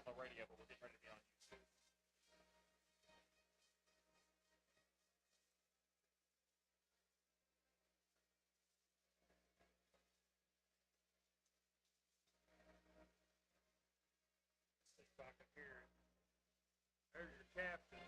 the radio, but we're getting ready to be on YouTube. Back up here. There's your captain.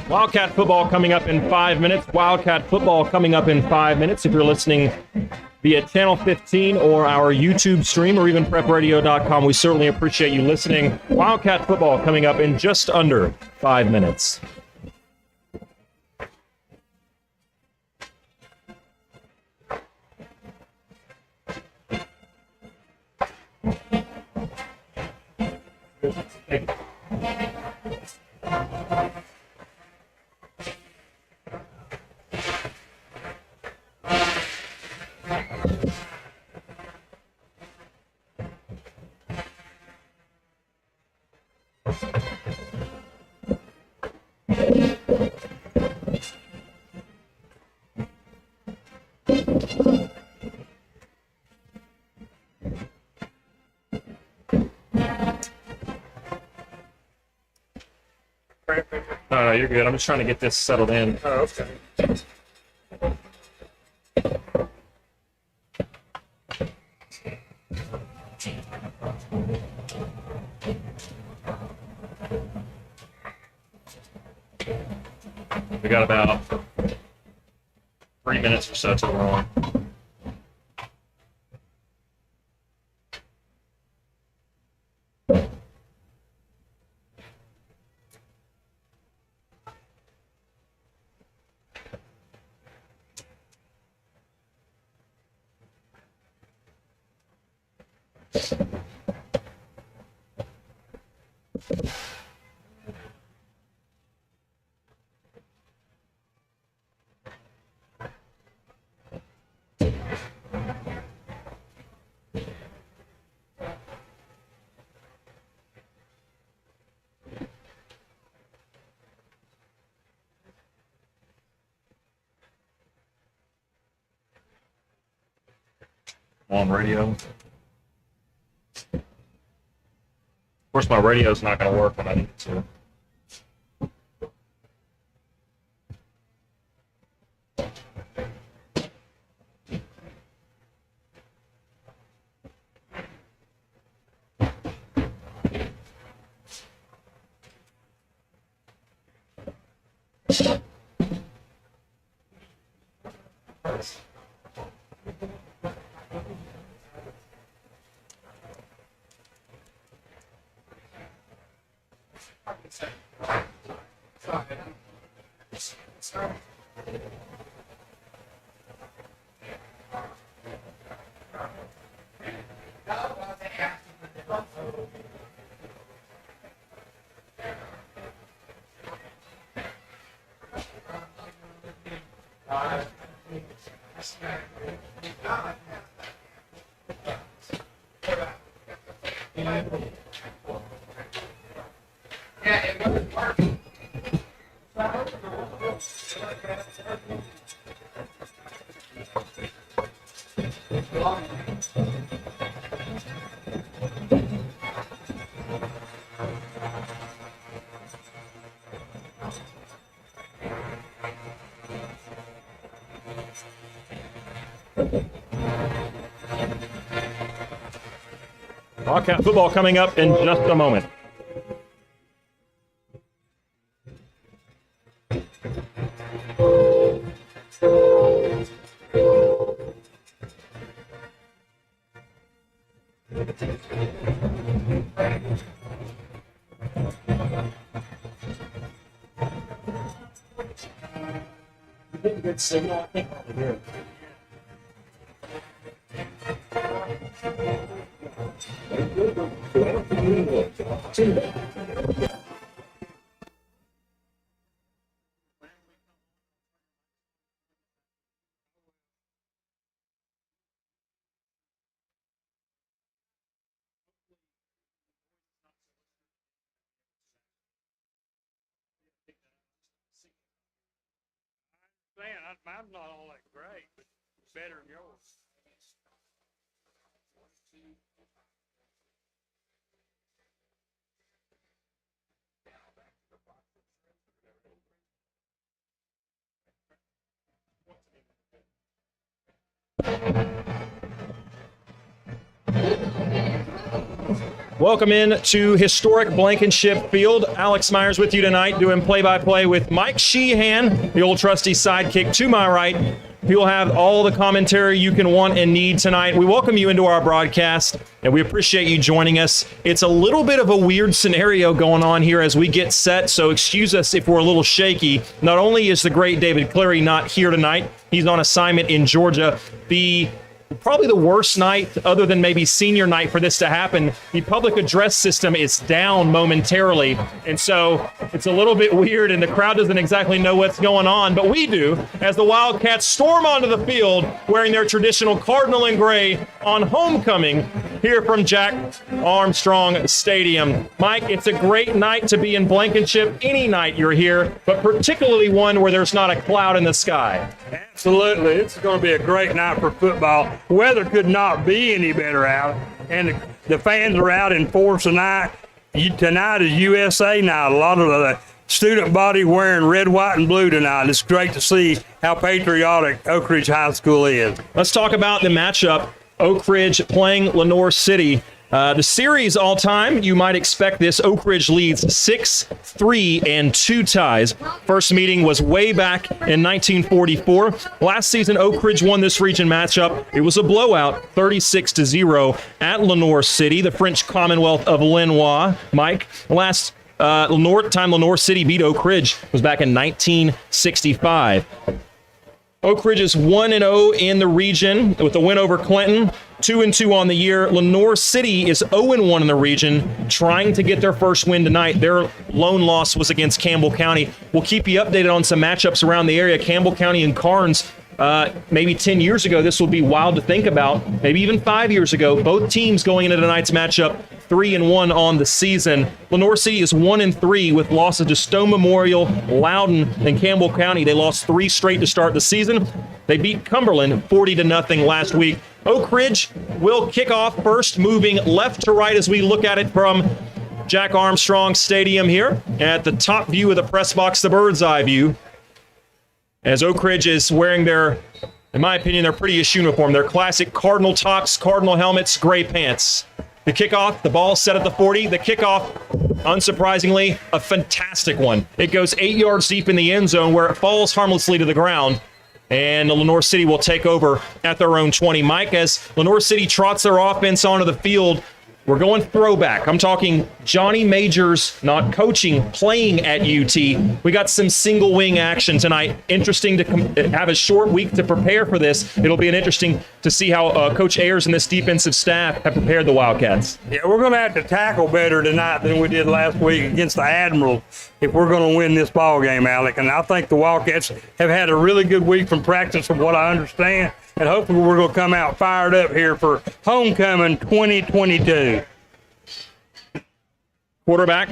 Wildcat football coming up in 5 minutes. Wildcat football coming up in 5 minutes. If you're listening via Channel 15 or our YouTube stream or even prepradio.com, we certainly appreciate you listening. Wildcat football coming up in just under 5 minutes. No, you're good. I'm just trying to get this settled in. Oh, okay. We got about 3 minutes or so till we're on. On radio. Of course, my radio's not going to work when I need it to. Wildcat football coming up in just a moment. Good signal, I think, over here. Mine's not all that great, but better than yours. Welcome in to historic Blankenship Field. Alex Myers with you tonight, doing play-by-play with Mike Sheehan, the old trusty sidekick to my right. He'll have all the commentary you can want and need tonight. We welcome you into our broadcast, and we appreciate you joining us. It's a little bit of a weird scenario going on here as we get set, so excuse us if we're a little shaky. Not only is the great David Cleary not here tonight, he's on assignment in Georgia. Probably the worst night, other than maybe senior night, for this to happen. The public address system is down momentarily, and so it's a little bit weird, and the crowd doesn't exactly know what's going on, but we do, as the Wildcats storm onto the field wearing their traditional cardinal and gray on homecoming here from Jack Armstrong Stadium. Mike, it's a great night to be in Blankenship any night you're here, but particularly one where there's not a cloud in the sky. Absolutely. It's going to be a great night for football. Weather could not be any better out, and the fans are out in force tonight. Tonight is USA night. A lot of the student body wearing red, white, and blue tonight. It's great to see how patriotic Oak Ridge High School is. Let's talk about the matchup. Oak Ridge playing Lenoir City. The series all time, you might expect this. Oak Ridge leads 6-3 and 2 ties. First meeting was way back in 1944. Last season, Oak Ridge won this region matchup. It was a blowout, 36-0 at Lenoir City, the French Commonwealth of Lenoir. Mike, last time Lenoir City beat Oak Ridge was back in 1965. Oak Ridge is 1-0 in the region with a win over Clinton, 2-2 on the year. Lenoir City is 0-1 in the region, trying to get their first win tonight. Their lone loss was against Campbell County. We'll keep you updated on some matchups around the area. Campbell County and Carnes, maybe 10 years ago, this would be wild to think about. Maybe even 5 years ago, both teams going into tonight's matchup 3-1 on the season. Lenoir City is 1-3 with losses to Stone Memorial, Loudon, and Campbell County. They lost 3 straight to start the season. They beat Cumberland 40-0 last week. Oak Ridge will kick off first, moving left to right as we look at it from Jack Armstrong Stadium here. At the top view of the press box, the bird's eye view, as Oak Ridge is wearing their, in my opinion, their prettiest uniform, their classic Cardinal tops, Cardinal helmets, gray pants. The kickoff, the ball set at the 40. The kickoff, unsurprisingly, a fantastic one. It goes 8 yards deep in the end zone where it falls harmlessly to the ground. And Lenoir City will take over at their own 20. Mike, as Lenoir City trots their offense onto the field, we're going throwback. I'm talking Johnny Majors not coaching, playing at UT. We got some single wing action tonight. Interesting to have a short week to prepare for this. It'll be interesting to see how Coach Ayers and this defensive staff have prepared the Wildcats. Yeah, we're going to have to tackle better tonight than we did last week against the Admirals if we're going to win this ball game, Alec. And I think the Wildcats have had a really good week from practice from what I understand. And hopefully we're going to come out fired up here for homecoming 2022. Quarterback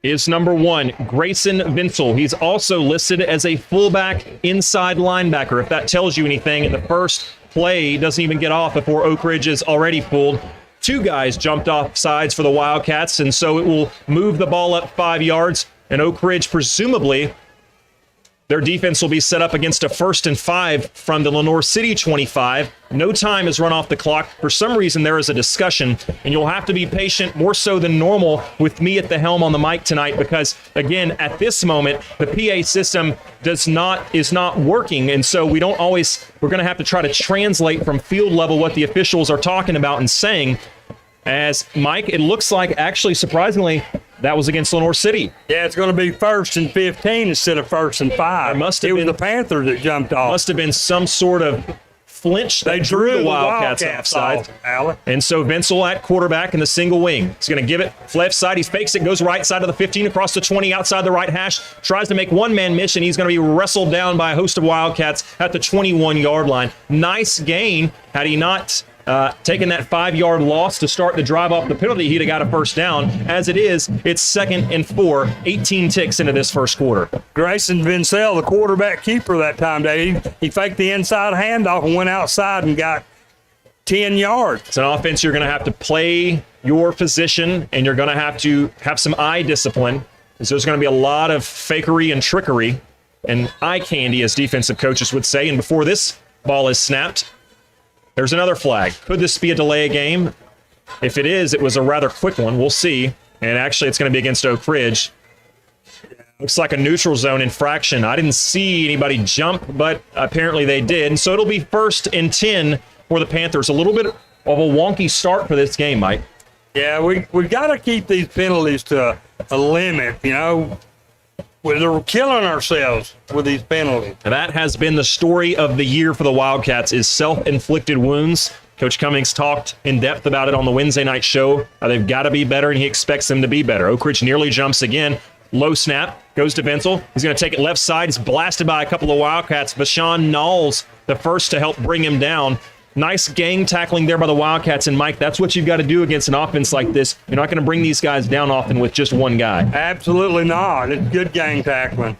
is number 1, Grayson Vinsel. He's also listed as a fullback inside linebacker. If that tells you anything, the first play doesn't even get off before Oak Ridge is already fooled. 2 guys jumped off sides for the Wildcats, and so it will move the ball up 5 yards. And Oak Ridge, presumably, their defense will be set up against a 1st and 5 from the Lenoir City 25. No time is run off the clock. For some reason, there is a discussion, and you'll have to be patient, more so than normal, with me at the helm on the mic tonight because, again, at this moment, the PA system is not working, and so we're going to have to try to translate from field level what the officials are talking about and saying. As, Mike, it looks like, actually, surprisingly, that was against Lenoir City. Yeah, it's going to be 1st and 15 instead of 1st and 5. It was the Panthers that jumped off. Must have been some sort of flinch. They that drew the Wildcats offside. off, Alec. And so Vincel at quarterback in the single wing. He's going to give it left side. He fakes it, goes right side of the 15, across the 20, outside the right hash. Tries to make one-man mission. He's going to be wrestled down by a host of Wildcats at the 21-yard line. Nice gain. Had he not taken that 5-yard loss to start the drive off the penalty, he'd have got a first down. As it is, it's 2nd and 4, 18 ticks into this first quarter. Grayson Vincel, the quarterback keeper that time, Dave, he faked the inside handoff and went outside and got 10 yards. It's an offense you're going to have to play your position, and you're going to have some eye discipline, because there's going to be a lot of fakery and trickery and eye candy, as defensive coaches would say. And before this ball is snapped, there's another flag. Could this be a delay game? If it is, it was a rather quick one. We'll see. And actually, it's going to be against Oak Ridge. Looks like a neutral zone infraction. I didn't see anybody jump, but apparently they did. And so it'll be 1st and 10 for the Panthers. A little bit of a wonky start for this game, Mike. Yeah, we got to keep these penalties to a limit, you know. We're killing ourselves with these penalties. That has been the story of the year for the Wildcats, is self-inflicted wounds. Coach Cummings talked in depth about it on the Wednesday night show. They've got to be better, and he expects them to be better. Oak Ridge nearly jumps again. Low snap, goes to Vincel. He's going to take it left side. He's blasted by a couple of Wildcats. Vashawn Knowles, the first to help bring him down. Nice gang tackling there by the Wildcats. And, Mike, that's what you've got to do against an offense like this. You're not going to bring these guys down often with just one guy. Absolutely not. It's good gang tackling.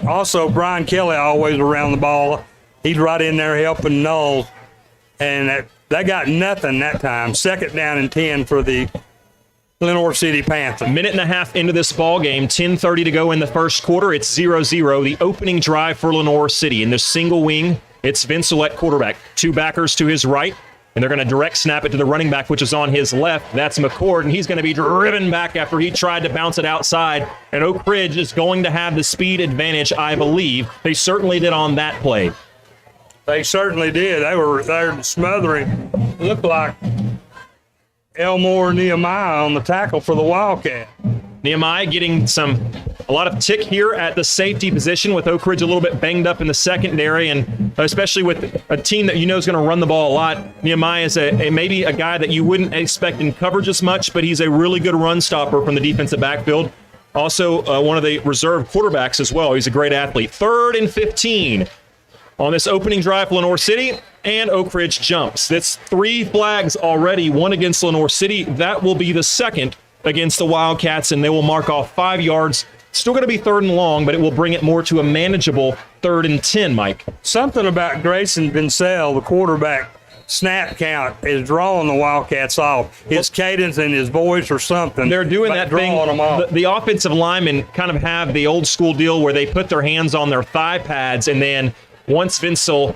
Also, Brian Kelly always around the ball. He's right in there helping Knowles. And they got nothing that time. 2nd down and 10 for the Lenoir City Panthers. A minute and a half into this ball game, 10:30 to go in the first quarter. It's 0-0. The opening drive for Lenoir City. In the single wing, it's Vincel at quarterback. 2 backers to his right, and they're going to direct snap it to the running back, which is on his left. That's McCord, and he's going to be driven back after he tried to bounce it outside. And Oak Ridge is going to have the speed advantage, I believe. They certainly did on that play. They certainly did. They were there smothering. It looked like Elmore Nehemiah on the tackle for the Wildcat. Nehemiah getting a lot of tick here at the safety position, with Oak Ridge a little bit banged up in the secondary, and especially with a team that you know is going to run the ball a lot. Nehemiah is maybe a guy that you wouldn't expect in coverage as much, but he's a really good run stopper from the defensive backfield. Also, one of the reserve quarterbacks as well. He's a great athlete. 3rd and 15 on this opening drive for Lenoir City, and Oak Ridge jumps. That's 3 flags already, one against Lenoir City. That will be the second against the Wildcats, and they will mark off 5 yards. Still going to be 3rd and long, but it will bring it more to a manageable 3rd and 10, Mike. Something about Grayson Vincel, the quarterback, snap count is drawing the Wildcats off. His cadence and his voice or something. They're doing that thing. The offensive linemen kind of have the old school deal where they put their hands on their thigh pads, and then once Vincel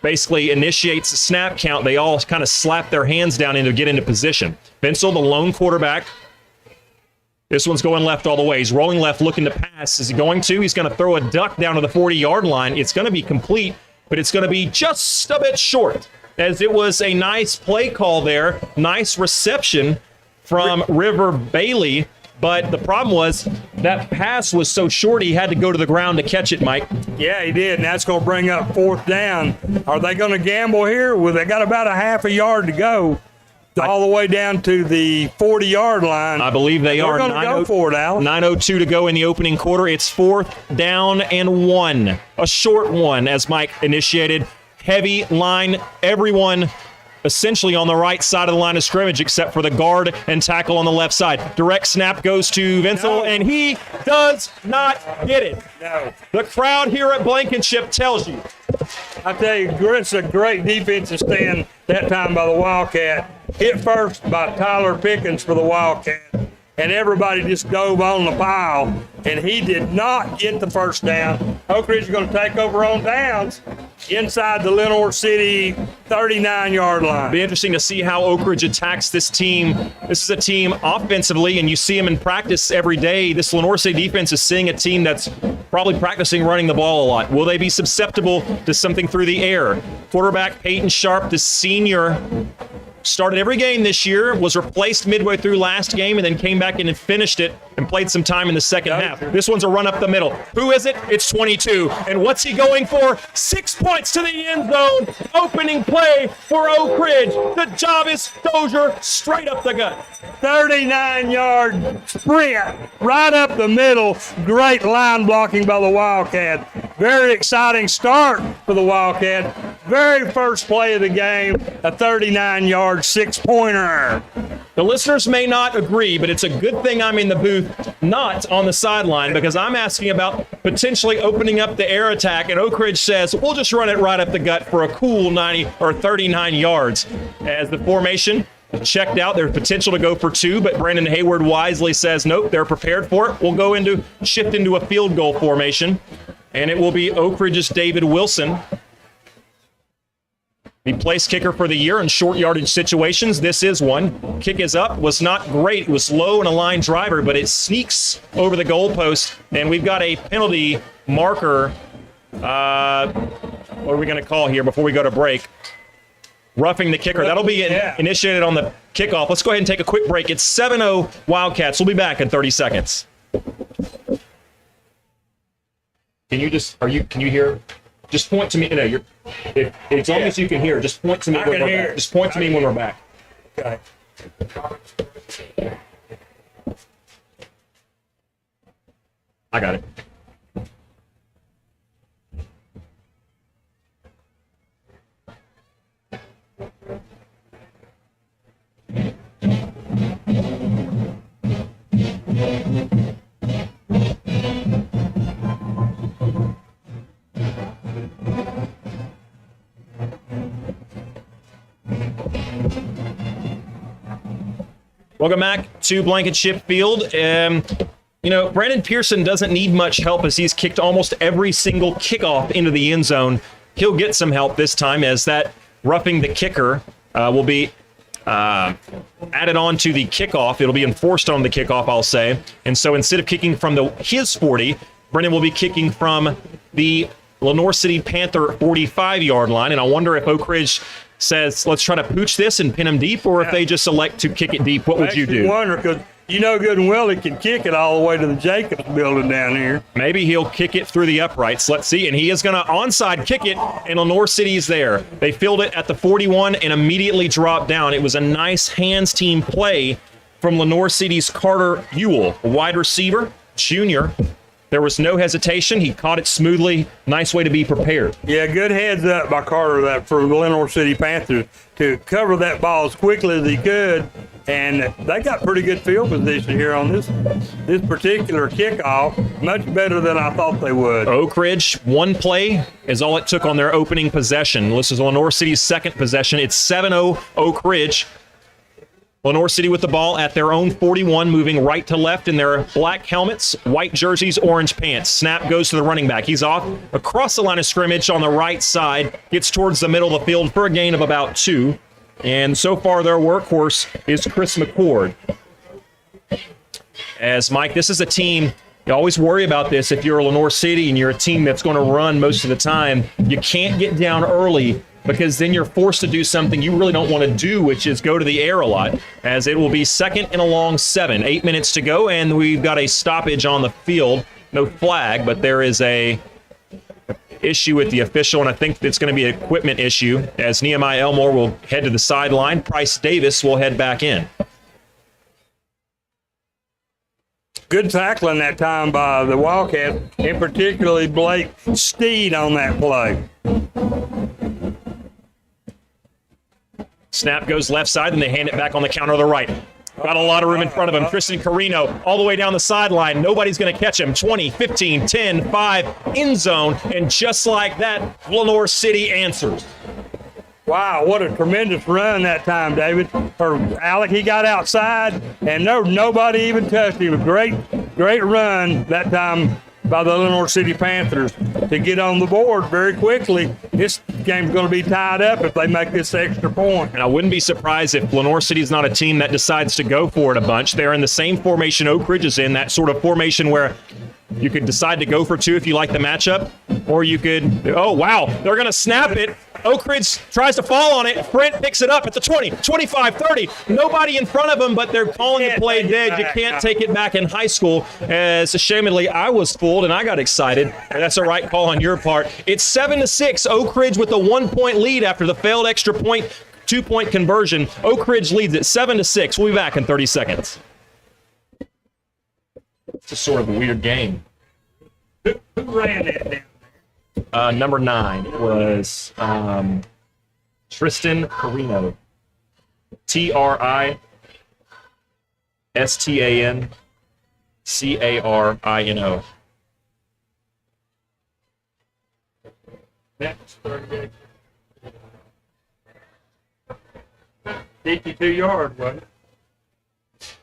basically initiates the snap count, they all kind of slap their hands down to get into position. Vincel, the lone quarterback. This one's going left all the way. He's rolling left, looking to pass. Is he going to? He's going to throw a duck down to the 40-yard line. It's going to be complete, but it's going to be just a bit short, as it was a nice play call there. Nice reception from River Bailey, but the problem was that pass was so short he had to go to the ground to catch it, Mike. Yeah, he did, and that's going to bring up 4th down. Are they going to gamble here? Well, they got about a half a yard to go, all the way down to the 40-yard line. I believe they are. They're going to go for it, Al. 9:02 to go in the opening quarter. It's 4th down and 1. A short one, as Mike initiated. Heavy line, everyone essentially on the right side of the line of scrimmage except for the guard and tackle on the left side. Direct snap goes to Vincel, and he does not get it. No. The crowd here at Blankenship tells you. I tell you, it's a great defensive stand that time by the Wildcat. Hit first by Tyler Pickens for the Wildcat. And everybody just dove on the pile, and he did not get the first down. Oak Ridge is going to take over on downs inside the Lenoir City 39-yard line. Be interesting to see how Oak Ridge attacks this team. This is a team offensively, and you see them in practice every day. This Lenoir City defense is seeing a team that's probably practicing running the ball a lot. Will they be susceptible to something through the air? Quarterback Peyton Sharp, the senior started every game this year, was replaced midway through last game, and then came back in and finished it and played some time in the second half. This one's a run up the middle. Who is it? It's 22. And what's he going for? 6 points to the end zone. Opening play for Oak Ridge. The Jarvis Dozier straight up the gut. 39-yard sprint right up the middle. Great line blocking by the Wildcat. Very exciting start for the Wildcat. Very first play of the game, a 39-yard 6-pointer. The listeners may not agree, but it's a good thing I'm in the booth, not on the sideline, because I'm asking about potentially opening up the air attack, and Oak Ridge says, we'll just run it right up the gut for a cool 90 or 39 yards. As the formation checked out, there's potential to go for 2, but Brandon Hayward wisely says, nope, they're prepared for it. We'll shift into a field goal formation, and it will be Oak Ridge's David Wilson. The place kicker for the year in short yardage situations. This is one. Kick is up. Was not great. It was low and a line driver, but it sneaks over the goalpost. And we've got a penalty marker. What are we going to call here before we go to break? Roughing the kicker. That'll be initiated on the kickoff. Let's go ahead and take a quick break. It's 7-0 Wildcats. We'll be back in 30 seconds. Can you hear? Just point to me. No, as long as you can hear, just point to me when we're back. Just point to me when we're back. Okay. I got it. Welcome back to Blankenship Field. Brandon Pearson doesn't need much help as he's kicked almost every single kickoff into the end zone. He'll get some help this time as that roughing the kicker will be added on to the kickoff. It'll be enforced on the kickoff, I'll say. And so instead of kicking from his 40, Brendan will be kicking from the Lenoir City Panther 45-yard line. And I wonder if Oak Ridge says, let's try to pooch this and pin him deep, or if they just elect to kick it deep. What would you do? I wonder, because you know good and well he can kick it all the way to the Jacobs building down here. Maybe he'll kick it through the uprights. Let's see. And he is going to onside kick it, and Lenoir City is there. They filled it at the 41 and immediately dropped down. It was a nice hands team play from Lenoir City's Carter Ewell, a wide receiver, junior. There was no hesitation. He caught it smoothly. Nice way to be prepared. Yeah, good heads up by Carter for the Lenoir City Panthers to cover that ball as quickly as he could. And they got pretty good field position here on this particular kickoff, much better than I thought they would. Oak Ridge, one play is all it took on their opening possession. This is Lenoir City's second possession. It's 7-0 Oak Ridge. Lenoir City with the ball at their own 41, moving right to left in their black helmets, white jerseys, orange pants. Snap goes to the running back. He's off across the line of scrimmage on the right side, gets towards the middle of the field for a gain of about 2. And so far their workhorse is Chris McCord. As Mike, this is a team, you always worry about this if you're a Lenoir City and you're a team that's going to run most of the time. You can't get down early, because then you're forced to do something you really don't want to do, which is go to the air a lot, as it will be 2nd and a long 7. 8 minutes to go, and we've got a stoppage on the field. No flag, but there is a issue with the official, and I think it's going to be an equipment issue, as Nehemiah Elmore will head to the sideline. Price Davis will head back in. Good tackling that time by the Wildcats, and particularly Blake Steed on that play. Snap goes left side, and they hand it back on the counter to the right. Got a lot of room in front of him. Tristan Carino all the way down the sideline. Nobody's going to catch him. 20, 15, 10, 5, end zone. And just like that, Lenoir City answers. Wow, what a tremendous run that time, David. For Alec, he got outside, and nobody even touched him. A great run that time by the Lenoir City Panthers to get on the board very quickly. This game's going to be tied up if they make this extra point. And I wouldn't be surprised if Lenoir City's not a team that decides to go for it a bunch. They're in the same formation Oak Ridge is in, that sort of formation where you could decide to go for 2 if you like the matchup, or you could, oh, wow, they're going to snap it. Oak Ridge tries to fall on it. Brent picks it up at the 20, 25, 30. Nobody in front of him, but they're calling the play dead. You can't take it back in high school. As ashamedly, I was fooled and I got excited. And that's a right call on your part. It's 7-6. Oak Ridge with a 1-point lead after the failed extra point, 2-point conversion. Oak Ridge leads it 7-6. We'll be back in 30 seconds. It's a sort of a weird game. Who ran that down? Number 9 was Tristan Carino. TRISTANCARINO. That's 38. 52 yards, wasn't it?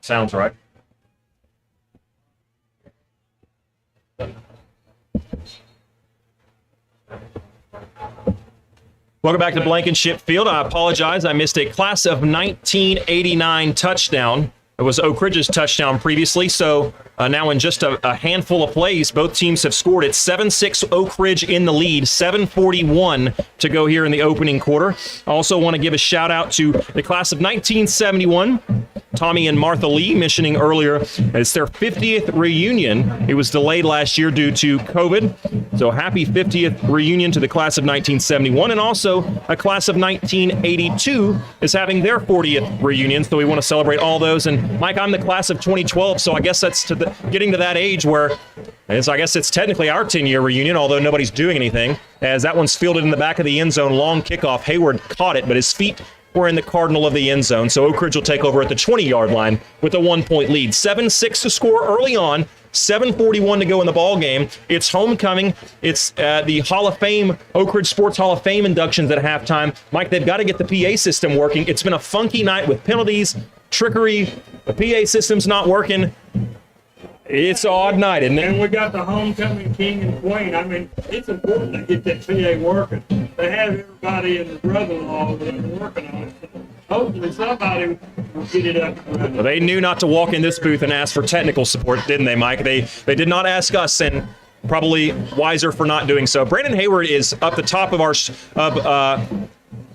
Sounds right. Welcome back to Blankenship Field. I apologize. I missed a class of 1989 touchdown. It was Oak Ridge's touchdown previously, so now in just a handful of plays, both teams have scored. It's 7-6 Oak Ridge in the lead, 7:41 to go here in the opening quarter. I also want to give a shout out to the class of 1971. Tommy and Martha Lee mentioning earlier, it's their 50th reunion. It was delayed last year due to COVID. So happy 50th reunion to the class of 1971. And also a class of 1982 is having their 40th reunion. So we want to celebrate all those. And Mike, I'm the class of 2012. So I guess that's getting to that age where I guess it's technically our 10-year reunion, although nobody's doing anything, as that one's fielded in the back of the end zone. Long kickoff. Hayward caught it, but his feet were in the cardinal of the end zone. So Oak Ridge will take over at the 20-yard line with a 1-point lead. 7-6 to score early on. 7:41 to go in the ball game. It's homecoming. It's the Hall of Fame, Oak Ridge Sports Hall of Fame inductions at halftime. Mike, they've got to get the PA system working. It's been a funky night with penalties, trickery. The PA system's not working. It's an odd night, isn't it? And we got the homecoming king and queen. I mean, it's important to get that PA working. They have everybody and the brother-in-law that are working on it. Hopefully somebody will get it up. Well, they knew not to walk in this booth and ask for technical support, didn't they, Mike? They did not ask us, and probably wiser for not doing so. Brandon Hayward is up the top of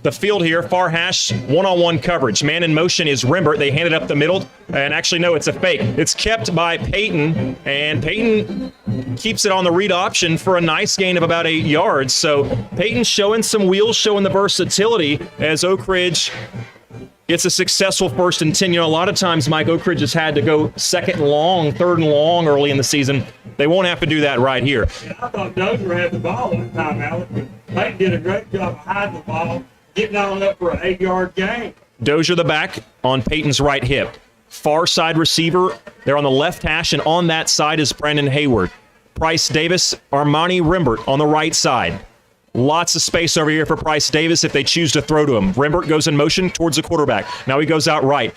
the field here, far hash, one-on-one coverage. Man in motion is Rembert. They hand it up the middle, and actually, no, it's a fake. It's kept by Peyton, and Peyton keeps it on the read option for a nice gain of about 8 yards. So Peyton showing some wheels, showing the versatility as Oak Ridge gets a successful 1st and 10. You know, a lot of times, Mike, Oak Ridge has had to go 2nd and long, 3rd and long early in the season. They won't have to do that right here. Yeah, I thought Dozier had the ball that time, Alex, but Peyton did a great job of hiding the ball, getting on up for an 8-yard gain. Dozier the back on Peyton's right hip. Far side receiver, they're on the left hash, and on that side is Brandon Hayward. Price Davis, Armani Rembert on the right side. Lots of space over here for Price Davis if they choose to throw to him. Rembert goes in motion towards the quarterback. Now he goes out right.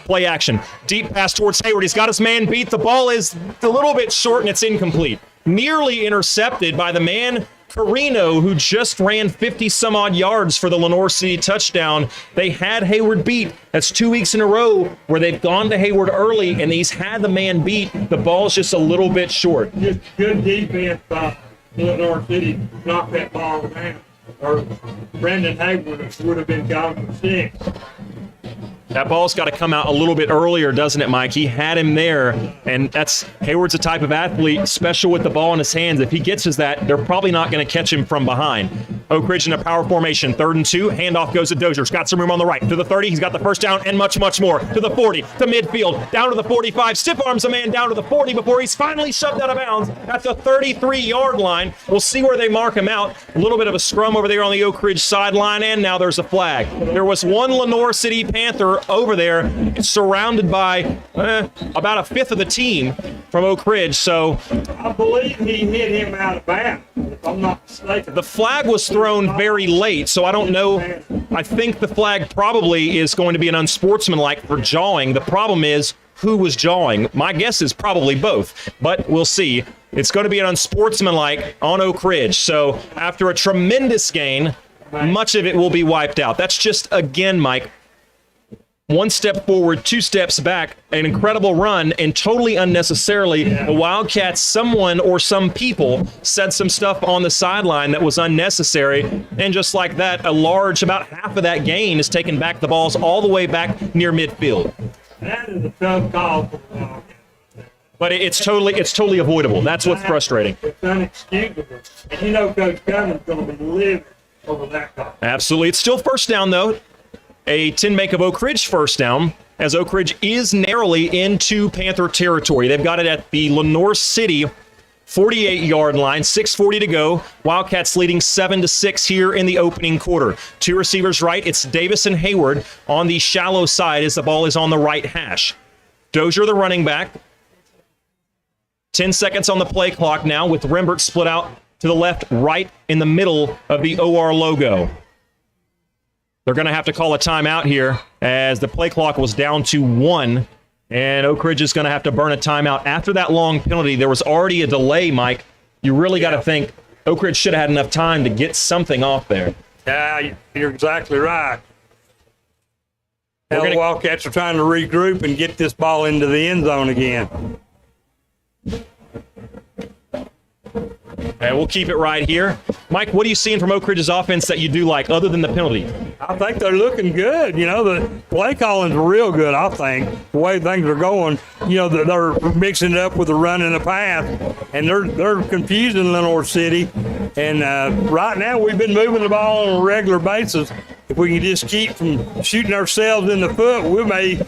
Play action. Deep pass towards Hayward. He's got his man beat. The ball is a little bit short, and it's incomplete. Nearly intercepted by the man Carino, who just ran 50-some-odd yards for the Lenoir City touchdown. They had Hayward beat. That's 2 weeks in a row where they've gone to Hayward early, and he's had the man beat. The ball's just a little bit short. Just good defense by Lenoir City knocked that ball down, or Brandon Hayward would have been gone for 6. That ball's got to come out a little bit earlier, doesn't it, Mike? He had him there, and Hayward's a type of athlete, special with the ball in his hands. If he gets that, they're probably not going to catch him from behind. Oak Ridge in a power formation, 3rd and 2. Handoff goes to Dozier. He's got some room on the right. To the 30, he's got the first down and much, much more. To the 40, to midfield, down to the 45. Stiff arms a man down to the 40 before he's finally shoved out of bounds at the 33-yard line. We'll see where they mark him out. A little bit of a scrum over there on the Oak Ridge sideline, and now there's a flag. There was one Lenoir City Panther over there, surrounded by about a fifth of the team from Oak Ridge. So I believe he hit him out of bounds, if I'm not mistaken. The flag was thrown very late, so I don't know. I think the flag probably is going to be an unsportsmanlike for jawing. The problem is, who was jawing? My guess is probably both, but we'll see. It's going to be an unsportsmanlike on Oak Ridge. So after a tremendous gain, much of it will be wiped out. That's just, again, Mike, one step forward, two steps back, an incredible run, and totally unnecessarily, the Wildcats, someone or some people said some stuff on the sideline that was unnecessary, and just like that, about half of that gain is taken back. The ball's all the way back near midfield. That is a tough call for the Wildcats. But it's totally avoidable. That's what's frustrating. It's unexcusable. And you know Coach Cummins is going to be livid over that call. Absolutely. It's still first down, though. A 10 make of Oak Ridge first down, as Oak Ridge is narrowly into Panther territory. They've got it at the Lenoir City 48-yard line, 6:40 to go. Wildcats leading 7-6 here in the opening quarter. Two receivers right. It's Davis and Hayward on the shallow side as the ball is on the right hash. Dozier, the running back. 10 seconds on the play clock now with Rembert split out to the left, right in the middle of the OR logo. They're going to have to call a timeout here as the play clock was down to 1, and Oak Ridge is going to have to burn a timeout. After that long penalty, there was already a delay, Mike. You really got to think Oak Ridge should have had enough time to get something off there. Yeah, you're exactly right. Now the Wildcats are trying to regroup and get this ball into the end zone again. And we'll keep it right here. Mike, what are you seeing from Oak Ridge's offense that you do like, other than the penalty? I think they're looking good. You know, the play calling's real good, I think, the way things are going. You know, they're mixing it up with the run and the pass, and they're confusing Lenoir City. And right now we've been moving the ball on a regular basis. If we can just keep from shooting ourselves in the foot, we may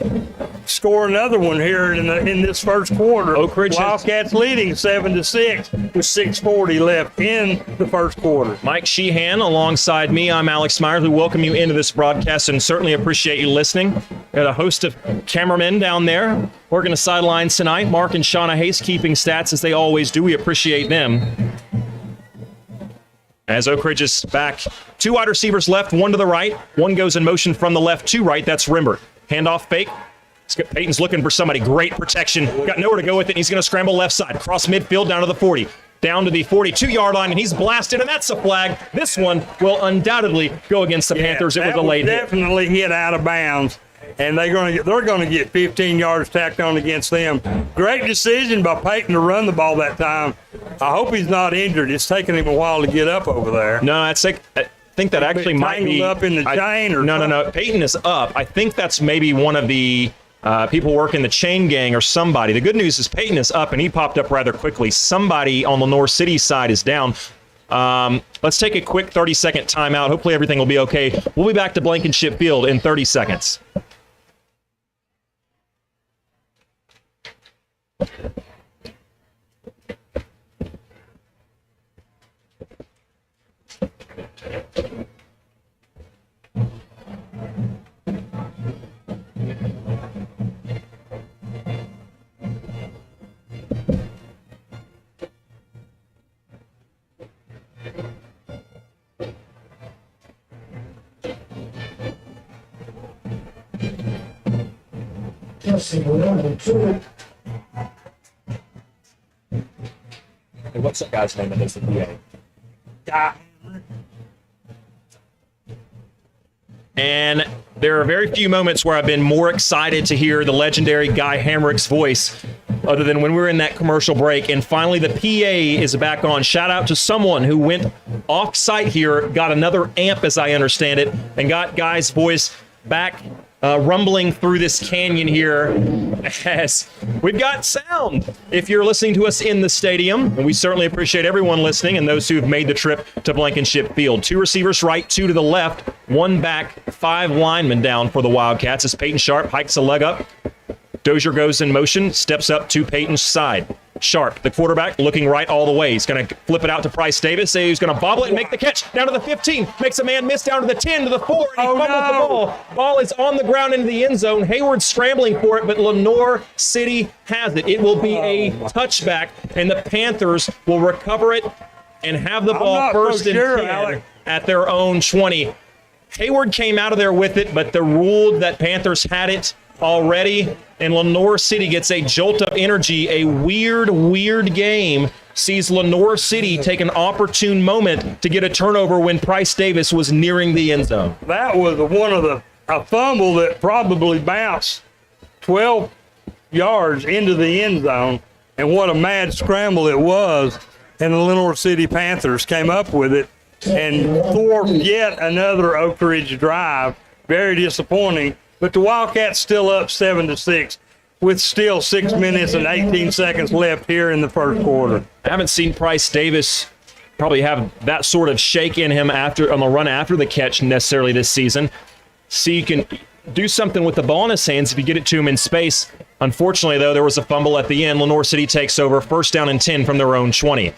score another one here in this first quarter. Oak Ridge Wildcats leading 7-6 with 6:40 left in the first quarter. Mike Sheehan alongside me. I'm Alex Myers. We welcome you into this broadcast and certainly appreciate you listening. Got a host of cameramen down there working the sidelines tonight. Mark and Shauna Hayes keeping stats as they always do. We appreciate them. As Oak Ridge is back, two wide receivers left, one to the right. One goes in motion from the left to right. That's Rembert. Handoff fake. Peyton's looking for somebody. Great protection. Got nowhere to go with it. He's going to scramble left side. Cross midfield down to the 40. Down to the 42-yard line, and he's blasted, and that's a flag. This one will undoubtedly go against the Panthers. It was a late hit. Definitely hit out of bounds, and they're going to get 15 yards tacked on against them. Great decision by Peyton to run the ball that time. I hope he's not injured. It's taking him a while to get up over there. No, I think that actually might be up in the chain or no. Peyton is up. I think that's maybe one of the people working the chain gang or somebody. The good news is Peyton is up, and he popped up rather quickly. Somebody on the Lenoir City side is down. Let's take a quick 30-second timeout. Hopefully everything will be okay. We'll be back to Blankenship Field in 30 seconds. Hey, what's that guy's name that does the PA? And there are very few moments where I've been more excited to hear the legendary Guy Hamrick's voice other than when we were in that commercial break. And finally, the PA is back on. Shout out to someone who went off-site here, got another amp, as I understand it, and got Guy's voice back rumbling through this canyon here as we've got sound. If you're listening to us in the stadium, and we certainly appreciate everyone listening and those who've made the trip to Blankenship Field. Two receivers right, two to the left, one back, five linemen down for the Wildcats as Peyton Sharp hikes a leg up. Dozier goes in motion, steps up to Peyton's side. Sharp, the quarterback, looking right all the way. He's going to flip it out to Price Davis. He's going to bobble it and make the catch. Down to the 15. Makes a man miss down to the 10, to the 4. And he fumbles the ball. Ball is on the ground into the end zone. Hayward scrambling for it, but Lenoir City has it. It will be a touchback, and the Panthers will recover it and have the ball first and 10 at their own 20. Hayward came out of there with it, but they ruled that Panthers had it already, and Lenoir City gets a jolt of energy. A weird game sees Lenoir City take an opportune moment to get a turnover when Price Davis was nearing the end zone. That was one of the a fumble that probably bounced 12 yards into the end zone, and what a mad scramble it was. And the Lenoir City Panthers came up with it and thwarted yet another Oak Ridge drive. Very disappointing, but the Wildcats still up 7-6 with still 6 minutes and 18 seconds left here in the first quarter. I haven't seen Price Davis probably have that sort of shake in him on the run after the catch necessarily this season. See, you can do something with the ball in his hands if you get it to him in space. Unfortunately, though, there was a fumble at the end. Lenoir City takes over, 1st down and 10 from their own 20.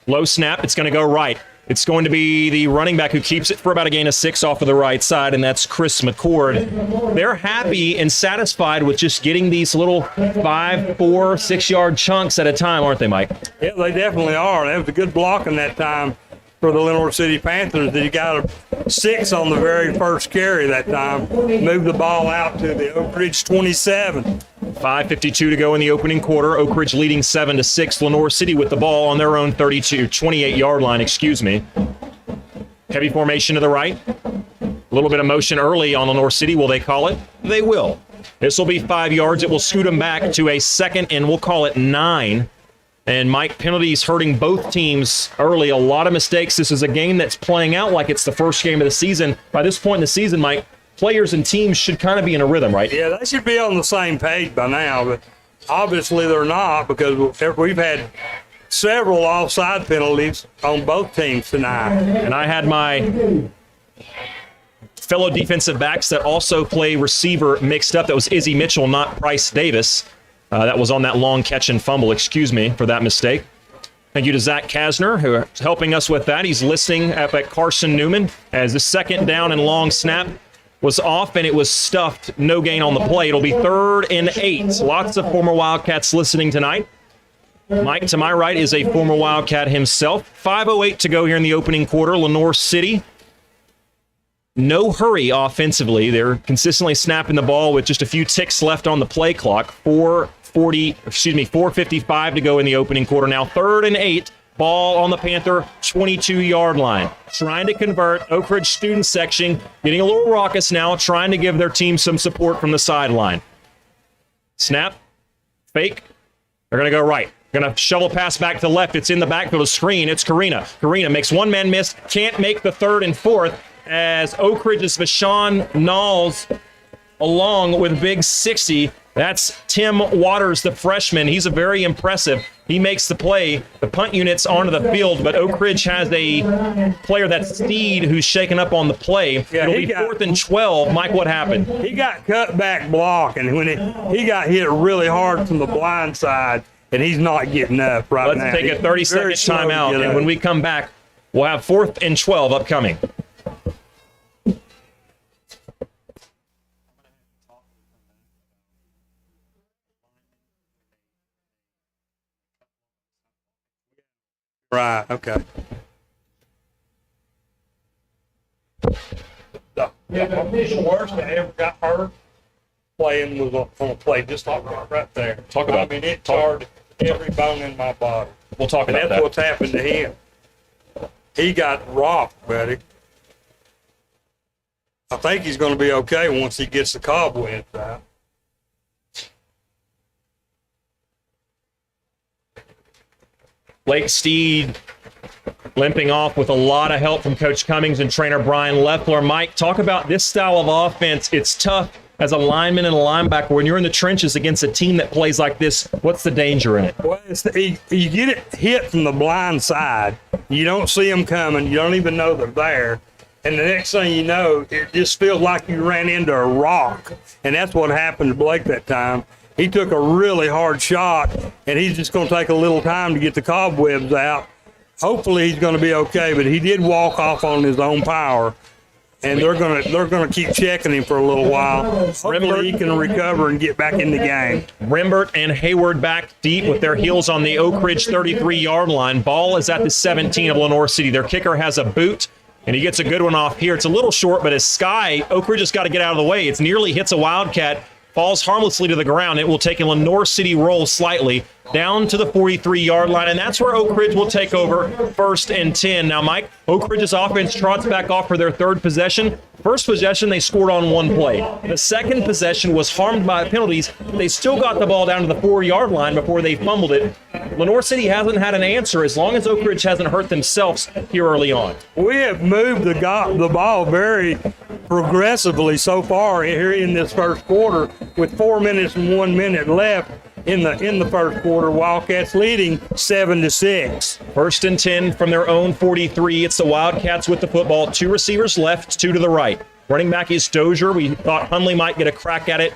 Low snap, it's going to go right. It's going to be the running back who keeps it for about a gain of 6 off of the right side, and that's Chris McCord. They're happy and satisfied with just getting these little 5, 4, 6-yard chunks at a time, aren't they, Mike? Yeah, they definitely are. That was a good block in that time for the Lenoir City Panthers. That he got a 6 on the very first carry that time. Moved the ball out to the Oak Ridge 27. 5:52 to go in the opening quarter. Oak Ridge leading 7-6. Lenoir City with the ball on their own 28-yard line, Heavy formation to the right. A little bit of motion early on Lenoir City. Will they call it? They will. This will be 5 yards. It will scoot them back to a 2nd and we'll call it 9. And Mike, penalties hurting both teams early. A lot of mistakes. This is a game that's playing out like it's the first game of the season. By this point in the season, Mike, players and teams should kind of be in a rhythm, right? Yeah, they should be on the same page by now, but obviously they're not, because we've had several offside penalties on both teams tonight. And I had my fellow defensive backs that also play receiver mixed up. That was Izzy Mitchell, not Price Davis. That was on that long catch and fumble. Excuse me for that mistake. Thank you to Zach Kasner, who is helping us with that. He's listening up at Carson Newman as the 2nd down and long snap was off, and it was stuffed. No gain on the play. It'll be 3rd and 8. Lots of former Wildcats listening tonight. Mike, to my right, is a former Wildcat himself. 5:08 to go here in the opening quarter. Lenoir City, no hurry offensively. They're consistently snapping the ball with just a few ticks left on the play clock. 4:55 to go in the opening quarter. Now 3rd and 8. Ball on the Panther 22-yard line. Trying to convert. Oak Ridge student section getting a little raucous now, trying to give their team some support from the sideline. Snap. Fake. They're going to go right. Going to shovel pass back to the left. It's in the backfield. A screen. It's Karina. Karina makes one man miss. Can't make the 3rd and 4th as Oak Ridge's Vashon Knowles along with Big 60. That's Tim Waters, the freshman. He's a very impressive. He makes the play. The punt unit's onto the field, but Oak Ridge has a player, that's Steed, who's shaken up on the play. Yeah, it'll be 4th and 12. Mike, what happened? He got cut back block, and when he got hit really hard from the blind side, and he's not getting up right now. Let's take a 30-second timeout, and when we come back, we'll have 4th and 12 upcoming. Right, okay. The official worst that ever got hurt playing was on a play just like right there. Talk about I mean, it jarred every bone in my body. We'll talk And about that's that. what's happened to him. He got rocked, buddy. I think he's going to be okay once he gets the cobwebs out. Blake Steed limping off with a lot of help from Coach Cummings and trainer Brian Leffler. Mike, talk about this style of offense. It's tough as a lineman and a linebacker when you're in the trenches against a team that plays like this. What's the danger in it? Well, you get it hit from the blind side. You don't see them coming. You don't even know they're there. And the next thing you know, it just feels like you ran into a rock. And that's what happened to Blake that time. He took a really hard shot, and he's just going to take a little time to get the cobwebs out. Hopefully he's going to be okay, but he did walk off on his own power, and they're going to keep checking him for a little while. Hopefully he can recover and get back in the game. Rimbert and Hayward back deep with their heels on the Oak Ridge 33-yard line. Ball is at the 17 of Lenoir City. Their kicker has a boot, and he gets a good one off here. It's a little short, but as Sky, Oak Ridge has got to get out of the way. It's nearly hits a Wildcat. Falls harmlessly to the ground. It will take a Lenoir City roll slightly down to the 43-yard line, and that's where Oak Ridge will take over 1st and 10. Now, Mike, Oak Ridge's offense trots back off for their 3rd possession. First possession, they scored on one play. The second possession was harmed by penalties. They still got the ball down to the 4-yard line before they fumbled it. Lenoir City hasn't had an answer as long as Oak Ridge hasn't hurt themselves here early on. We have moved the ball very progressively so far here in this first quarter with 4 minutes and 1 minute left in the first quarter. Wildcats leading 7-6. First and 10 from their own 43. It's the Wildcats with the football. 2 receivers left, 2 to the right. Running back is Dozier. We thought Hundley might get a crack at it.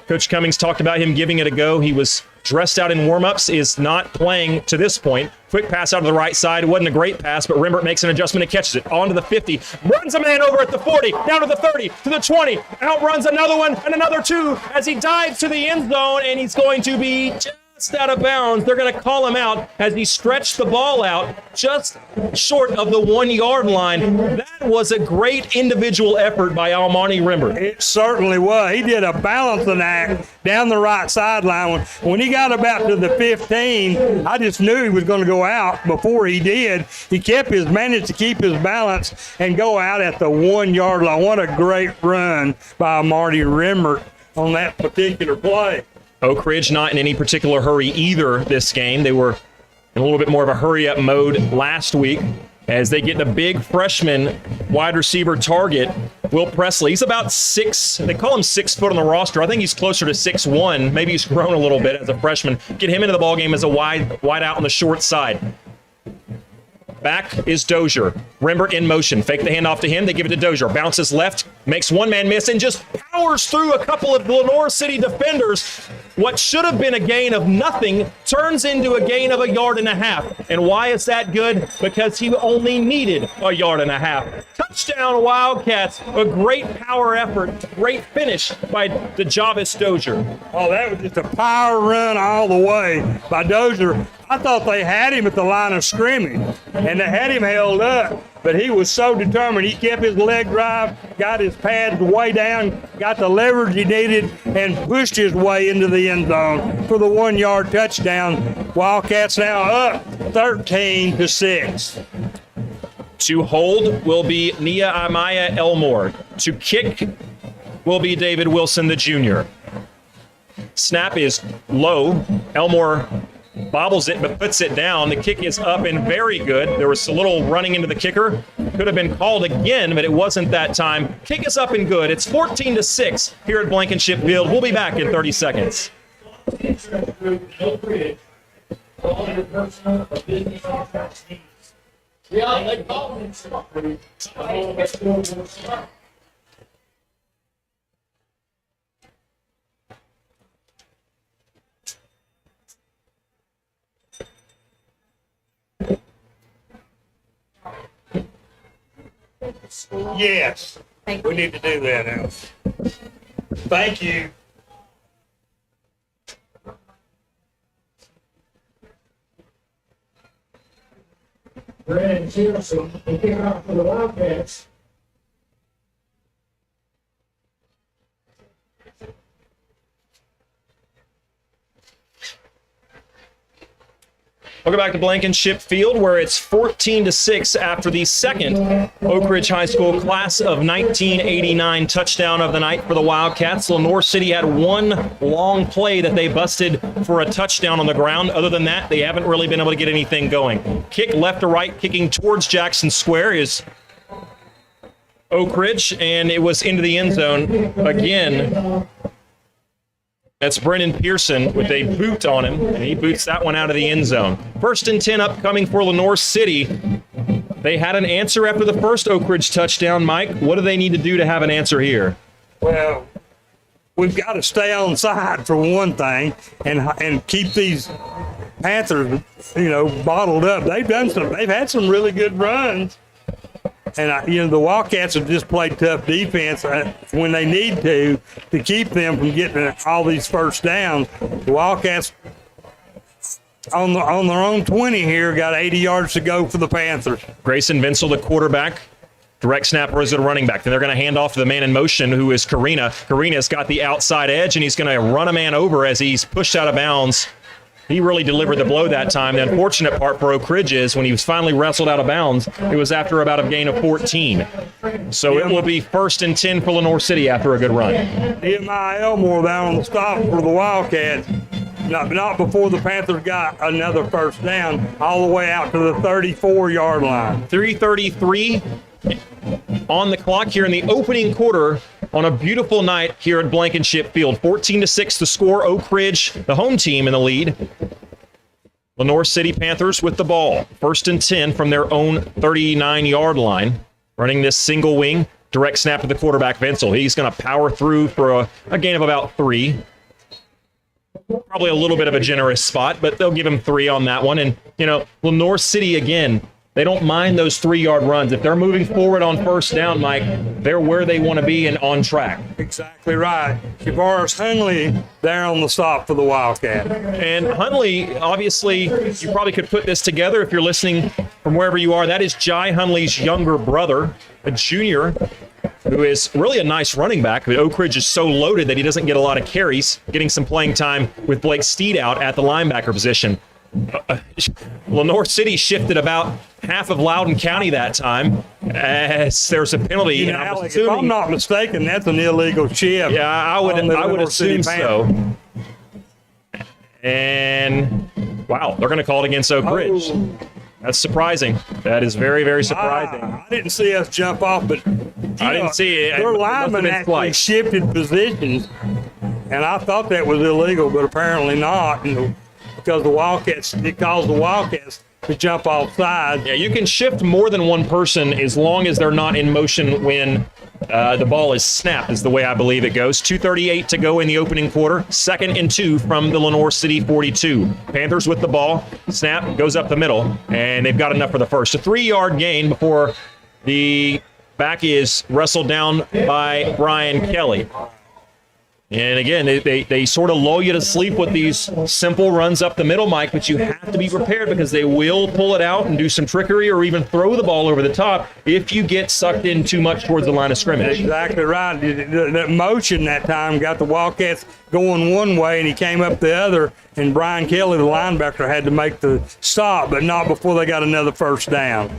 Coach Cummings talked about him giving it a go. He was dressed out in warm-ups, is not playing to this point. Quick pass out to the right side. It wasn't a great pass, but Rembert makes an adjustment and catches it. On to the 50. Runs a man over at the 40. Down to the 30. To the 20. Outruns another one and another 2 as he dives to the end zone, and he's going to be just out of bounds. They're going to call him out as he stretched the ball out just short of the 1-yard line. That was a great individual effort by Almonte Rembert. It certainly was. He did a balancing act down the right sideline. When he got about to the 15, I just knew he was going to go out before he did. He managed to keep his balance and go out at the 1-yard line. What a great run by Almonte Rembert on that particular play. Oak Ridge not in any particular hurry either this game. They were in a little bit more of a hurry-up mode last week as they get the big freshman wide receiver target, Will Presley. He's about 6, they call him 6 foot on the roster. I think he's closer to 6'1". Maybe he's grown a little bit as a freshman. Get him into the ballgame as a wide out on the short side. Back is Dozier. Rembert in motion. Fake the handoff to him. They give it to Dozier. Bounces left. Makes one man miss and just powers through a couple of Lenoir City defenders. What should have been a gain of nothing turns into a gain of 1.5 yards. And why is that good? Because he only needed 1.5 yards. Touchdown Wildcats. A great power effort. Great finish by DeJavis Dozier. Oh, that was just a power run all the way by Dozier. I thought they had him at the line of scrimmage, and they had him held up, but he was so determined. He kept his leg drive, got his pads way down, got the leverage he needed, and pushed his way into the end zone for the 1-yard touchdown. Wildcats now up 13-6. To hold will be Nehemiah Elmore. To kick will be David Wilson, the junior. Snap is low. Elmore bobbles it but puts it down. The kick is up and very good. There was a little running into the kicker. Could have been called again, but it wasn't that time. Kick is up and good. It's 14-6 here at Blankenship Field. We'll be back in 30 seconds. Yes, we need to do that now. Thank you. Brandon Pearson, he came out for the Wildcats. Welcome back to Blankenship Field, where it's 14-6 after the second Oak Ridge High School class of 1989 touchdown of the night for the Wildcats. Lenoir City had one long play that they busted for a touchdown on the ground. Other than that, they haven't really been able to get anything going. Kick left to right, kicking towards Jackson Square is Oak Ridge, and it was into the end zone again. That's Brennan Pearson with a boot on him, and he boots that one out of the end zone. First and 10 upcoming for Lenoir City. They had an answer after the first Oak Ridge touchdown. Mike, what do they need to do to have an answer here? Well, we've got to stay on side for one thing, and keep these Panthers, bottled up. They've had some really good runs. And, the Wildcats have just played tough defense when they need to keep them from getting all these first downs. The Wildcats, on their own 20 here, got 80 yards to go for the Panthers. Grayson Vinsel, the quarterback. Direct snap goes to the running back. Then they're going to hand off to the man in motion, who is Carina. Carina's got the outside edge, and he's going to run a man over as he's pushed out of bounds he really delivered the blow that time. The unfortunate part for Oak Ridge is when he was finally wrestled out of bounds, it was after about a gain of 14. So it will be 1st and 10 for Lenoir City after a good run. Nehemiah Elmore down on the stop for the Wildcats. Not before the Panthers got another first down all the way out to the 34-yard line. 3:33 on the clock here in the opening quarter on a beautiful night here at Blankenship Field. 14-6 the score. Oak Ridge, the home team, in the lead. Lenoir City Panthers with the ball. 1st and 10 from their own 39-yard line. Running this single wing, direct snap to the quarterback, Vincel. He's going to power through for a gain of about 3. Probably a little bit of a generous spot, but they'll give him 3 on that one. And, Lenoir City, again, they don't mind those 3-yard runs. If they're moving forward on first down, Mike, they're where they want to be and on track. Exactly right. Shavaris Hunley there on the stop for the Wildcat. And Hunley, obviously, you probably could put this together if you're listening from wherever you are. That is Jai Hunley's younger brother, a junior, who is really a nice running back. But Oak Ridge is so loaded that he doesn't get a lot of carries, getting some playing time with Blake Steed out at the linebacker position. Lenoir City shifted about half of Loudoun County that time, as there's a penalty. Alex, if I'm not mistaken, that's an illegal shift. Yeah, I would assume so. And wow, they're going to call it against Oak Ridge. That's surprising. That is very, very surprising. I didn't see us jump off, but I didn't see it. Their linemen actually shifted positions, and I thought that was illegal, but apparently not. Because it caused the Wildcats to jump off sides. Yeah, you can shift more than one person as long as they're not in motion when the ball is snapped, is the way I believe it goes. 2:38 to go in the opening quarter. 2nd and 2 from the Lenoir City 42. Panthers with the ball. Snap goes up the middle, and they've got enough for the first. A 3-yard gain before the back is wrestled down by Brian Kelly. And again, they sort of lull you to sleep with these simple runs up the middle, Mike, but you have to be prepared because they will pull it out and do some trickery or even throw the ball over the top if you get sucked in too much towards the line of scrimmage. Exactly right. That motion that time got the Wildcats going one way, and he came up the other, and Brian Kelly, the linebacker, had to make the stop, but not before they got another first down.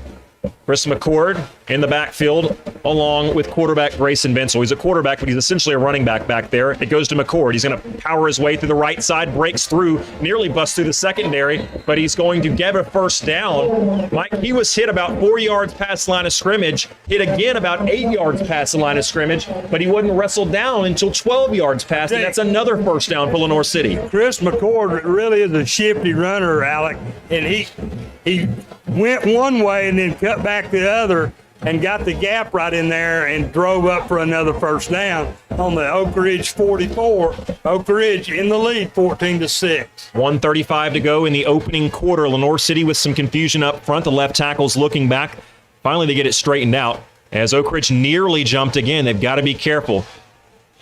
Chris McCord in the backfield along with quarterback Grayson Vincel. He's a quarterback, but he's essentially a running back there. It goes to McCord. He's going to power his way through the right side, breaks through, nearly busts through the secondary, but he's going to get a first down. Mike, he was hit about 4 yards past the line of scrimmage, hit again about 8 yards past the line of scrimmage, but he wasn't wrestled down until 12 yards past, and that's another first down for Lenoir City. Chris McCord really is a shifty runner, Alec, and he went one way and then cut back the other and got the gap right in there and drove up for another first down on the Oak Ridge 44. Oak Ridge in the lead, 14-6. 1:35 to go in the opening quarter. Lenoir City with some confusion up front. The left tackle's looking back. Finally, they get it straightened out as Oak Ridge nearly jumped again. They've got to be careful.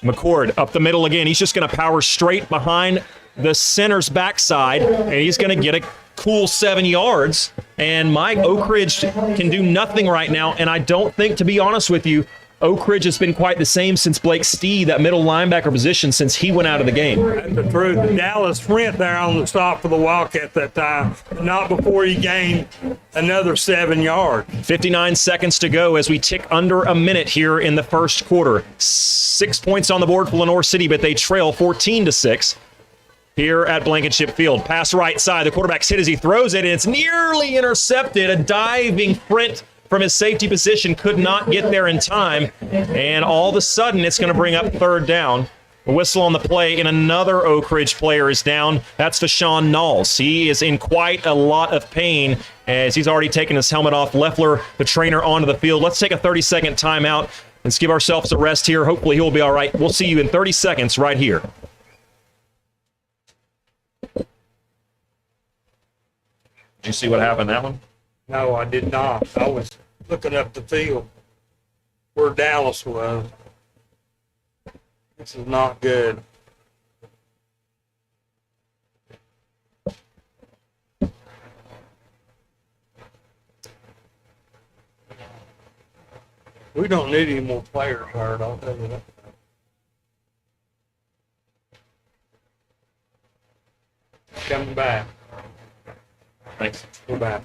McCord up the middle again. He's just going to power straight behind the center's backside, and he's going to get a cool 7 yards. And Mike, Oak Ridge can do nothing right now, and I don't think, to be honest with you, Oak Ridge has been quite the same since Blake Steed, that middle linebacker position, since he went out of the game. That's the truth. Dallas went there on the stop for the Wildcats that time, not before he gained another 7 yards. 59 seconds to go as we tick under a minute here in the first quarter. 6 points on the board for Lenoir City, but they trail 14-6. Here at Blankenship Field. Pass right side. The quarterback's hit as he throws it, and it's nearly intercepted. A diving sprint from his safety position could not get there in time. And all of a sudden, it's going to bring up third down. A whistle on the play, and another Oak Ridge player is down. That's Fashawn Knowles. He is in quite a lot of pain as he's already taken his helmet off. Leffler, the trainer, onto the field. Let's take a 30-second timeout. Let's give ourselves a rest here. Hopefully, he'll be all right. We'll see you in 30 seconds right here. Did you see what happened that one? No, I did not. I was looking up the field where Dallas was. This is not good. We don't need any more players hurt, I'll tell you that. coming back. Thanks. We're back.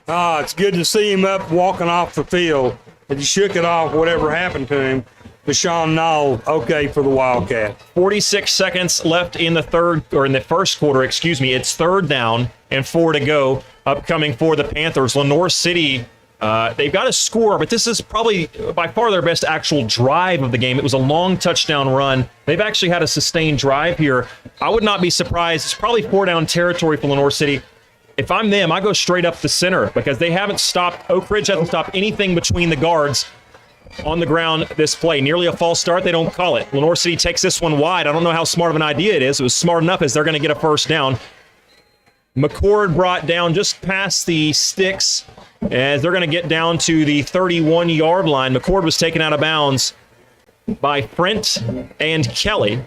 It's good to see him up walking off the field. If you shook it off, whatever happened to him, Deshaun Knoll, okay for the Wildcats. 46 seconds left in the first quarter, excuse me. It's 3rd down and 4 to go upcoming for the Panthers. Lenoir City, they've got a score, but this is probably by far their best actual drive of the game. It was a long touchdown run. They've actually had a sustained drive here. I would not be surprised. It's probably 4-down territory for Lenoir City. If I'm them, I go straight up the center because they haven't stopped. Oak Ridge hasn't stopped anything between the guards on the ground this play. Nearly a false start. They don't call it. Lenoir City takes this one wide. I don't know how smart of an idea it is. It was smart enough as they're going to get a first down. McCord brought down just past the sticks as they're going to get down to the 31-yard line. McCord was taken out of bounds by Frent and Kelly,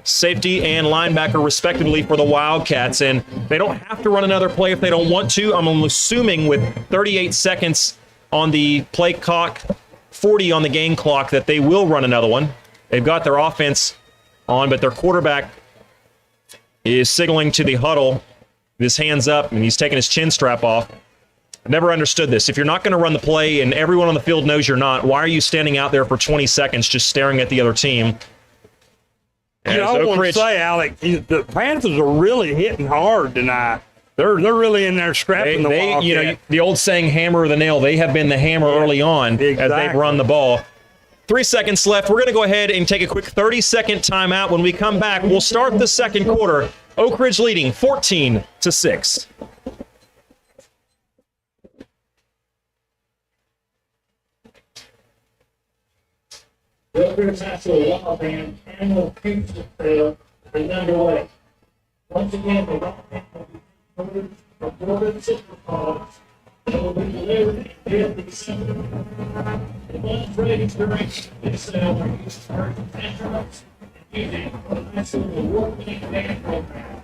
safety and linebacker respectively for the Wildcats. And they don't have to run another play if they don't want to. I'm assuming with 38 seconds on the play clock, 40 on the game clock, that they will run another one. They've got their offense on, but their quarterback is signaling to the huddle, his hands up, and he's taking his chin strap off. I've never understood this. If you're not going to run the play and everyone on the field knows you're not, why are you standing out there for 20 seconds just staring at the other team? I want to say, Alec, the Panthers are really hitting hard tonight. They're really in there scrapping the Wildcats. The old saying, hammer the nail. They have been the hammer early on as they've run the ball. 3 seconds left. We're going to go ahead and take a quick 30-second timeout. When we come back, we'll start the second quarter. Oak Ridge leading 14-6. The Oak Ridge National Wild Band annual picture sale is underway. Once again, the Wild Band will be promoted from Northern Citrus Farms. It will be delivered in mid-December. The funds raised during this sale are used for purchase trucks and music for the National Award-winning band program.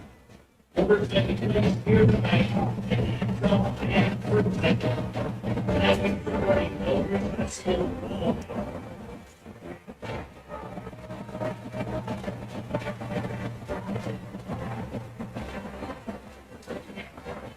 Orders can be placed here tonight and from and through tonight. Now we promoting the Oak Ridge National Wild Band.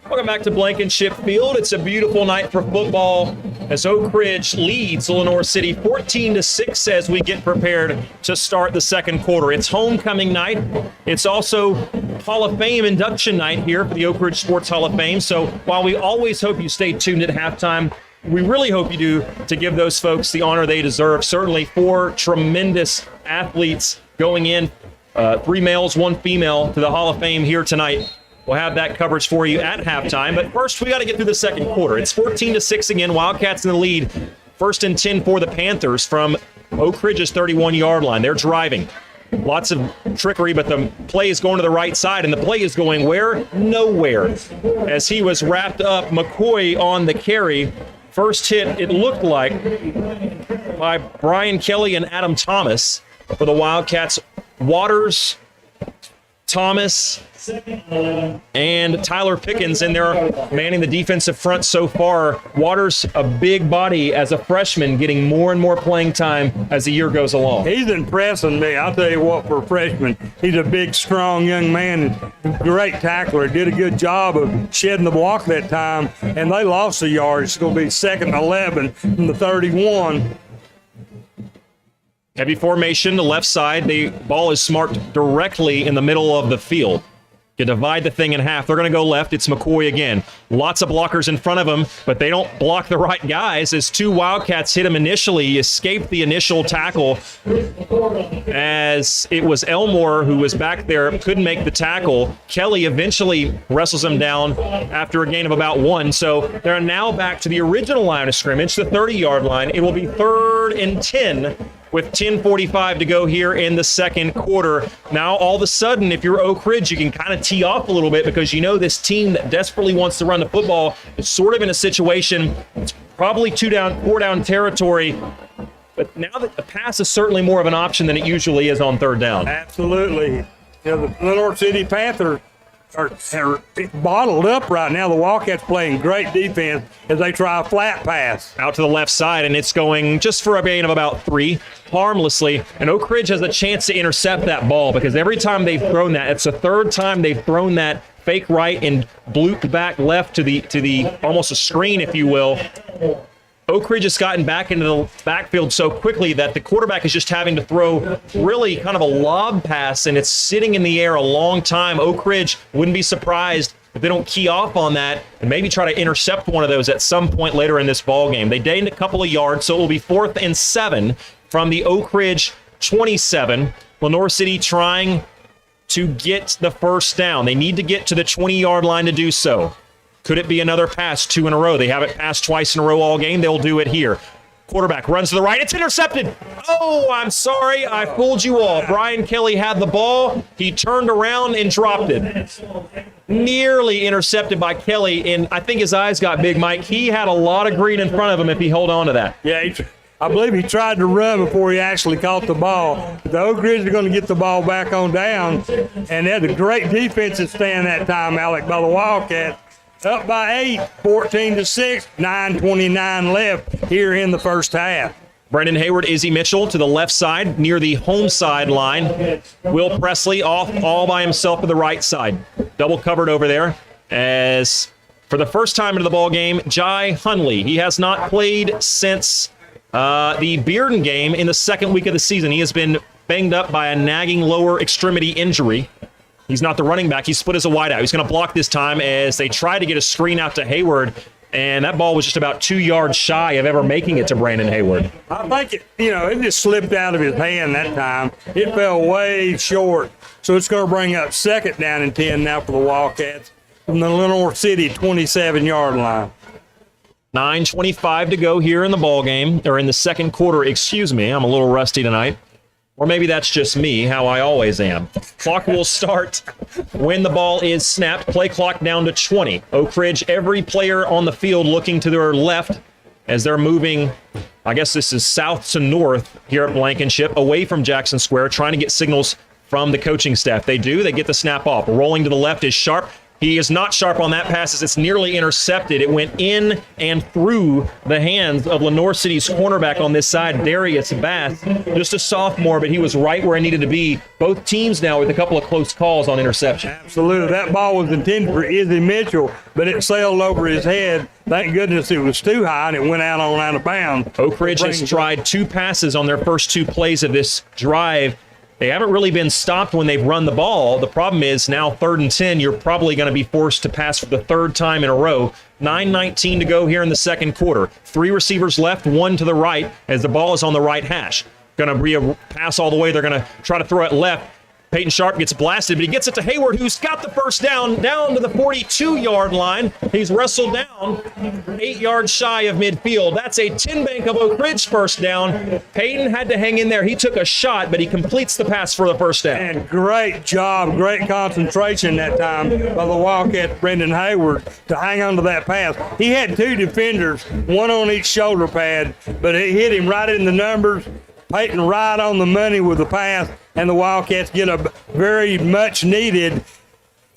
Welcome back to Blankenship Field. It's a beautiful night for football as Oak Ridge leads Lenoir City 14-6 as we get prepared to start the second quarter. It's homecoming night. It's also Hall of Fame induction night here for the Oak Ridge Sports Hall of Fame. So while we always hope you stay tuned at halftime, we really hope you do to give those folks the honor they deserve. Certainly 4 tremendous athletes going in, 3 males, 1 female to the Hall of Fame here tonight. We'll have that coverage for you at halftime. But first, we got to get through the second quarter. It's 14-6 again. Wildcats in the lead. 1st and 10 for the Panthers from Oak Ridge's 31-yard line. They're driving. Lots of trickery, but the play is going to the right side, and the play is going where? Nowhere. As he was wrapped up, McCoy on the carry. First hit, it looked like, by Brian Kelly and Adam Thomas for the Wildcats. Waters, Thomas, and Tyler Pickens in there manning the defensive front so far. Waters, a big body as a freshman, getting more and more playing time as the year goes along. He's impressing me. I'll tell you what, for a freshman, he's a big, strong young man, great tackler. Did a good job of shedding the block that time, and they lost a yard. It's going to be 2nd and 11 from the 31. Heavy formation, the left side. The ball is marked directly in the middle of the field. You divide the thing in half. They're going to go left. It's McCoy again. Lots of blockers in front of him, but they don't block the right guys as 2 Wildcats hit him initially. He escaped the initial tackle as it was Elmore who was back there, couldn't make the tackle. Kelly eventually wrestles him down after a gain of about 1. So they're now back to the original line of scrimmage, the 30-yard line. It will be 3rd and 10 with 10:45 to go here in the second quarter. Now, all of a sudden, if you're Oak Ridge, you can kind of tee off a little bit because you know this team that desperately wants to run the football is sort of in a situation, it's probably 4-down territory, but now that the pass is certainly more of an option than it usually is on 3rd down. Absolutely. The Lenoir City Panthers are bottled up right now. The Wildcats playing great defense as they try a flat pass. Out to the left side, and it's going just for a gain of about 3, harmlessly. And Oak Ridge has a chance to intercept that ball because every time they've thrown that, it's the third time they've thrown that fake right and blooped back left to the almost a screen, if you will. Oak Ridge has gotten back into the backfield so quickly that the quarterback is just having to throw really kind of a lob pass, and it's sitting in the air a long time. Oak Ridge wouldn't be surprised if they don't key off on that and maybe try to intercept one of those at some point later in this ball game. They gained a couple of yards, so it will be 4th and 7 from the Oak Ridge 27. Lenoir City trying to get the first down. They need to get to the 20-yard line to do so. Could it be another pass 2 in a row? They haven't passed twice in a row all game. They'll do it here. Quarterback runs to the right. It's intercepted. Oh, I'm sorry. I fooled you all. Brian Kelly had the ball. He turned around and dropped it. Nearly intercepted by Kelly, and I think his eyes got big, Mike. He had a lot of green in front of him if he held on to that. Yeah, I believe he tried to run before he actually caught the ball. The Oak Ridge are going to get the ball back on down, and they had a great defensive stand that time, Alec, by the Wildcats. Up by 8, 14-6, 9:29 left here in the first half. Brendan Hayward, Izzy Mitchell to the left side near the home sideline. Will Presley off all by himself to the right side. Double covered over there as for the first time into the ball game, Jai Hunley. He has not played since the Bearden game in the second week of the season. He has been banged up by a nagging lower extremity injury. He's not the running back. He's split as a wideout. He's going to block this time as they try to get a screen out to Hayward, and that ball was just about 2 yards shy of ever making it to Brandon Hayward. I think it just slipped out of his hand that time. It fell way short, so it's going to bring up 2nd down and 10 now for the Wildcats from the Lenoir City 27-yard line. 9:25 to go here in the ball game, or in the second quarter, excuse me. I'm a little rusty tonight. Or maybe that's just me, how I always am. Clock will start when the ball is snapped. Play clock down to 20. Oak Ridge, every player on the field looking to their left as they're moving, I guess this is south to north here at Blankenship, away from Jackson Square, trying to get signals from the coaching staff. They do. They get the snap off. Rolling to the left is Sharp. He is not sharp on that pass as it's nearly intercepted. It went in and through the hands of Lenoir City's cornerback on this side, Darius Bass. Just a sophomore, but he was right where he needed to be. Both teams now with a couple of close calls on interception. Absolutely. That ball was intended for Izzy Mitchell, but it sailed over his head. Thank goodness it was too high, and it went out of bounds. Oak Ridge has tried 2 passes on their first 2 plays of this drive. They haven't really been stopped when they've run the ball. The problem is now 3rd and 10, you're probably going to be forced to pass for the 3rd time in a row. 9:19 to go here in the second quarter. 3 receivers left, 1 to the right as the ball is on the right hash. Going to be a pass all the way. They're going to try to throw it left. Peyton Sharp gets blasted, but he gets it to Hayward, who's got the first down to the 42-yard line. He's wrestled down 8 yards shy of midfield. That's a 10-bank of Oak Ridge first down. Peyton had to hang in there. He took a shot, but he completes the pass for the first down. And great job, great concentration that time by the Wildcat, Brendan Hayward, to hang on to that pass. He had 2 defenders, one on each shoulder pad, but he hit him right in the numbers. Peyton right on the money with the pass, and the Wildcats get a very much needed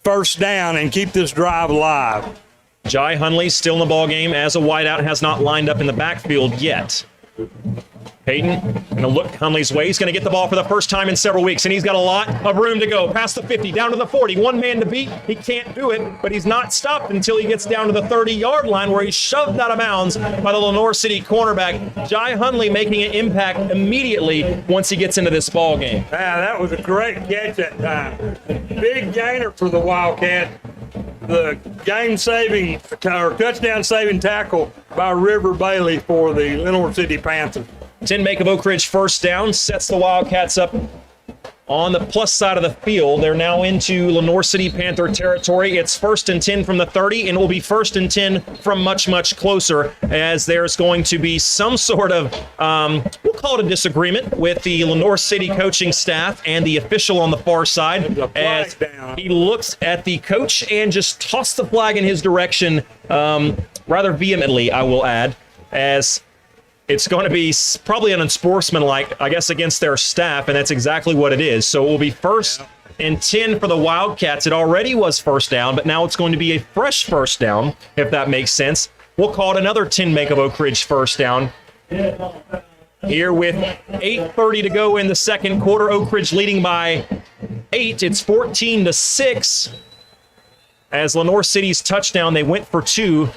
first down and keep this drive alive. Jai Hunley still in the ball game as a wideout, has not lined up in the backfield yet. Peyton going to look Hunley's way. He's going to get the ball for the first time in several weeks, and he's got a lot of room to go. Past the 50, down to the 40. One man to beat. He can't do it, but he's not stopped until he gets down to the 30-yard line where he's shoved out of bounds by the Lenoir City cornerback. Jai Hunley making an impact immediately once he gets into this ball game. That was a great catch that time. Big gainer for the Wildcat. The game-saving or touchdown-saving tackle by River Bailey for the Lenoir City Panthers. 10-make of Oak Ridge first down sets the Wildcats up on the plus side of the field. They're now into Lenoir City Panther territory. It's 1st and 10 from the 30, and it will be 1st and 10 from much, much closer, as there's going to be some sort of, we'll call it a disagreement with the Lenoir City coaching staff and the official on the far side, as he looks at the coach and just tossed the flag in his direction rather vehemently, I will add, as it's going to be probably an unsportsmanlike, I guess, against their staff, and that's exactly what it is. So it will be 1st and 10 for the Wildcats. It already was first down, but now it's going to be a fresh first down, if that makes sense. We'll call it another 10 make of Oak Ridge first down. Here with 8:30 to go in the second quarter, Oak Ridge leading by 8. It's 14-6. As Lenoir City's touchdown, they went for 2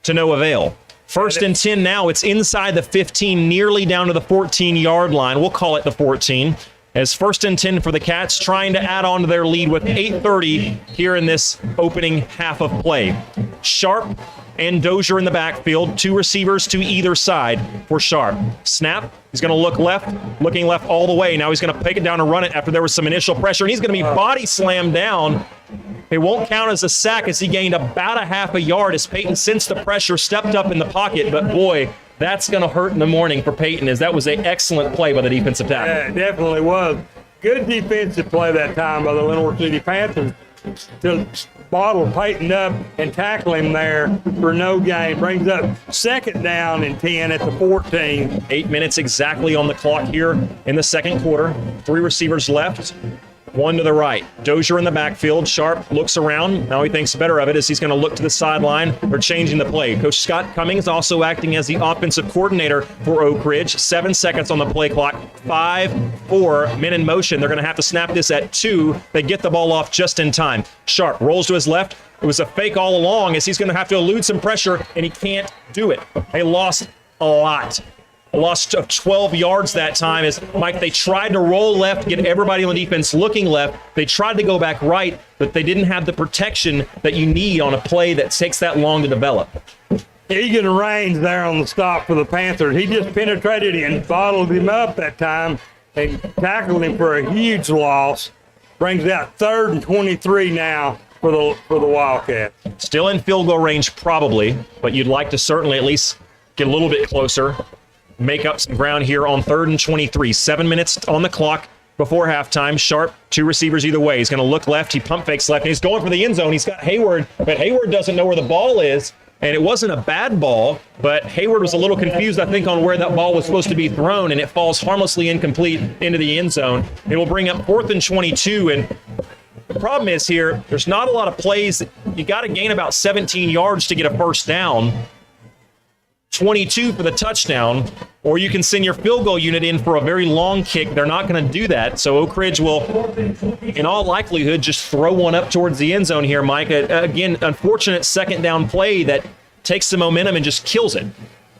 to no avail. First and 10 now. It's inside the 15, nearly down to the 14-yard line. We'll call it the 14. As first and 10 for the Cats, trying to add on to their lead with 8:30 here in this opening half of play. Sharp and Dozier in the backfield, 2 receivers to either side for Sharp. Snap, he's going to look left, looking left all the way. Now he's going to take it down and run it after there was some initial pressure, and he's going to be body slammed down. It won't count as a sack as he gained about a half a yard as Peyton sensed the pressure, stepped up in the pocket, but boy, that's going to hurt in the morning for Peyton, as that was an excellent play by the defensive tackle. Yeah, it definitely was. Good defensive play that time by the Lenoir City Panthers to bottle Peyton up and tackle him there for no gain. Brings up second down and 10 at the 14. 8 minutes exactly on the clock here in the second quarter. 3 receivers left. 1 to the right. Dozier in the backfield. Sharp looks around. Now he thinks better of it as he's going to look to the sideline. They're changing the play. Coach Scott Cummings also acting as the offensive coordinator for Oak Ridge. 7 seconds on the play clock. 5-4 men in motion. They're going to have to snap this at 2. They get the ball off just in time. Sharp rolls to his left. It was a fake all along as he's going to have to elude some pressure, and he can't do it. They lost a lot. A loss of 12 yards that time as, Mike, they tried to roll left, get everybody on the defense looking left. They tried to go back right, but they didn't have the protection that you need on a play that takes that long to develop. Egan Raines there on the stop for the Panthers. He just penetrated and bottled him up that time and tackled him for a huge loss. Brings out 3rd and 23 now for the Wildcats. Still in field goal range probably, but you'd like to certainly at least get a little bit closer. Make up some ground here on 3rd and 23. 7 minutes on the clock before halftime. Sharp, 2 receivers either way. He's going to look left. He pump fakes left, and he's going for the end zone. He's got Hayward, but Hayward doesn't know where the ball is, and it wasn't a bad ball, but Hayward was a little confused, I think, on where that ball was supposed to be thrown, and it falls harmlessly incomplete into the end zone. It will bring up 4th and 22, and the problem is here, there's not a lot of plays. You got to gain about 17 yards to get a first down. 22 for the touchdown, or you can send your field goal unit in for a very long kick. They're not going to do that, so Oak Ridge will, in all likelihood, just throw one up towards the end zone here, Mike. Again, unfortunate second down play that takes the momentum and just kills it.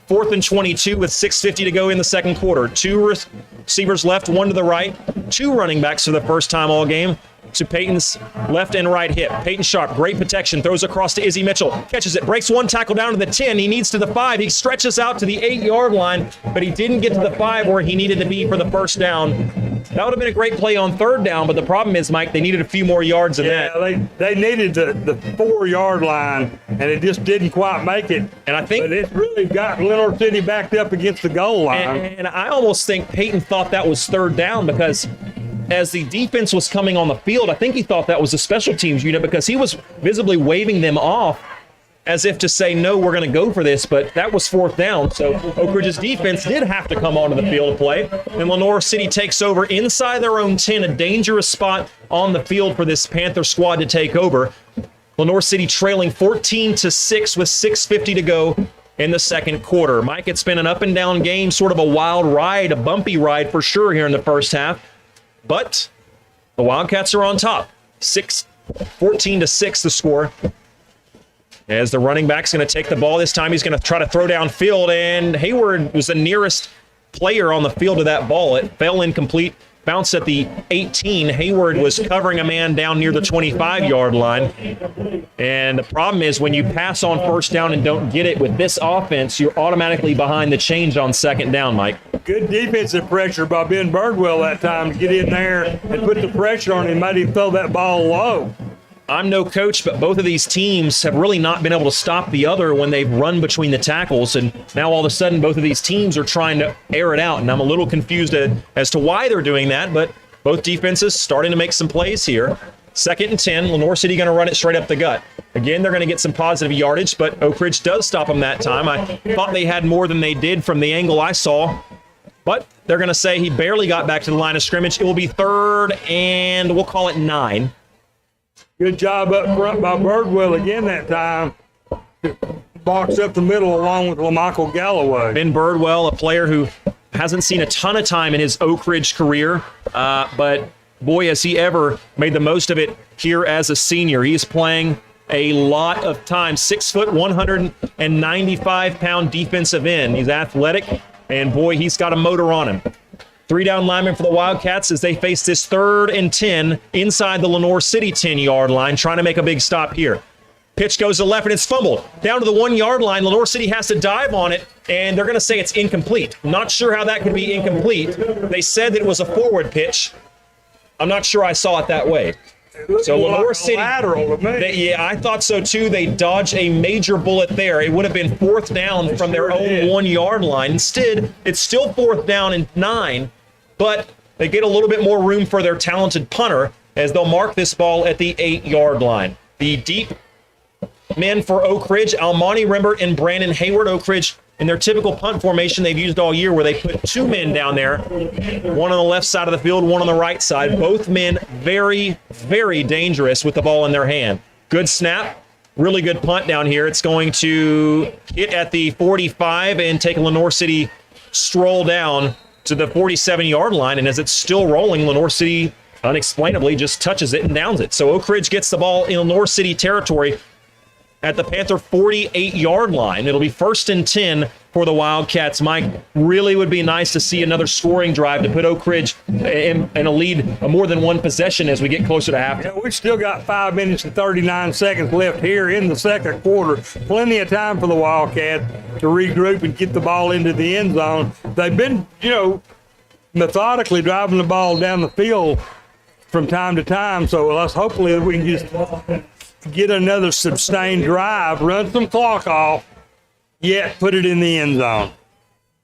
4th and 22 with 6:50 to go in the second quarter. 2 receivers left, 1 to the right. 2 running backs for the first time all game. To Peyton's left and right hip. Peyton Sharp, great protection, throws across to Izzy Mitchell, catches it, breaks 1 tackle down to the 10. He needs to the 5. He stretches out to the 8-yard line, but he didn't get to the 5 where he needed to be for the first down. That would have been a great play on 3rd down, but the problem is, Mike, they needed a few more yards than that. They needed the 4-yard line, and it just didn't quite make it. And I think, but it really got Lenoir City backed up against the goal line. And I almost think Peyton thought that was 3rd down because as the defense was coming on the field, I think he thought that was a special teams unit because he was visibly waving them off as if to say, no, we're going to go for this, but that was 4th down. So Oak Ridge's defense did have to come onto the field to play, and Lenoir City takes over inside their own 10, a dangerous spot on the field for this Panther squad to take over. Lenoir City trailing 14-6 with 6:50 to go in the second quarter. Mike, it's been an up and down game, sort of a wild ride, a bumpy ride for sure here in the first half. But the Wildcats are on top. 14-6 the score. As the running back's going to take the ball this time, he's going to try to throw downfield, and Hayward was the nearest player on the field to that ball. It fell incomplete, bounced at the 18. Hayward was covering a man down near the 25-yard line. And the problem is when you pass on first down and don't get it with this offense, you're automatically behind the change on second down, Mike. Good defensive pressure by Ben Birdwell that time to get in there and put the pressure on him, made him throw that ball low. I'm no coach, but both of these teams have really not been able to stop the other when they've run between the tackles, and now all of a sudden both of these teams are trying to air it out, and I'm a little confused as to why they're doing that, but both defenses starting to make some plays here. 2nd and 10, Lenoir City going to run it straight up the gut. Again, they're going to get some positive yardage, but Oak Ridge does stop them that time. I thought they had more than they did from the angle I saw. But they're going to say he barely got back to the line of scrimmage. It will be 3rd and we'll call it 9. Good job up front by Birdwell again that time. Box up the middle along with LaMichael Galloway. Ben Birdwell, a player who hasn't seen a ton of time in his Oak Ridge career, but boy, has he ever made the most of it here as a senior. He's playing a lot of time. 6 foot, 195-pound defensive end. He's athletic, and boy, he's got a motor on him. 3 down linemen for the Wildcats as they face this 3rd and 10 inside the Lenoir City 10-yard line, trying to make a big stop here. Pitch goes to the left, and it's fumbled. Down to the 1-yard line, Lenoir City has to dive on it, and they're going to say it's incomplete. Not sure how that could be incomplete. They said that it was a forward pitch. I'm not sure I saw it that way. So Lenoir City, lateral to me. yeah, I thought so too. They dodged a major bullet there. It would have been 4th down from their own 1-yard line. Instead, it's still 4th down and 9, but they get a little bit more room for their talented punter as they'll mark this ball at the 8-yard line. The deep men for Oak Ridge, Almani Rembert and Brandon Hayward. Oak Ridge, in their typical punt formation they've used all year, where they put 2 men down there, one on the left side of the field, one on the right side. Both men very, very dangerous with the ball in their hand. Good snap, really good punt down here. It's going to hit at the 45 and take a Lenoir City stroll down to the 47-yard line, and as it's still rolling, Lenoir City unexplainably just touches it and downs it. So Oak Ridge gets the ball in Lenoir City territory at the Panther 48-yard line. It'll be 1st and 10 for the Wildcats. Mike, really would be nice to see another scoring drive to put Oak Ridge in a lead of more than one possession as we get closer to halftime. Yeah, we've still got 5 minutes and 39 seconds left here in the second quarter. Plenty of time for the Wildcats to regroup and get the ball into the end zone. They've been, methodically driving the ball down the field from time to time, so let's hopefully we can just get another sustained drive, run some clock off, yet put it in the end zone.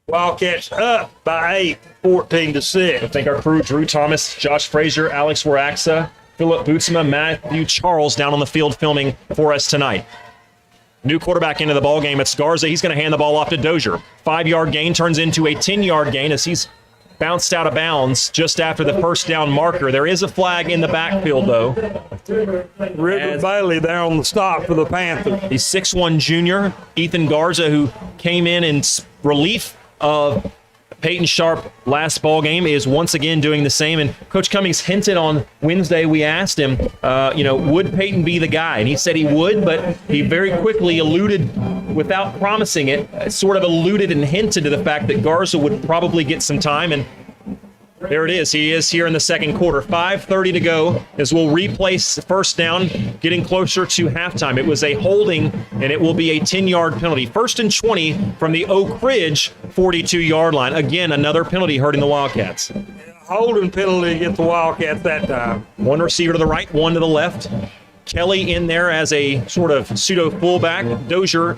Wildcats up by 8, 14-6. I think our crew, Drew Thomas, Josh Frazier, Alex Waraxa, Philip Bootsma, Matthew Charles down on the field filming for us tonight. New quarterback into the ball game. It's Garza. He's going to hand the ball off to Dozier. 5-yard gain turns into a 10-yard gain as he's bounced out of bounds just after the 1st down marker. There is a flag in the backfield, though. River Bailey there on the stop for the Panthers. The 6'1 junior, Ethan Garza, who came in relief of Peyton Sharp last ball game, is once again doing the same. And Coach Cummings hinted on Wednesday, we asked him, would Peyton be the guy? And he said he would, but he very quickly alluded, without promising it, sort of alluded and hinted to the fact that Garza would probably get some time. And there it is. He is here in the second quarter. 5:30 to go as we'll replace 1st down, getting closer to halftime. It was a holding, and it will be a 10-yard penalty. 1st and 20 from the Oak Ridge 42-yard line. Again, another penalty hurting the Wildcats. Holding penalty against the Wildcats that time. One receiver to the right, one to the left. Kelly in there as a sort of pseudo fullback. Dozier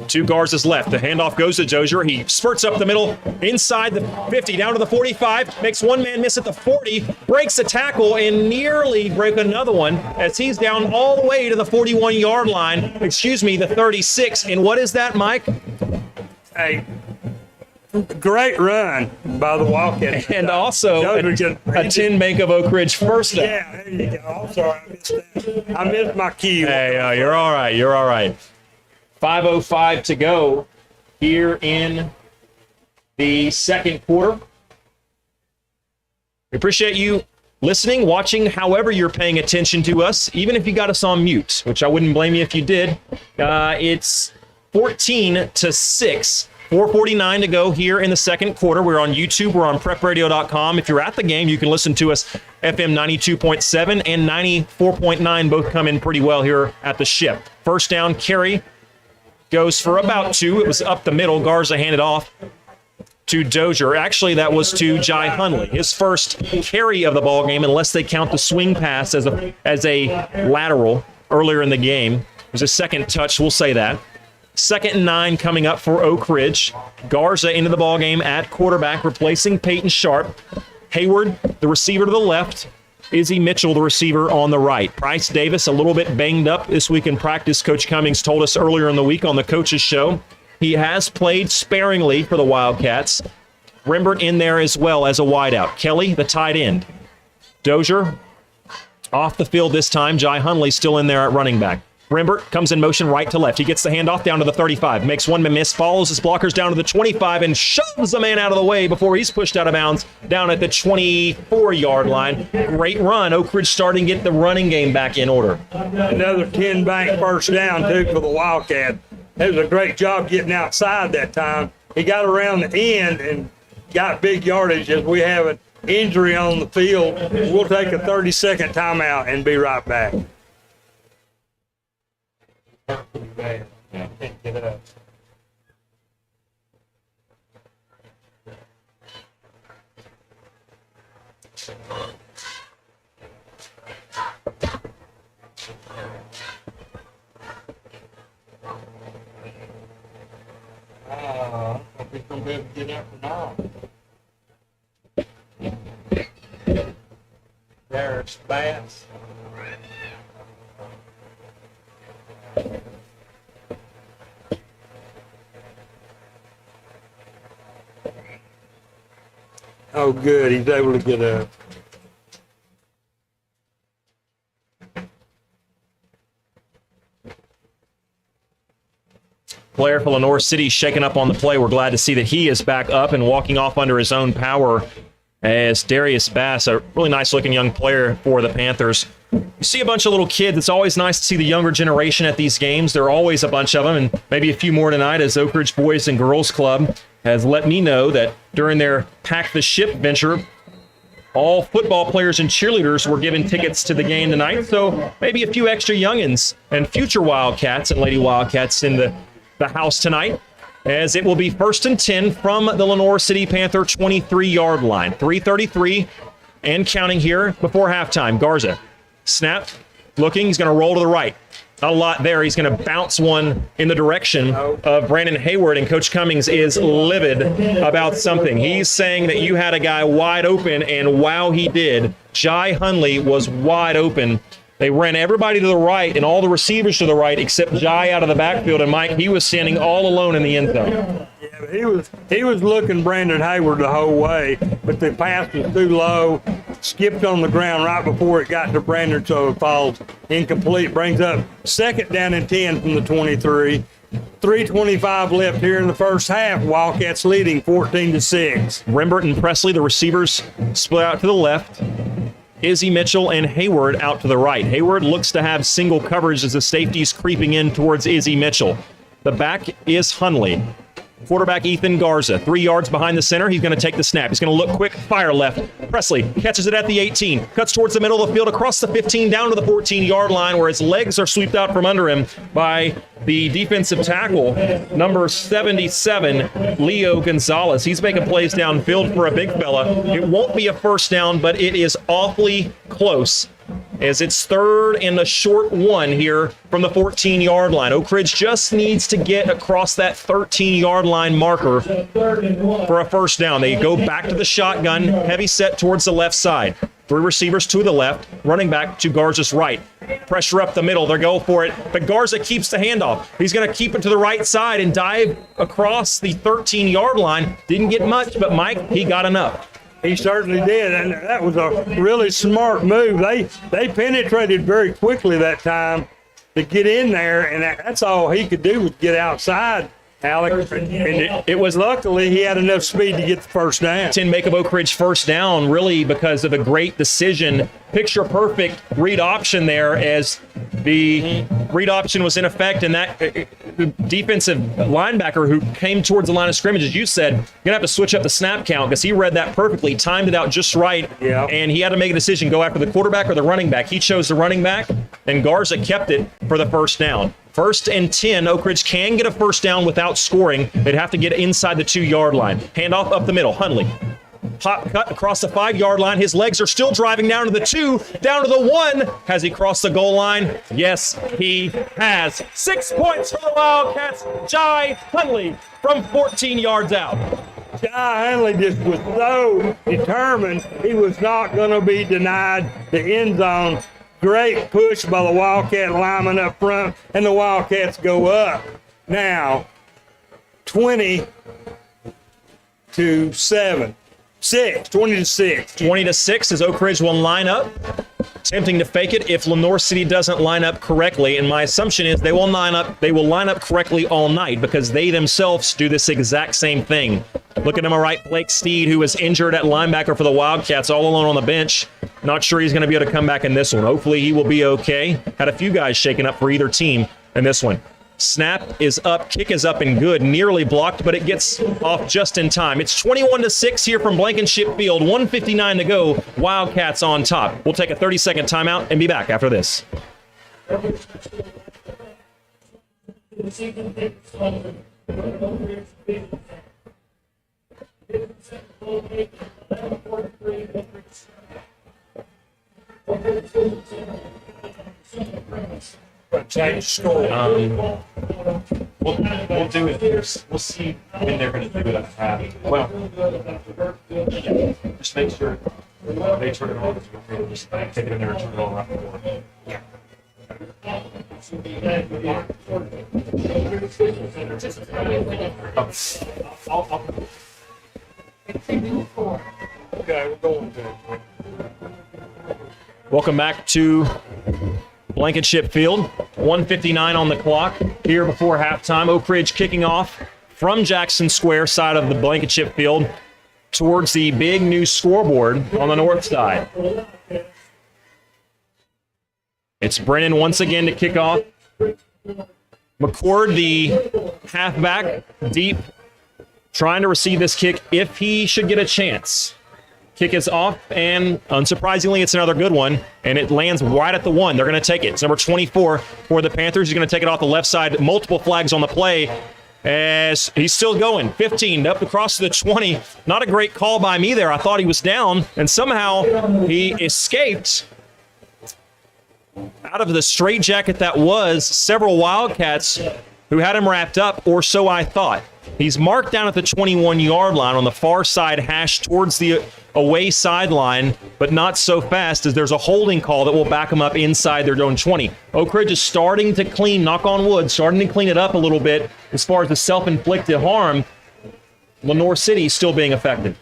to Garza's left. The handoff goes to Dozier. He spurts up the middle, inside the 50, down to the 45, makes one man miss at the 40, breaks a tackle, and nearly break another one as he's down all the way to the 41-yard line, the 36. And what is that, Mike? Hey, great run by the Wildcats. And also a 10-make of Oak Ridge 1st down. Yeah, there you go. I'm sorry, I missed that. I missed my cue. Hey, you're all right. You're all right. 5:05 to go here in the second quarter. We appreciate you listening, watching, however you're paying attention to us, even if you got us on mute, which I wouldn't blame you if you did. It's 14-6. 4:49 to go here in the second quarter. We're on YouTube. We're on prepradio.com. If you're at the game, you can listen to us FM 92.7 and 94.9. Both come in pretty well here at the Ship. 1st down carry goes for about 2. It was up the middle. Garza handed off to Dozier. Actually, that was to Jai Hunley. His first carry of the ball game, unless they count the swing pass as a lateral earlier in the game. It was his second touch, we'll say that. 2nd and 9 coming up for Oak Ridge. Garza into the ball game at quarterback, replacing Peyton Sharp. Hayward, the receiver to the left. Izzy Mitchell, the receiver on the right. Bryce Davis, a little bit banged up this week in practice. Coach Cummings told us earlier in the week on the coaches show. He has played sparingly for the Wildcats. Rembert in there as well as a wideout. Kelly, the tight end. Dozier off the field this time. Jai Hunley still in there at running back. Rembert comes in motion right to left. He gets the handoff down to the 35. Makes one miss, follows his blockers down to the 25, and shoves the man out of the way before he's pushed out of bounds down at the 24-yard line. Great run. Oak Ridge starting to get the running game back in order. Another 10-bank first down, too, for the Wildcat. It was a great job getting outside that time. He got around the end and got big yardage. As we have an injury on the field, we'll take a 30-second timeout and be right back. Can't get it up. I don't think we'll be able to get up now. There's Bass. Oh, good. He's able to get up. Player for Lenoir City shaking up on the play. We're glad to see that he is back up and walking off under his own power as Darius Bass, a really nice-looking young player for the Panthers. You see a bunch of little kids. It's always nice to see the younger generation at these games. There are always a bunch of them, and maybe a few more tonight as Oak Ridge Boys and Girls Club has let me know that during their Pack the Ship venture, all football players and cheerleaders were given tickets to the game tonight. So maybe a few extra youngins and future Wildcats and Lady Wildcats in the house tonight, as it will be 1st and 10 from the Lenoir City Panther 23-yard line. 3:33 and counting here before halftime. Garza, snap, looking, he's going to roll to the right. A lot there. He's going to bounce one in the direction of Brandon Hayward, and Coach Cummings is livid about something. He's saying that you had a guy wide open, and wow, he did. Jai Hunley was wide open. They ran everybody to the right and all the receivers to the right except Jai out of the backfield, and Mike, he was standing all alone in the end zone. Yeah, but he was looking Brandon Hayward the whole way, but the pass was too low, skipped on the ground right before it got to Brandon, so it falls incomplete. Brings up 2nd down and 10 from the 23. 3:25 left here in the first half. Wildcats leading 14-6. Rembert and Presley, the receivers, split out to the left. Izzy Mitchell and Hayward out to the right. Hayward looks to have single coverage as the safety's creeping in towards Izzy Mitchell. The back is Hunley. Quarterback Ethan Garza, 3 yards behind the center. He's going to take the snap. He's going to look quick, fire left. Presley catches it at the 18, cuts towards the middle of the field, across the 15, down to the 14-yard line, where his legs are swept out from under him by the defensive tackle, number 77, Leo Gonzalez. He's making plays downfield for a big fella. It won't be a first down, but it is awfully close, as it's 3rd and a short one here from the 14-yard line. Oak Ridge just needs to get across that 13-yard line marker for a first down. They go back to the shotgun, heavy set towards the left side. 3 receivers to the left, running back to Garza's right. Pressure up the middle, they go for it, but Garza keeps the handoff. He's going to keep it to the right side and dive across the 13-yard line. Didn't get much, but Mike, he got enough. He certainly did, and that was a really smart move. They penetrated very quickly that time to get in there, and that's all he could do was get outside, Alex. And it was luckily he had enough speed to get the first down. 10 make of Oak Ridge first down, really because of a great decision. Picture perfect read option there, as the read option was in effect, and that defensive linebacker who came towards the line of scrimmage, as you said, you're going to have to switch up the snap count because he read that perfectly, timed it out just right, and he had to make a decision, go after the quarterback or the running back. He chose the running back, and Garza kept it for the first down. 1st and 10, Oak Ridge can get a first down without scoring. They'd have to get inside the 2-yard line. Handoff up the middle, Hunley. Hop cut across the 5-yard line. His legs are still driving down to the 2, down to the 1. Has he crossed the goal line? Yes, he has. 6 points for the Wildcats. Jai Hunley from 14 yards out. Jai Hunley just was so determined he was not going to be denied the end zone. Great push by the Wildcat lineman up front, and the Wildcats go up. Now, 20 to 7. 6, 20 to 6. 20 to 6 as Oak Ridge will line up, attempting to fake it if Lenoir City doesn't line up correctly. And my assumption is they will line up correctly all night because they themselves do this exact same thing. Looking to my right, Blake Steed, who was injured at linebacker for the Wildcats, all alone on the bench. Not sure he's going to be able to come back in this one. Hopefully he will be okay. Had a few guys shaken up for either team in this one. Snap is up, kick is up and good, nearly blocked, but it gets off just in time. It's 21 to 6 here from Blankenship Field, 1:59 to go, Wildcats on top. We'll take a 30-second timeout and be back after this. Change score. We'll do it. We'll see when they're going to do it at half. Well, just make sure they turn it on. Just take it in there and turn it on right before. Yeah. Okay, we're going to. Welcome back to Blankenship Field. 1:59 on the clock here before halftime. Oak Ridge kicking off from Jackson Square side of the Blankenship Field towards the big new scoreboard on the north side. It's Brennan once again to kick off. McCord, the halfback, deep, trying to receive this kick if he should get a chance. Kick is off, and unsurprisingly, it's another good one, and it lands right at the one. They're going to take it. It's number 24 for the Panthers. He's going to take it off the left side. Multiple flags on the play as he's still going. 15 up across to the 20. Not a great call by me there. I thought he was down, and somehow he escaped out of the straitjacket that was several Wildcats who had him wrapped up, or so I thought. He's marked down at the 21-yard line on the far side, hash towards the away sideline, but not so fast as there's a holding call that will back him up inside their own 20. Oak Ridge is starting to clean, knock on wood, starting to clean it up a little bit as far as the self-inflicted harm. Lenoir City still being affected.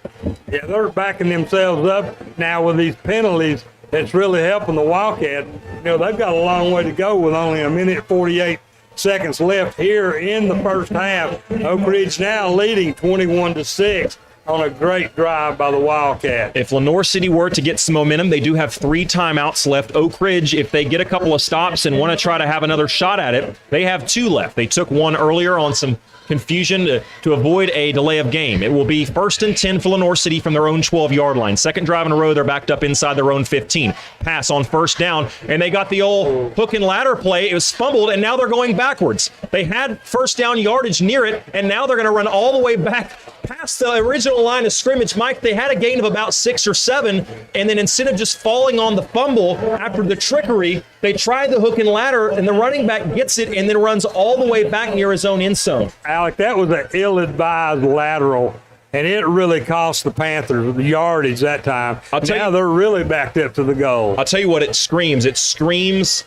Yeah, they're backing themselves up now with these penalties. That's really helping the Wildcats. You know, they've got a long way to go with only a minute 48 seconds left here in the first half. Oak Ridge now leading 21 to 6 on a great drive by the Wildcats. If Lenoir City were to get some momentum, they do have 3 timeouts left. Oak Ridge, if they get a couple of stops and want to try to have another shot at it, they have 2 left. They took one earlier on some confusion to avoid a delay of game. It will be 1st and 10 for Lenoir City from their own 12-yard line. Second drive in a row, they're backed up inside their own 15. Pass on first down, and they got the old hook and ladder play. It was fumbled, and now they're going backwards. They had first down yardage near it, and now they're going to run all the way back past the original line of scrimmage. Mike, they had a gain of about 6 or 7, and then instead of just falling on the fumble after the trickery, they tried the hook and ladder, and the running back gets it and then runs all the way back near his own end zone. Alec, that was an ill-advised lateral, and it really cost the Panthers the yardage that time. Now they're really backed up to the goal. I'll tell you what it screams. It screams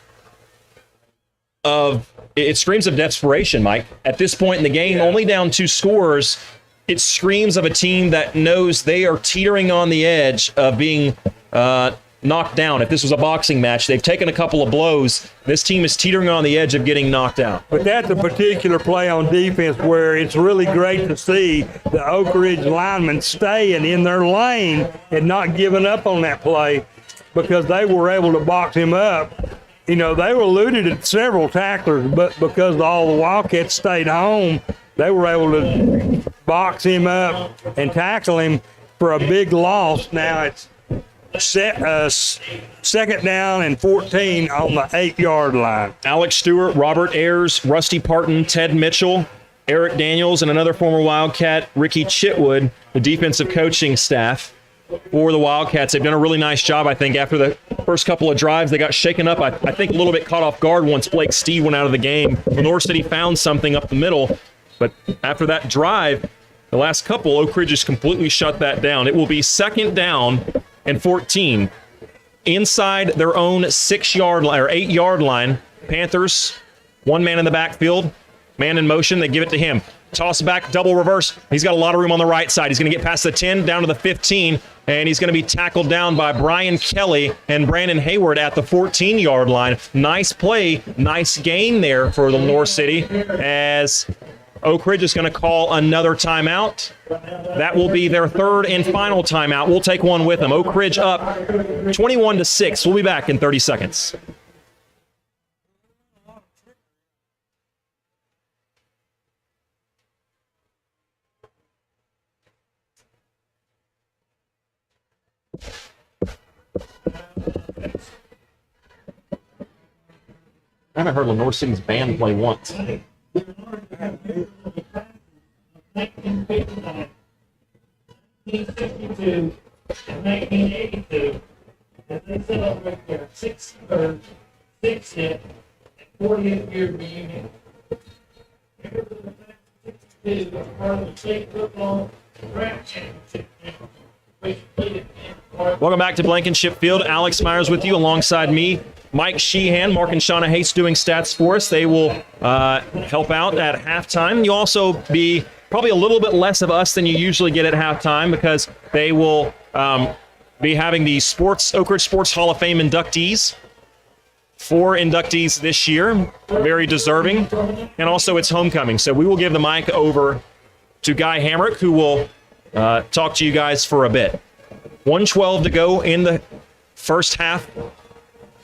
of desperation, Mike. At this point in the game, only down 2 scores, it screams of a team that knows they are teetering on the edge of being knocked down. If this was a boxing match, they've taken a couple of blows. This team is teetering on the edge of getting knocked out. But that's a particular play on defense where it's really great to see the Oak Ridge linemen staying in their lane and not giving up on that play because they were able to box him up. You know, they were eluded at several tacklers, but because all the Wildcats stayed home, they were able to box him up and tackle him for a big loss. Now it's second down and 14 on the 8-yard line. Alex Stewart, Robert Ayers, Rusty Parton, Ted Mitchell, Eric Daniels, and another former Wildcat, Ricky Chitwood, the defensive coaching staff for the Wildcats. They've done a really nice job, I think. After the first couple of drives, they got shaken up. I think a little bit caught off guard once Blake Steed went out of the game. Lenoir City found something up the middle, but after that drive, the last couple, Oak Ridge just completely shut that down. It will be second down and 14 inside their own 6-yard line or 8-yard line. Panthers, 1 man in the backfield, man in motion. They give it to him. Toss back, double reverse. He's got a lot of room on the right side. He's going to get past the 10, down to the 15, and he's going to be tackled down by Brian Kelly and Brandon Hayward at the 14-yard line. Nice play, nice gain there for the Lenoir City, as Oak Ridge is going to call another timeout. That will be their third and final timeout. We'll take one with them. Oak Ridge up 21-6. We'll be back in 30 seconds. I haven't heard Lenoir City's band play once. 1952 and 1982, as they celebrate their 63rd, 60th, and 40th year reunion. Members of the 1962 were part of the state football draft championship team, which played in Welcome back to Blankenship Field. Alex Myers with you alongside me. Mike Sheehan, Mark and Shauna Haste doing stats for us. They will help out at halftime. You'll also be probably a little bit less of us than you usually get at halftime, because they will be having the Oak Ridge Sports Hall of Fame inductees. 4 inductees this year, very deserving. And also it's homecoming. So we will give the mic over to Guy Hamrick, who will talk to you guys for a bit. 1:12 to go in the first half.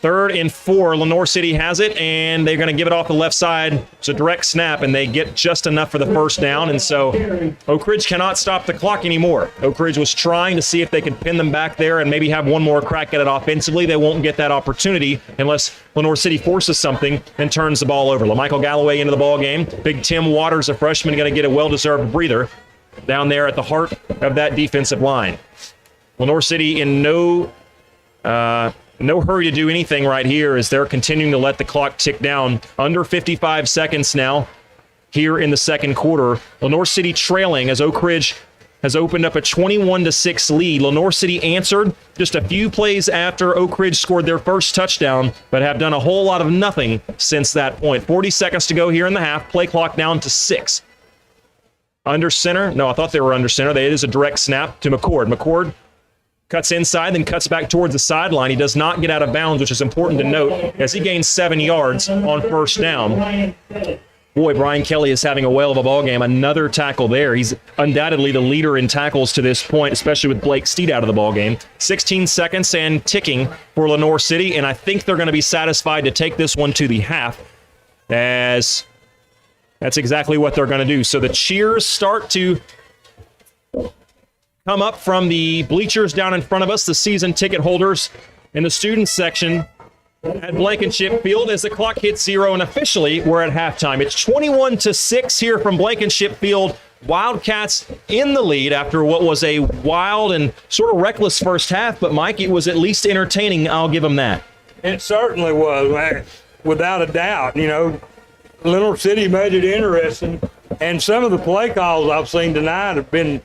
3rd and 4, Lenoir City has it, and they're going to give it off the left side. It's a direct snap, and they get just enough for the first down, and so Oak Ridge cannot stop the clock anymore. Oak Ridge was trying to see if they could pin them back there and maybe have one more crack at it offensively. They won't get that opportunity unless Lenoir City forces something and turns the ball over. LaMichael Galloway into the ball game. Big Tim Waters, a freshman, going to get a well-deserved breather down there at the heart of that defensive line. Lenoir City in no hurry to do anything right here, as they're continuing to let the clock tick down. Under 55 seconds now here in the second quarter. Lenoir City trailing as Oak Ridge has opened up a 21-6 lead. Lenoir City answered just a few plays after Oak Ridge scored their first touchdown, but have done a whole lot of nothing since that point. 40 seconds to go here in the half. Play clock down to 6. Under center. No, I thought they were under center. It is a direct snap to McCord. McCord cuts inside, then cuts back towards the sideline. He does not get out of bounds, which is important to note, as he gains 7 yards on first down. Boy, Brian Kelly is having a whale of a ball game. Another tackle there. He's undoubtedly the leader in tackles to this point, especially with Blake Steed out of the ball game. 16 seconds and ticking for Lenoir City, and I think they're going to be satisfied to take this one to the half, as that's exactly what they're going to do. So the cheers start to come up from the bleachers down in front of us, the season ticket holders in the student section at Blankenship Field, as the clock hits 0, and officially we're at halftime. It's 21-6 here from Blankenship Field. Wildcats in the lead after what was a wild and sort of reckless first half, but Mike, it was at least entertaining. I'll give them that. It certainly was, man, without a doubt. You know, Lenoir City made it interesting, and some of the play calls I've seen tonight have been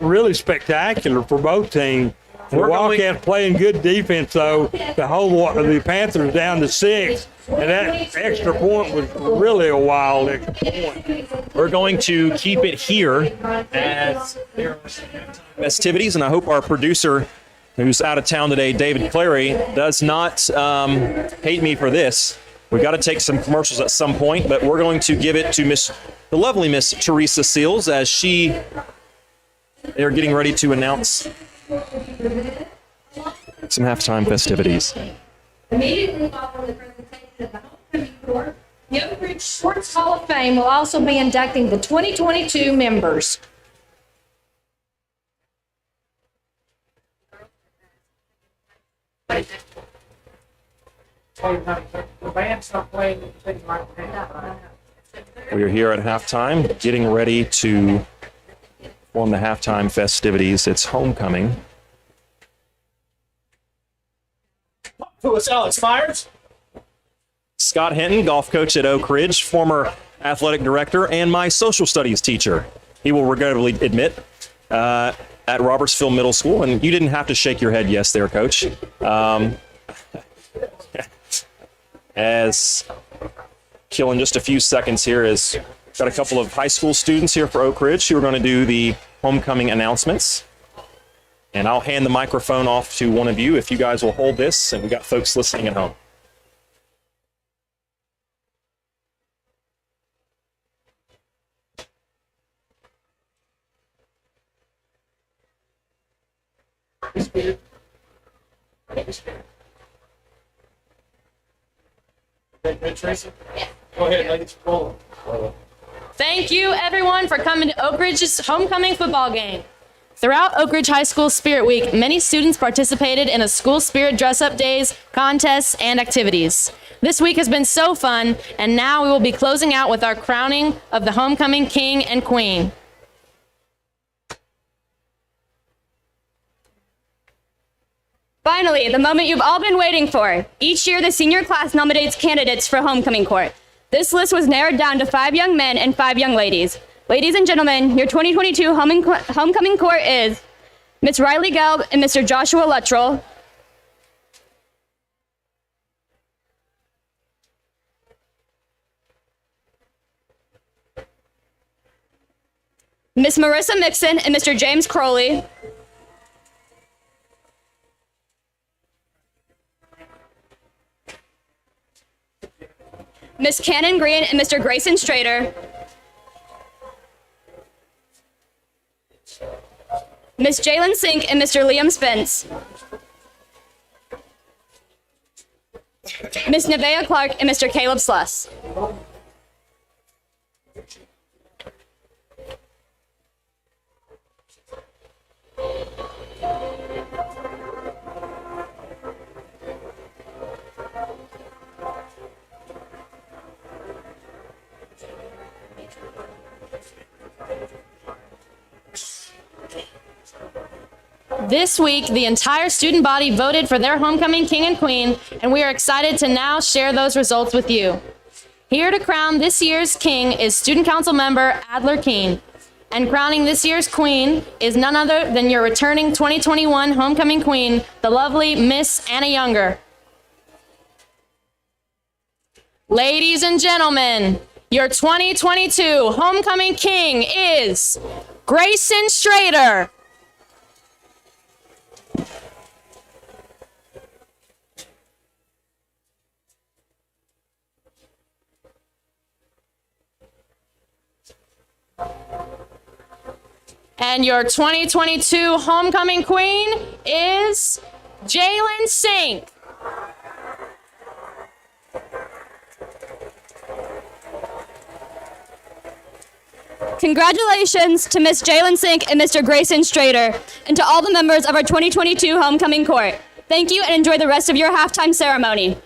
really spectacular for both teams. The Wildcats playing good defense, though, to hold the Panthers down to 6, and that extra point was really a wild extra point. We're going to keep it here as there are some festivities, and I hope our producer, who's out of town today, David Clary, does not hate me for this. We've got to take some commercials at some point, but we're going to give it to the lovely Miss Teresa Seals, as they're getting ready to announce some halftime festivities. Immediately following the presentation of the homecoming court, the Oak Ridge Sports Hall of Fame will also be inducting the 2022 members. We are here at halftime, getting ready to form the halftime festivities. It's homecoming. Who is Alex Myers? Scott Hinton, golf coach at Oak Ridge, former athletic director, and my social studies teacher. He will regrettably admit at Robertsville Middle School. And you didn't have to shake your head yes there, Coach. As killing just a few seconds here as Got a couple of high school students here for Oak Ridge who are going to do the homecoming announcements. And I'll hand the microphone off to one of you if you guys will hold this, and we got folks listening at home. Go ahead, ladies. Roll. Thank you, everyone, for coming to Oak Ridge's homecoming football game. Throughout Oak Ridge High School Spirit Week, many students participated in a school spirit dress-up days, contests, and activities. This week has been so fun, and now we will be closing out with our crowning of the homecoming king and queen. Finally, the moment you've all been waiting for. Each year, the senior class nominates candidates for homecoming court. This list was narrowed down to 5 young men and 5 young ladies. Ladies and gentlemen, your 2022 homecoming court is Ms. Riley Gelb and Mr. Joshua Luttrell, Ms. Marissa Mixon and Mr. James Crowley, Ms. Cannon Green and Mr. Grayson Strader, Ms. Jalen Sink and Mr. Liam Spence, Ms. Nevaeh Clark and Mr. Caleb Sluss. This week, the entire student body voted for their homecoming king and queen, and we are excited to now share those results with you. Here to crown this year's king is student council member Adler Keene, and crowning this year's queen is none other than your returning 2021 homecoming queen, the lovely Miss Anna Younger. Ladies and gentlemen, your 2022 homecoming king is Grayson Strader. And your 2022 homecoming queen is Jalen Sink. Congratulations to Ms. Jalen Sink and Mr. Grayson Strader, and to all the members of our 2022 homecoming court. Thank you and enjoy the rest of your halftime ceremony.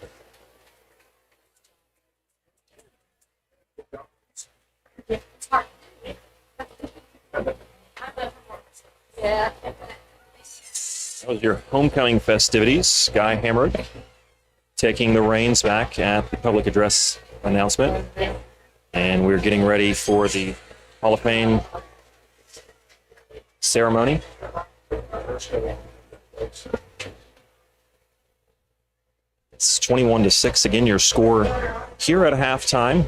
That was your homecoming festivities. Guy Hamrick taking the reins back at the public address announcement. And we're getting ready for the Hall of Fame ceremony. It's 21-6. Again, your score here at halftime.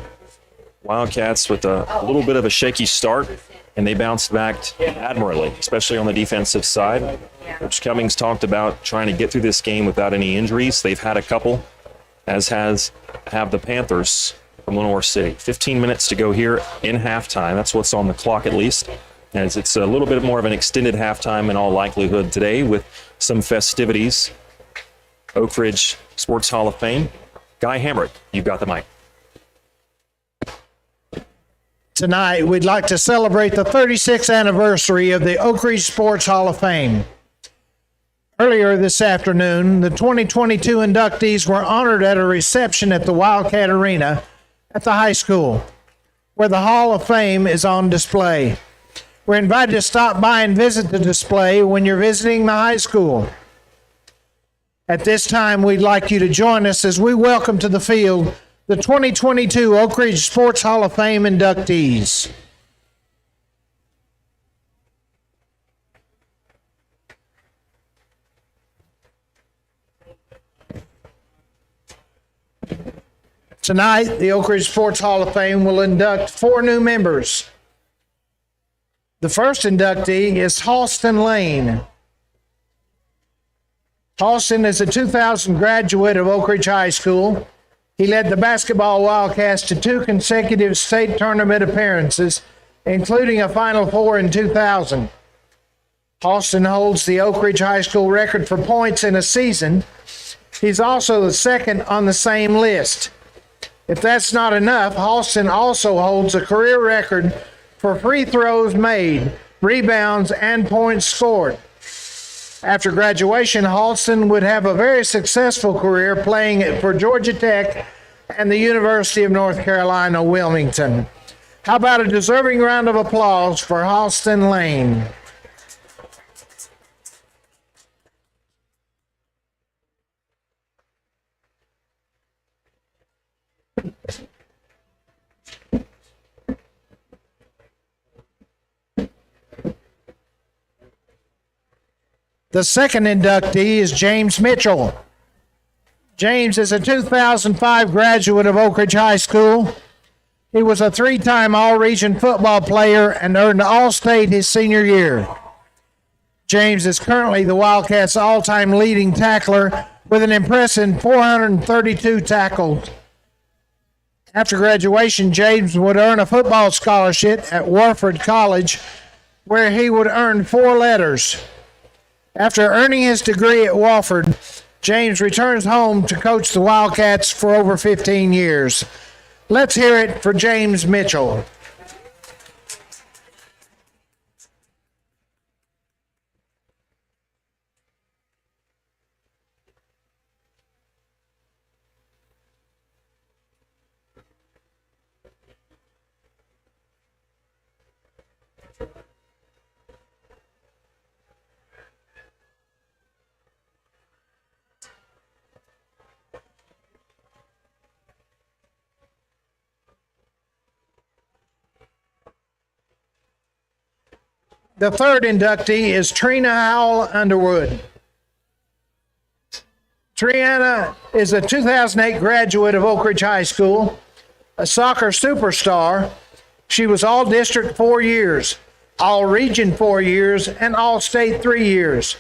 Wildcats with a little bit of a shaky start, and they bounced back admirably, especially on the defensive side. Coach Cummings talked about trying to get through this game without any injuries. They've had a couple, as have the Panthers from Lenoir City. 15 minutes to go here in halftime. That's what's on the clock, at least. As it's a little bit more of an extended halftime in all likelihood today with some festivities. Oak Ridge Sports Hall of Fame. Guy Hamrick, you've got the mic. Tonight, we'd like to celebrate the 36th anniversary of the Oak Ridge Sports Hall of Fame. Earlier this afternoon, the 2022 inductees were honored at a reception at the Wildcat Arena at the high school, where the Hall of Fame is on display. We're invited to stop by and visit the display when you're visiting the high school. At this time, we'd like you to join us as we welcome to the field the 2022 Oak Ridge Sports Hall of Fame inductees. Tonight, the Oak Ridge Sports Hall of Fame will induct 4 new members. The first inductee is Halston Lane. Halston is a 2000 graduate of Oak Ridge High School. He led the basketball Wildcats to 2 consecutive state tournament appearances, including a Final Four in 2000. Halston holds the Oak Ridge High School record for points in a season. He's also the second on the same list. If that's not enough, Halston also holds a career record for free throws made, rebounds, and points scored. After graduation, Halston would have a very successful career playing for Georgia Tech and the University of North Carolina, Wilmington. How about a deserving round of applause for Halston Lane? The second inductee is James Mitchell. James is a 2005 graduate of Oak Ridge High School. He was a 3-time All-Region football player and earned All-State his senior year. James is currently the Wildcats' all-time leading tackler with an impressive 432 tackles. After graduation, James would earn a football scholarship at Warford College, where he would earn 4 letters. After earning his degree at Wofford, James returns home to coach the Wildcats for over 15 years. Let's hear it for James Mitchell. The third inductee is Trina Howell Underwood. Triana is a 2008 graduate of Oak Ridge High School, a soccer superstar. She was All-District 4 years, All-Region 4 years, and All-State 3 years.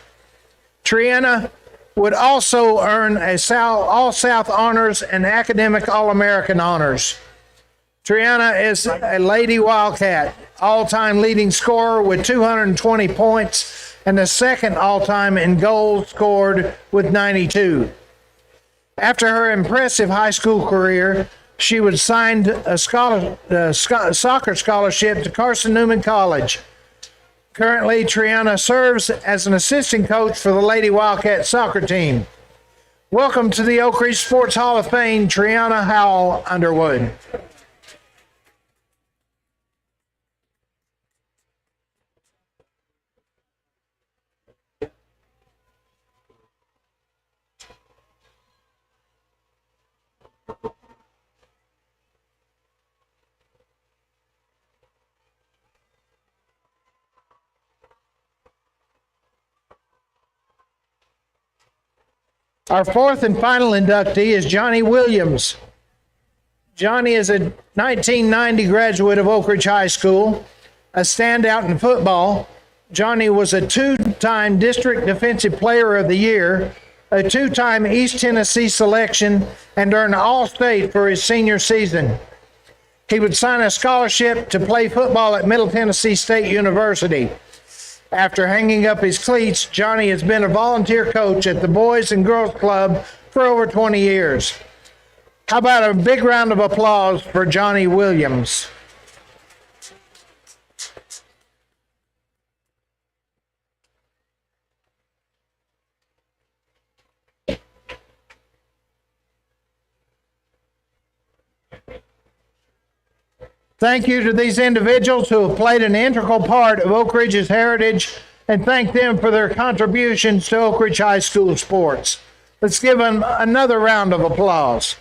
Triana would also earn a All-South Honors and Academic All-American Honors. Triana is a Lady Wildcat, all-time leading scorer with 220 points, and the second all-time in goals scored with 92. After her impressive high school career, she was signed a soccer scholarship to Carson Newman College. Currently, Triana serves as an assistant coach for the Lady Wildcat soccer team. Welcome to the Oak Ridge Sports Hall of Fame, Triana Howell Underwood. Our fourth and final inductee is Johnny Williams. Johnny is a 1990 graduate of Oak Ridge High School, a standout in football. Johnny was a 2-time District Defensive Player of the Year, a 2-time East Tennessee selection, and earned All-State for his senior season. He would sign a scholarship to play football at Middle Tennessee State University. After hanging up his cleats, Johnny has been a volunteer coach at the Boys and Girls Club for over 20 years. How about a big round of applause for Johnny Williams? Thank you to these individuals who have played an integral part of Oak Ridge's heritage, and thank them for their contributions to Oak Ridge High School sports. Let's give them another round of applause.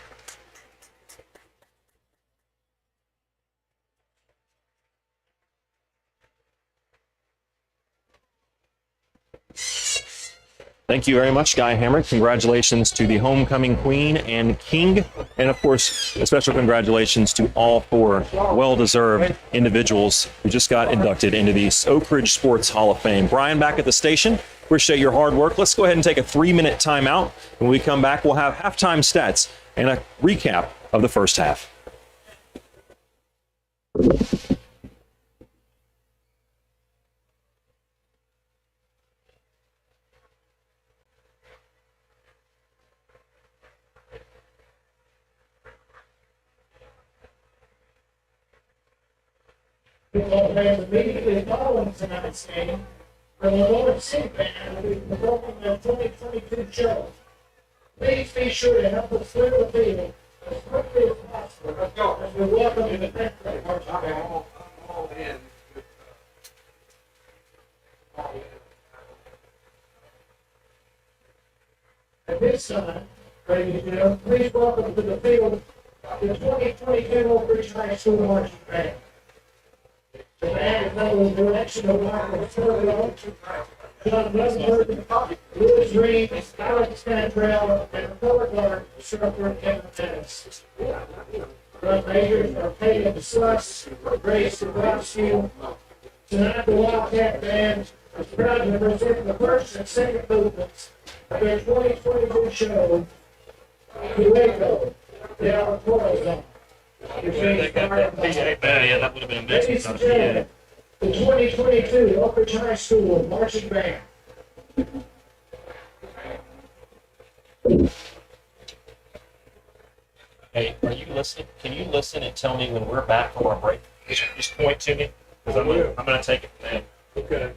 Thank you very much, Guy Hamrick. Congratulations to the homecoming queen and king. And, of course, a special congratulations to all four well-deserved individuals who just got inducted into the Oak Ridge Sports Hall of Fame. Brian, back at the station. Appreciate your hard work. Let's go ahead and take a 3-minute timeout. When we come back, we'll have halftime stats and a recap of the first half. Immediately following tonight's game, the Lenoir City Band will be performing their 2022 show. Please be sure to help us clear the field as quickly as possible. Let's go. As we welcome you to the At this time, ladies and gentlemen, please welcome to the field the 2022 Oak Ridge High School marching band. The band is under the direction of Michael Turbo, John Lesenberg, Louis Green, Alex Cantrell, and the color guard, instructor Kevin Dennis. Drum majors are Peyton Sluss, Grace Dabrowski. Tonight, the Wildcat Band is proud to present the first and second movements of their 2022 show, Dueto, the Auditorium Zone. They got that PA. Yeah, that would have been a mix. Ladies and gentlemen, the 2022 Oak Ridge High School marching band. Hey, are you listening? Can you listen and tell me when we're back from our break? Just point to me, because I'm going to take it from there. Okay.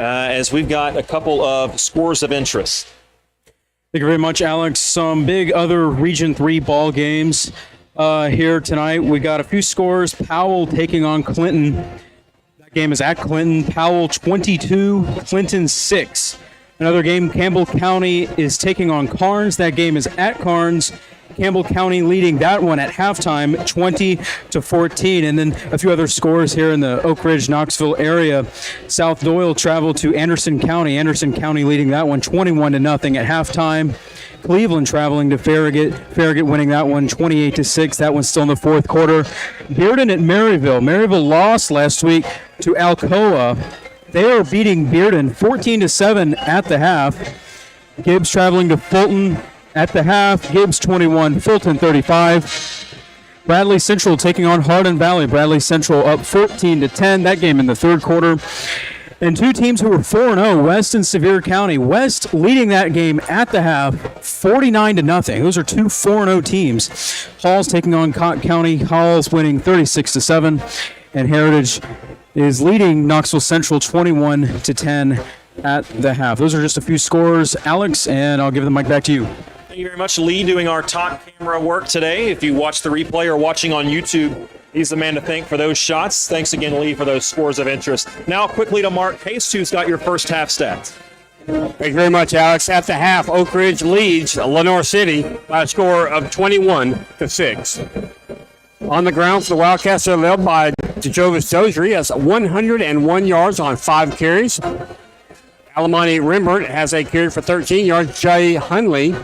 As we've got a couple of scores of interest. Thank you very much, Alex. Some big other Region 3 ball games here tonight. We got a few scores. Powell taking on Clinton. That game is at Clinton. Powell 22, Clinton 6. Another game, Campbell County is taking on Carnes. That game is at Carnes. Campbell County leading that one at halftime, 20-14. And then a few other scores here in the Oak Ridge, Knoxville area. South Doyle traveled to Anderson County. Anderson County leading that one, 21-0 at halftime. Cleveland traveling to Farragut. Farragut winning that one, 28-6. That one's still in the fourth quarter. Bearden at Maryville. Maryville lost last week to Alcoa. They are beating Bearden 14-7 at the half. Gibbs traveling to Fulton at the half. Gibbs 21, Fulton 35. Bradley Central taking on Hardin Valley. Bradley Central up 14-10. That game in the third quarter. And two teams who were 4-0, West and Sevier County. West leading that game at the half, 49-0. Those are two 4-0 teams. Halls taking on Cotton County. Halls winning 36-7. And Heritage is leading Knoxville Central 21-10 at the half. Those are just a few scores, Alex, and I'll give the mic back to you. Thank you very much, Lee, doing our top camera work today. If you watch the replay or watching on YouTube, he's the man to thank for those shots. Thanks again, Lee, for those scores of interest. Now quickly to Mark Case, who's got your first half stats. Thank you very much, Alex. At the half, Oak Ridge leads Lenoir City by a score of 21-6. On the ground for the Wildcats, they're led by DeJovis Dozier. He has 101 yards on 5 carries. Alamani Rembert has a carry for 13 yards. Jai Hunley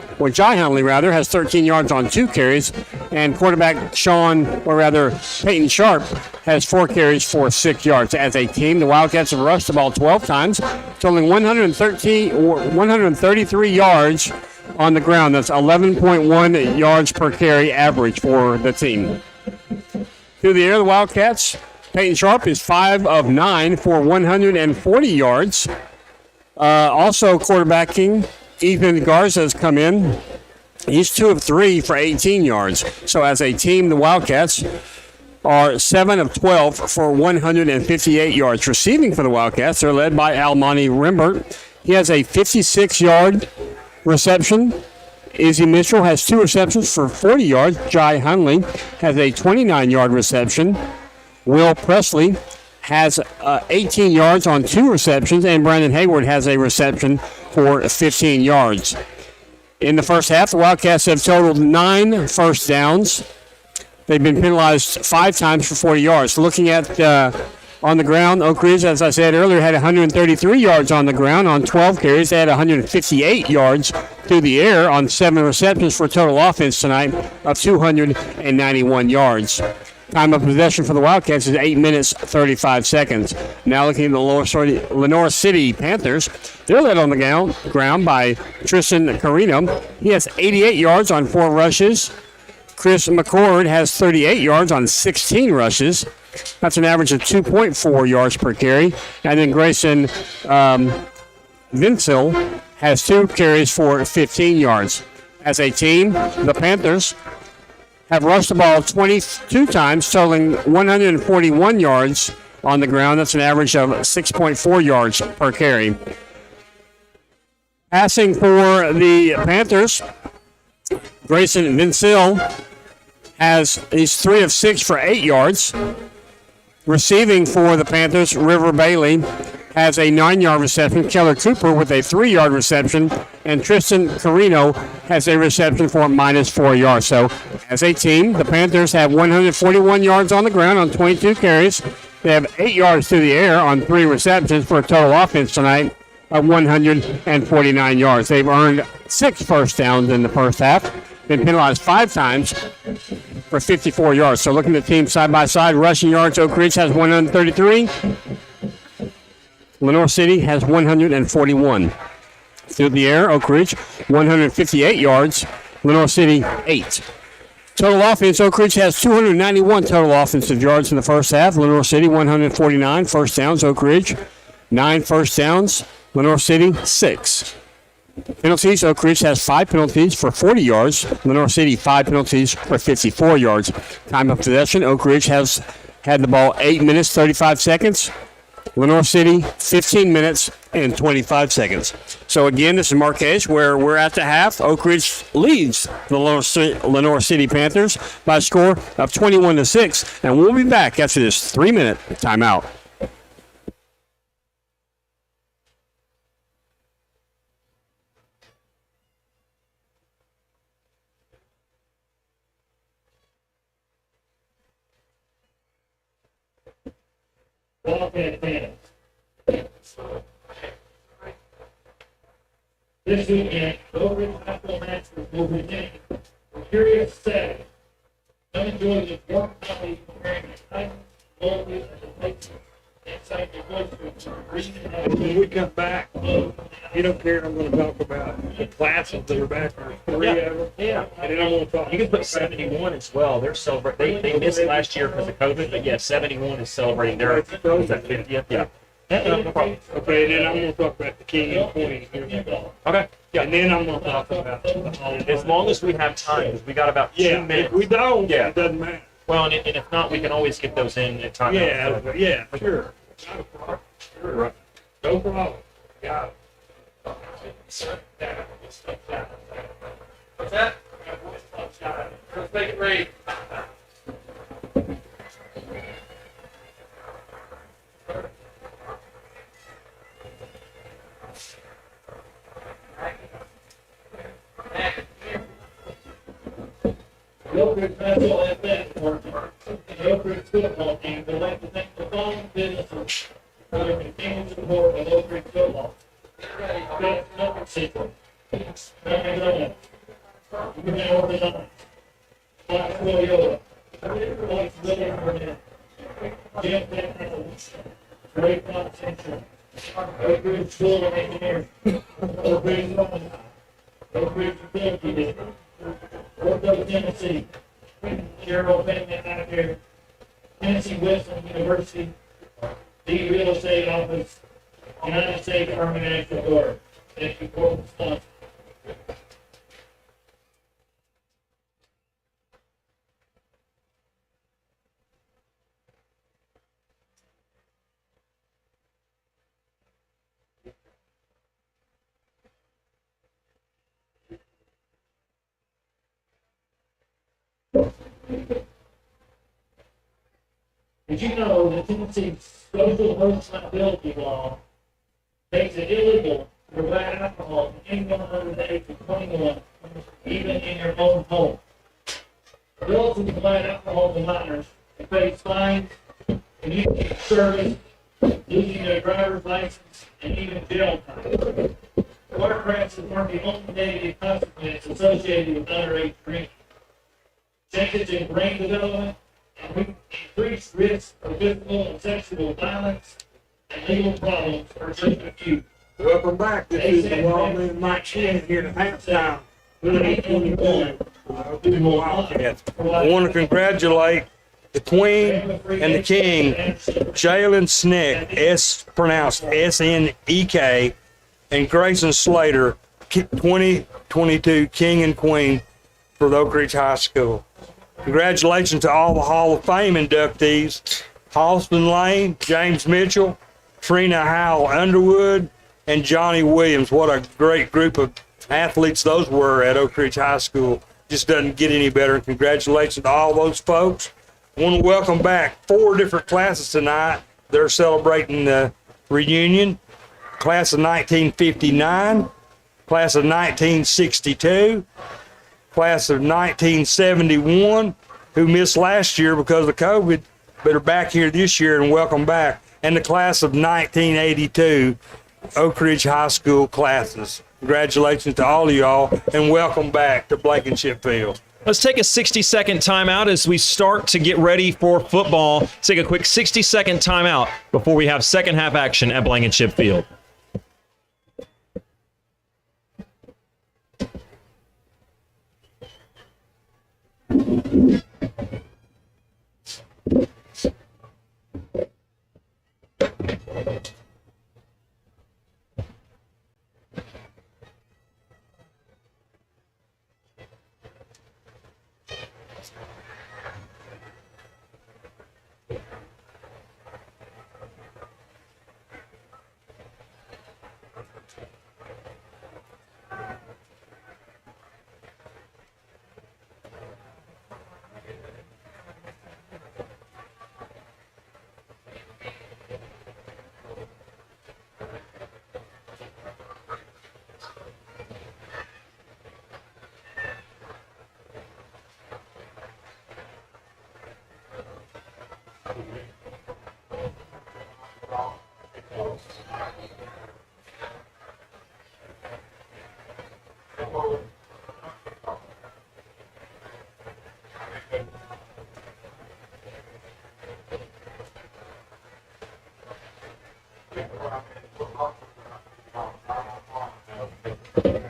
has 13 yards on 2 carries. And quarterback Peyton Sharp has 4 carries for 6 yards. As a team, the Wildcats have rushed the ball 12 times, totaling 133 yards on the ground. That's 11.1 yards per carry average for the team. Through the air, the Wildcats, Peyton Sharp is 5 of 9 for 140 yards. Also quarterbacking, Ethan Garza has come in. He's 2 of 3 for 18 yards. So as a team, the Wildcats are 7 of 12 for 158 yards. Receiving for the Wildcats, they're led by Almani Rembert. He has a 56-yard reception. Izzy Mitchell has 2 receptions for 40 yards. Jai Hunley has a 29-yard reception. Will Presley has 18 yards on 2 receptions, and Brandon Hayward has a reception for 15 yards. In the first half, the Wildcats have totaled 9 first downs. They've been penalized 5 times for 40 yards. Looking at on the ground, Oak Ridge, as I said earlier, had 133 yards on the ground on 12 carries. They had 158 yards through the air on 7 receptions for a total offense tonight of 291 yards. Time of possession for the Wildcats is 8 minutes, 35 seconds. Now looking at the Lenoir City Panthers, they're led on the ground by Tristan Carino. He has 88 yards on 4 rushes. Chris McCord has 38 yards on 16 rushes. That's an average of 2.4 yards per carry. And then Grayson Vincil has 2 carries for 15 yards. As a team, the Panthers have rushed the ball 22 times, totaling 141 yards on the ground. That's an average of 6.4 yards per carry. Passing for the Panthers, Grayson Vincil he's 3 of 6 for 8 yards. Receiving for the Panthers, River Bailey has a 9-yard reception. Keller Cooper with a 3-yard reception. And Tristan Carino has a reception for -4 yards. So, as a team, the Panthers have 141 yards on the ground on 22 carries. They have 8 yards through the air on 3 receptions for a total offense tonight of 149 yards. They've earned 6 first downs in the first half. Been penalized 5 times for 54 yards. So looking at the teams side by side, rushing yards, Oak Ridge has 133. Lenoir City has 141. Through the air, Oak Ridge 158 yards. Lenoir City 8. Total offense, Oak Ridge has 291 total offensive yards in the first half. Lenoir City 149 first downs. Oak Ridge 9 first downs. Lenoir City 6. Penalties, Oak Ridge has 5 penalties for 40 yards. Lenoir City 5 penalties for 54 yards. Time of possession, Oak Ridge has had the ball 8 minutes, 35 seconds. Lenoir City 15 minutes and 25 seconds. So again, this is Marquez where we're at the half. Oak Ridge leads the Lenoir City Panthers by a score of 21-6. And we'll be back after this 3-minute timeout. Wildcat fans. This weekend, Oak Ridge High School Masters will begin. We're curious to say, come enjoy the York County comparing the Titans, Oak Ridge, and the Patriots inside the Woods. When we come back, you don't care. I'm going to talk about the classes that are back there. 3 of them. Yeah. And then I'm going to talk. You can put 71 as well. They're celebrating. They missed last year because of COVID, but yeah, 71 is celebrating their 50th. Yeah. No problem. Okay, then I'm going to talk about the king and queen. Okay. Yeah. And then I'm going to talk about As long as we have time, because we got about 2 minutes. If we don't, Yeah. it doesn't matter. Well, and if not, we can always get those in at time. Yeah, sure. Not a problem. Sure. No problem. Got it. What's that? Let's make it rain. the Oak Ridge Metro Athletic Department, and the Oak Ridge football team would like to thank the following businesses for their continued support of Oak Ridge football. Number 6, Mary Graham, Union Orthodox, Black Toyota, Black William Burnett, Jim Pettis, Ray Fox Central, Oak Ridge School of Engineering, Oak Ridge Roman, Oak Ridge Utility District, Ortho Tennessee, Cheryl Family Manager, Tennessee Western University, the Real Estate Office, United States Army National Guard. Thank you for the sponsor. Did you know that Tennessee's social host liability law makes it illegal to provide alcohol to anyone under the age of 21, even in your own home? Adults who provide alcohol to minors can face fines, community service, losing their driver's license, and even jail time. Water crashes weren't the only negative consequence associated with underage drinking. Changes in brain development and increased risk of physical and sexual violence and legal problems are just a few. Welcome back. This is the Wildman Mike Shin here at halftime. 2021. I want to congratulate the Queen and the King, Jalen Sneck, pronounced S-N-E-K, and Grayson Slater, 2022 King and Queen for the Oak Ridge High School. Congratulations to all the Hall of Fame inductees, Halston Lane, James Mitchell, Trina Howell Underwood, and Johnny Williams. What a great group of athletes those were at Oak Ridge High School. Just doesn't get any better. Congratulations to all those folks. I want to welcome back 4 different classes tonight. They're celebrating the reunion. Class of 1959, class of 1962, class of 1971, who missed last year because of COVID, but are back here this year, and welcome back. And the class of 1982, Oak Ridge High School classes. Congratulations to all of y'all, and welcome back to Blankenship Field. Let's take a 60-second timeout as we start to get ready for football. Let's take a quick 60-second timeout before we have second half action at Blankenship Field.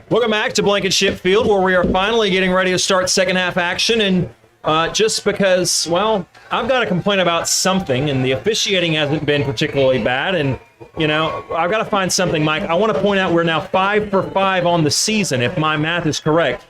Welcome back to Blankenship Field, where we are finally getting ready to start second half action. And just because, well, I've got to complain about something, and the officiating hasn't been particularly bad. And, you know, I've got to find something, Mike. I want to point out we're now 5 for 5 on the season, if my math is correct,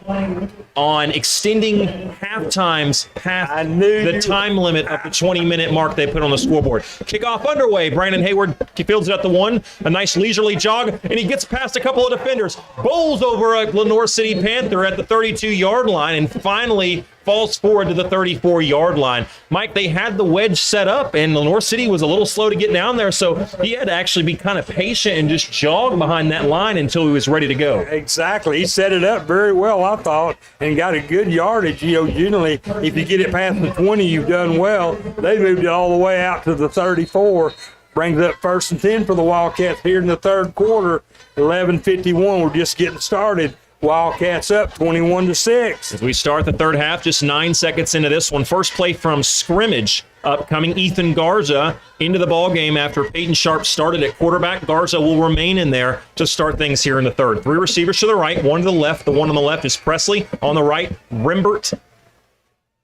on extending half times past the time limit of the 20-minute mark they put on the scoreboard. Kickoff underway. Brandon Hayward fields it at the 1. A nice leisurely jog, and he gets past a couple of defenders. Bowls over a Lenoir City Panther at the 32-yard line, and finally falls forward to the 34-yard line. Mike, they had the wedge set up, and Lenoir City was a little slow to get down there, so he had to actually be kind of patient and just jog behind that line until he was ready to go. Exactly. He set it up very well, I thought, and got a good yardage. Generally, if you get it past the 20, you've done well. They moved it all the way out to the 34. Brings up 1st and 10 for the Wildcats here in the third quarter. 11:51. We're just getting started. Wildcats up 21-6. As we start the third half, just 9 seconds into this one. First play from scrimmage upcoming. Ethan Garza into the ball game after Peyton Sharp started at quarterback. Garza will remain in there to start things here in the third. 3 receivers to the right, 1 to the left. The one on the left is Presley. On the right, Rimbert,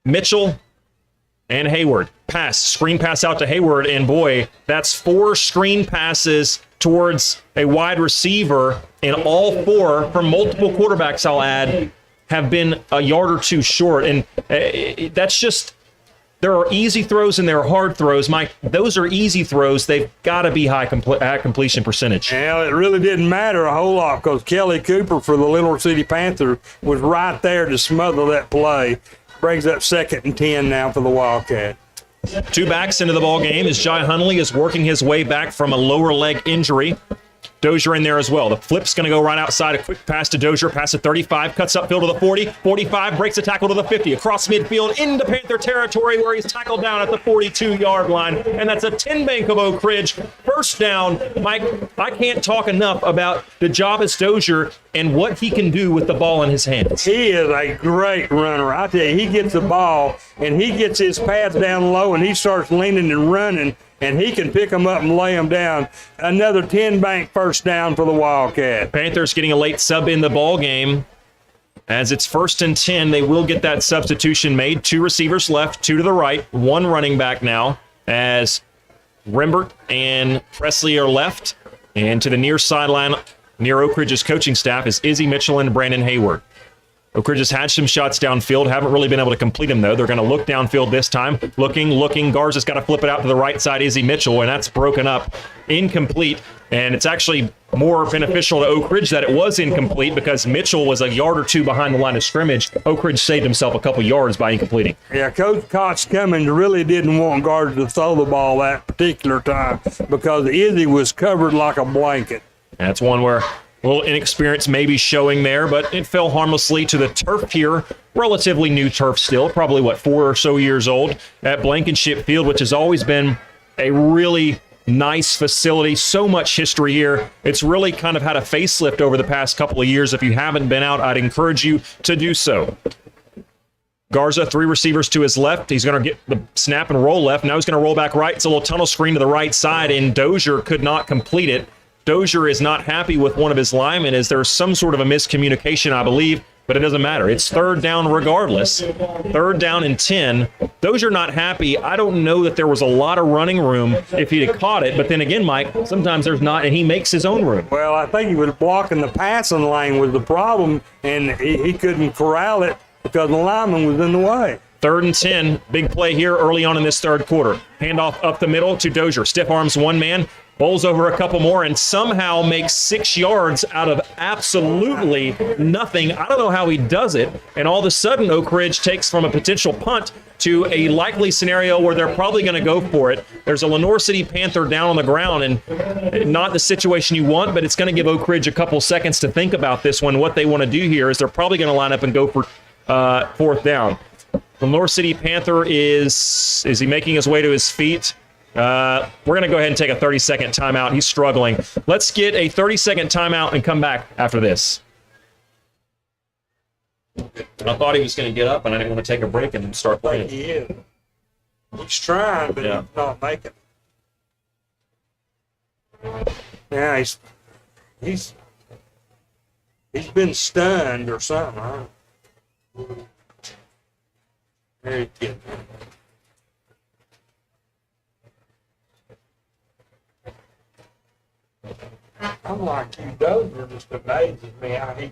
Mitchell, and Hayward. Screen pass out to Hayward, and boy, that's 4 screen passes towards a wide receiver, and all 4 from multiple quarterbacks, I'll add, have been a yard or 2 short. And that's just, there are easy throws and there are hard throws. Mike, those are easy throws. They've got to be high completion percentage. Well, it really didn't matter a whole lot because Kelly Cooper for the Lenoir City Panthers was right there to smother that play. Brings up 2nd and 10 now for the Wildcat. 2 backs into the ball game as Jai Hunley is working his way back from a lower leg injury. Dozier in there as well. The flip's going to go right outside. A quick pass to Dozier. Pass at 35. Cuts upfield to the 40. 45. Breaks a tackle to the 50. Across midfield into Panther territory where he's tackled down at the 42-yard line. And that's a 10 bank of Oak Ridge. First down. Mike, I can't talk enough about DeJavis Dozier and what he can do with the ball in his hands. He is a great runner. I tell you, he gets the ball and he gets his pads down low and he starts leaning and running, and he can pick them up and lay them down. Another 10-bank first down for the Wildcat. Panthers getting a late sub in the ball game. As it's 1st and 10, they will get that substitution made. 2 receivers left, 2 to the right, 1 running back now as Rimbert and Presley are left. And to the near sideline, near Oak Ridge's coaching staff, is Izzy Mitchell and Brandon Hayward. Oak Ridge has had some shots downfield, haven't really been able to complete them, though. They're going to look downfield this time. Looking. Garza's got to flip it out to the right side, Izzy Mitchell, and that's broken up. Incomplete, and it's actually more beneficial to Oak Ridge that it was incomplete because Mitchell was a yard or 2 behind the line of scrimmage. Oak Ridge saved himself a couple yards by incompleting. Yeah, Coach Koch Cummings really didn't want Garza to throw the ball that particular time because Izzy was covered like a blanket. That's one where a little inexperience may be showing there, but it fell harmlessly to the turf here. Relatively new turf still, probably, 4 or so years old at Blankenship Field, which has always been a really nice facility. So much history here. It's really kind of had a facelift over the past couple of years. If you haven't been out, I'd encourage you to do so. Garza, 3 receivers to his left. He's going to get the snap and roll left. Now he's going to roll back right. It's a little tunnel screen to the right side, and Dozier could not complete it. Dozier is not happy with one of his linemen as there's some sort of a miscommunication, I believe, but it doesn't matter. It's 3rd down regardless. 3rd down and 10. Dozier not happy. I don't know that there was a lot of running room if he'd have caught it, but then again, Mike, sometimes there's not, and he makes his own room. Well, I think he was blocking the passing lane was the problem, and he couldn't corral it because the lineman was in the way. 3rd and 10. Big play here early on in this third quarter. Handoff up the middle to Dozier. Stiff arms one man. Bowls over a couple more and somehow makes 6 yards out of absolutely nothing. I don't know how he does it. And all of a sudden, Oak Ridge takes from a potential punt to a likely scenario where they're probably going to go for it. There's a Lenoir City Panther down on the ground, and not the situation you want, but it's going to give Oak Ridge a couple seconds to think about this one. What they want to do here is they're probably going to line up and go for 4th down. Lenoir City Panther is he making his way to his feet? We're going to go ahead and take a 30-second timeout. He's struggling. Let's get a 30-second timeout and come back after this. I thought he was going to get up, and I didn't want to take a break and start playing. He is. He's trying, but he's not making it. Yeah, he's been stunned or something. Huh? Very good. I'm like you, Dozier just amazes me how he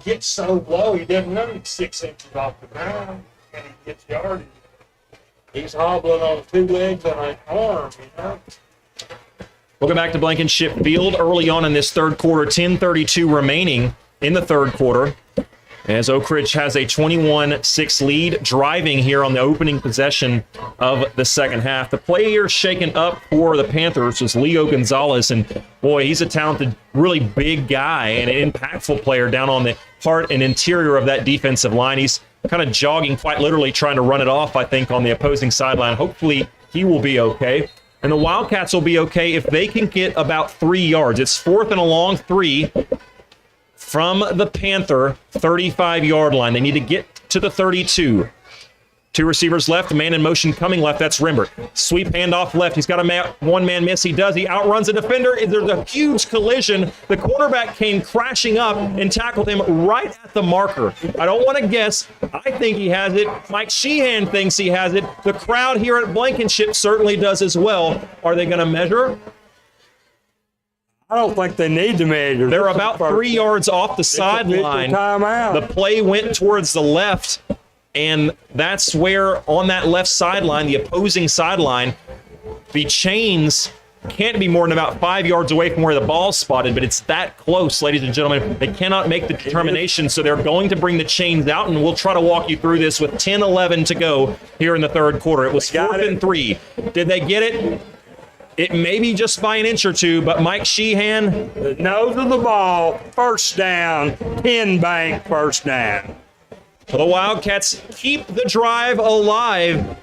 gets so low. He doesn't run 6 inches off the ground, and he gets yardage. He's hobbling on 2 legs and an arm, Welcome back to Blankenship Field. Early on in this third quarter, 10:32 remaining in the third quarter. as Oak Ridge has a 21-6 lead, driving here on the opening possession of the second half. The player shaken up for the Panthers was Leo Gonzalez, and boy, he's a talented, really big guy and an impactful player down on the heart and interior of that defensive line. He's kind of jogging, quite literally trying to run it off, I think, on the opposing sideline. Hopefully he will be okay. And the Wildcats will be okay if they can get about 3 yards. It's 4th and a long 3 from the Panther 35-yard line. They need to get to the 32. 2 receivers left, a man in motion coming left. That's Rimbert. Sweep handoff left. He's got a one-man miss. He does. He outruns a defender. There's a huge collision. The quarterback came crashing up and tackled him right at the marker. I don't want to guess. I think he has it. Mike Sheehan thinks he has it. The crowd here at Blankenship certainly does as well. Are they going to measure? I don't think they need to measure. They're about 3 yards off the sideline. The play went towards the left, and that's where on that left sideline, the opposing sideline, the chains can't be more than about 5 yards away from where the ball's spotted, but it's that close, ladies and gentlemen. They cannot make the determination, so they're going to bring the chains out, and we'll try to walk you through this with 10-11 to go here in the third quarter. It was 4th and 3. Did they get it? It may be just by an inch or two, but Mike Sheehan. The nose of the ball, first down, 10 bank, first down. The Wildcats keep the drive alive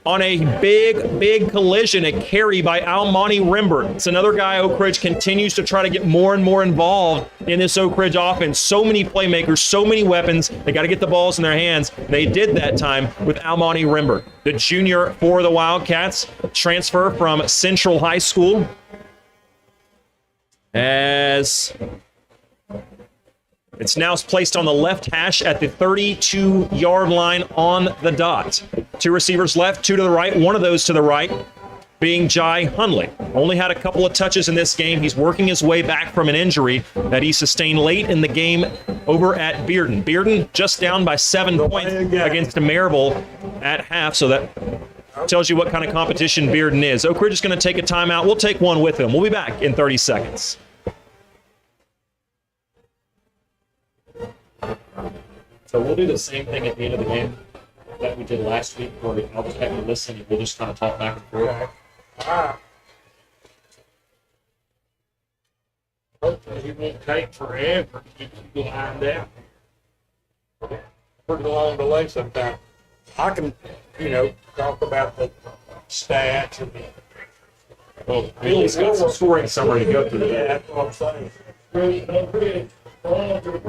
on a big collision, a carry by Almani Rimbert. It's another guy Oak Ridge continues to try to get more and more involved in this Oak Ridge offense. So many playmakers, so many weapons. They got to get the balls in their hands. They did that time with Almani Rimbert, the junior for the Wildcats, transfer from Central High School. As it's now placed on the left hash at the 32-yard line on the dot. 2 receivers left, 2 to the right, one of those to the right being Jai Hundley. Only had a couple of touches in this game. He's working his way back from an injury that he sustained late in the game over at Bearden. Bearden just down by 7 points against Maryville at half, so that tells you what kind of competition Bearden is. Oak Ridge is going to take a timeout. We'll take one with him. We'll be back in 30 seconds. So we'll do the same thing at the end of the game that we did last week, where I'll just have you listen and we'll just kind of talk back and forth. Hopefully it won't take forever to get you lined out. Pretty long delay sometimes. I can, talk about the stats and the. Well, Billy's got some scoring summary to go through. Yeah, that's what I'm saying. Really, no good. Back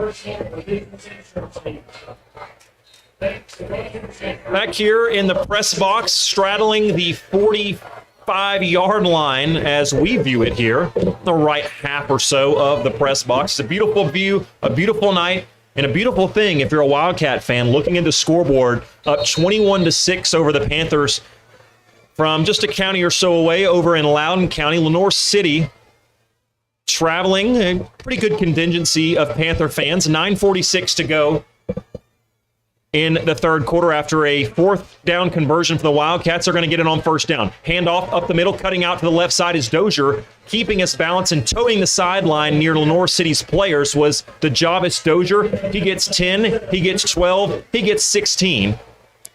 here in the press box, straddling the 45-yard line as we view it here, the right half or so of the press box. It's a beautiful view, a beautiful night, and a beautiful thing if you're a Wildcat fan looking at the scoreboard, up 21-6 over the Panthers from just a county or so away over in Loudoun County, Lenoir City. Traveling, a pretty good contingency of Panther fans. 9:46 to go in the third quarter after a 4th down conversion for the Wildcats. Are going to get it on 1st down. Handoff up the middle, cutting out to the left side is Dozier. Keeping his balance and towing the sideline near Lenoir City's players was DeJavis Dozier. He gets 10, he gets 12, he gets 16.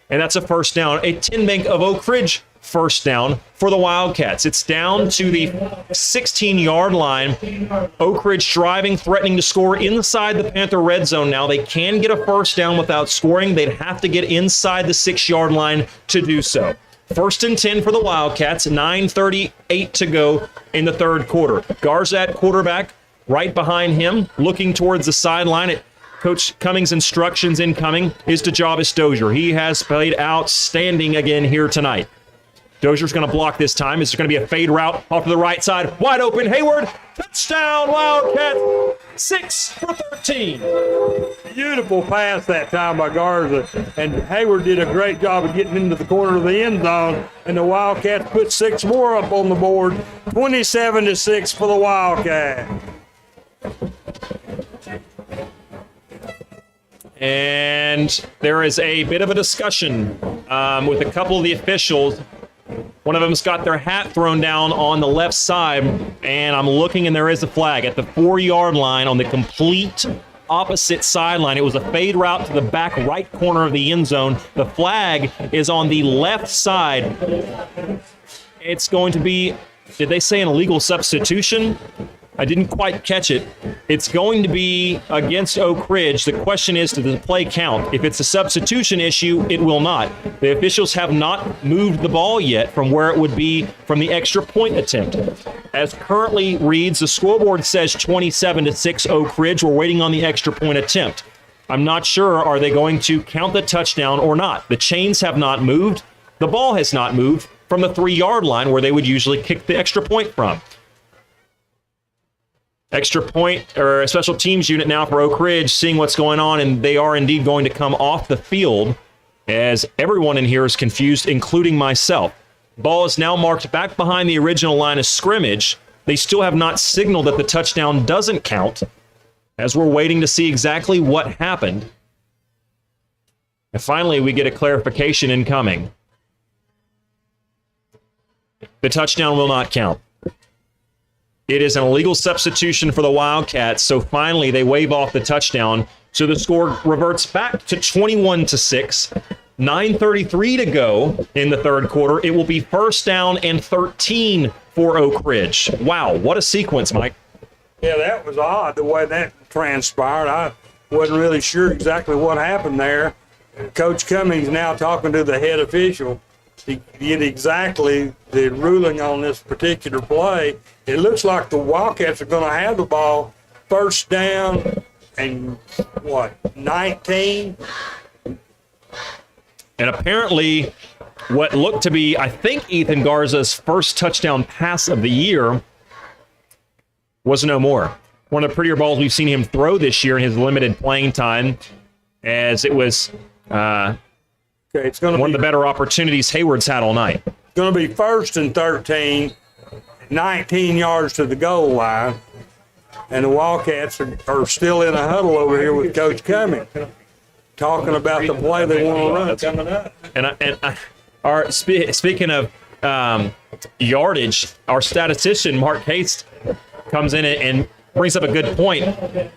And that's a 1st down. A 10 bank of Oak Ridge 1st down for the Wildcats. It's down to the 16-yard line. Oak Ridge driving, threatening to score inside the Panther red zone now. They can get a 1st down without scoring. They'd have to get inside the 6-yard line to do so. 1st and 10 for the Wildcats. 9:38 to go in the third quarter. Garza at quarterback, right behind him, looking towards the sideline at Coach Cummings' instructions incoming is DeJavis Dozier. He has played outstanding again here tonight. Dozier's going to block this time. It's going to be a fade route off to the right side. Wide open, Hayward. Touchdown, Wildcats. 6 for 13. Beautiful pass that time by Garza. And Hayward did a great job of getting into the corner of the end zone. And the Wildcats put 6 more up on the board. 27-6 for the Wildcats. And there is a bit of a discussion with a couple of the officials. One of them's got their hat thrown down on the left side, and I'm looking, and there is a flag at the 4-yard line on the complete opposite sideline. It was a fade route to the back right corner of the end zone. The flag is on the left side. It's going to be, did they say an illegal substitution? I didn't quite catch it. It's going to be against Oak Ridge. The question is, does the play count? If it's a substitution issue, it will not. The officials have not moved the ball yet from where it would be from the extra point attempt. As currently reads, the scoreboard says 27-6 Oak Ridge. We're waiting on the extra point attempt. I'm not sure, are they going to count the touchdown or not? The chains have not moved. The ball has not moved from the 3-yard line where they would usually kick the extra point from. Extra point, or a special teams unit now for Oak Ridge, seeing what's going on, and they are indeed going to come off the field as everyone in here is confused, including myself. Ball is now marked back behind the original line of scrimmage. They still have not signaled that the touchdown doesn't count, as we're waiting to see exactly what happened. And finally, we get a clarification incoming. The touchdown will not count. It is an illegal substitution for the Wildcats, so finally they wave off the touchdown. So the score reverts back to 21-6. 9:33 to go in the third quarter. It will be first down and 13 for Oak Ridge. Wow, what a sequence, Mike. Yeah, that was odd the way that transpired. I wasn't really sure exactly what happened there. Coach Cummings now talking to the head official to get exactly the ruling on this particular play. It looks like the Wildcats are going to have the ball first down and 19? And apparently what looked to be, I think, Ethan Garza's first touchdown pass of the year was no more. One of the prettier balls we've seen him throw this year in his limited playing time, as it was it's going to one of the better opportunities Hayward's had all night. It's going to be first and 13, 19 yards to the goal line, and the Wildcats are still in a huddle over here with Coach Cummings, talking about the play they want to run. Speaking of yardage, our statistician, Mark Haste, comes in and brings up a good point.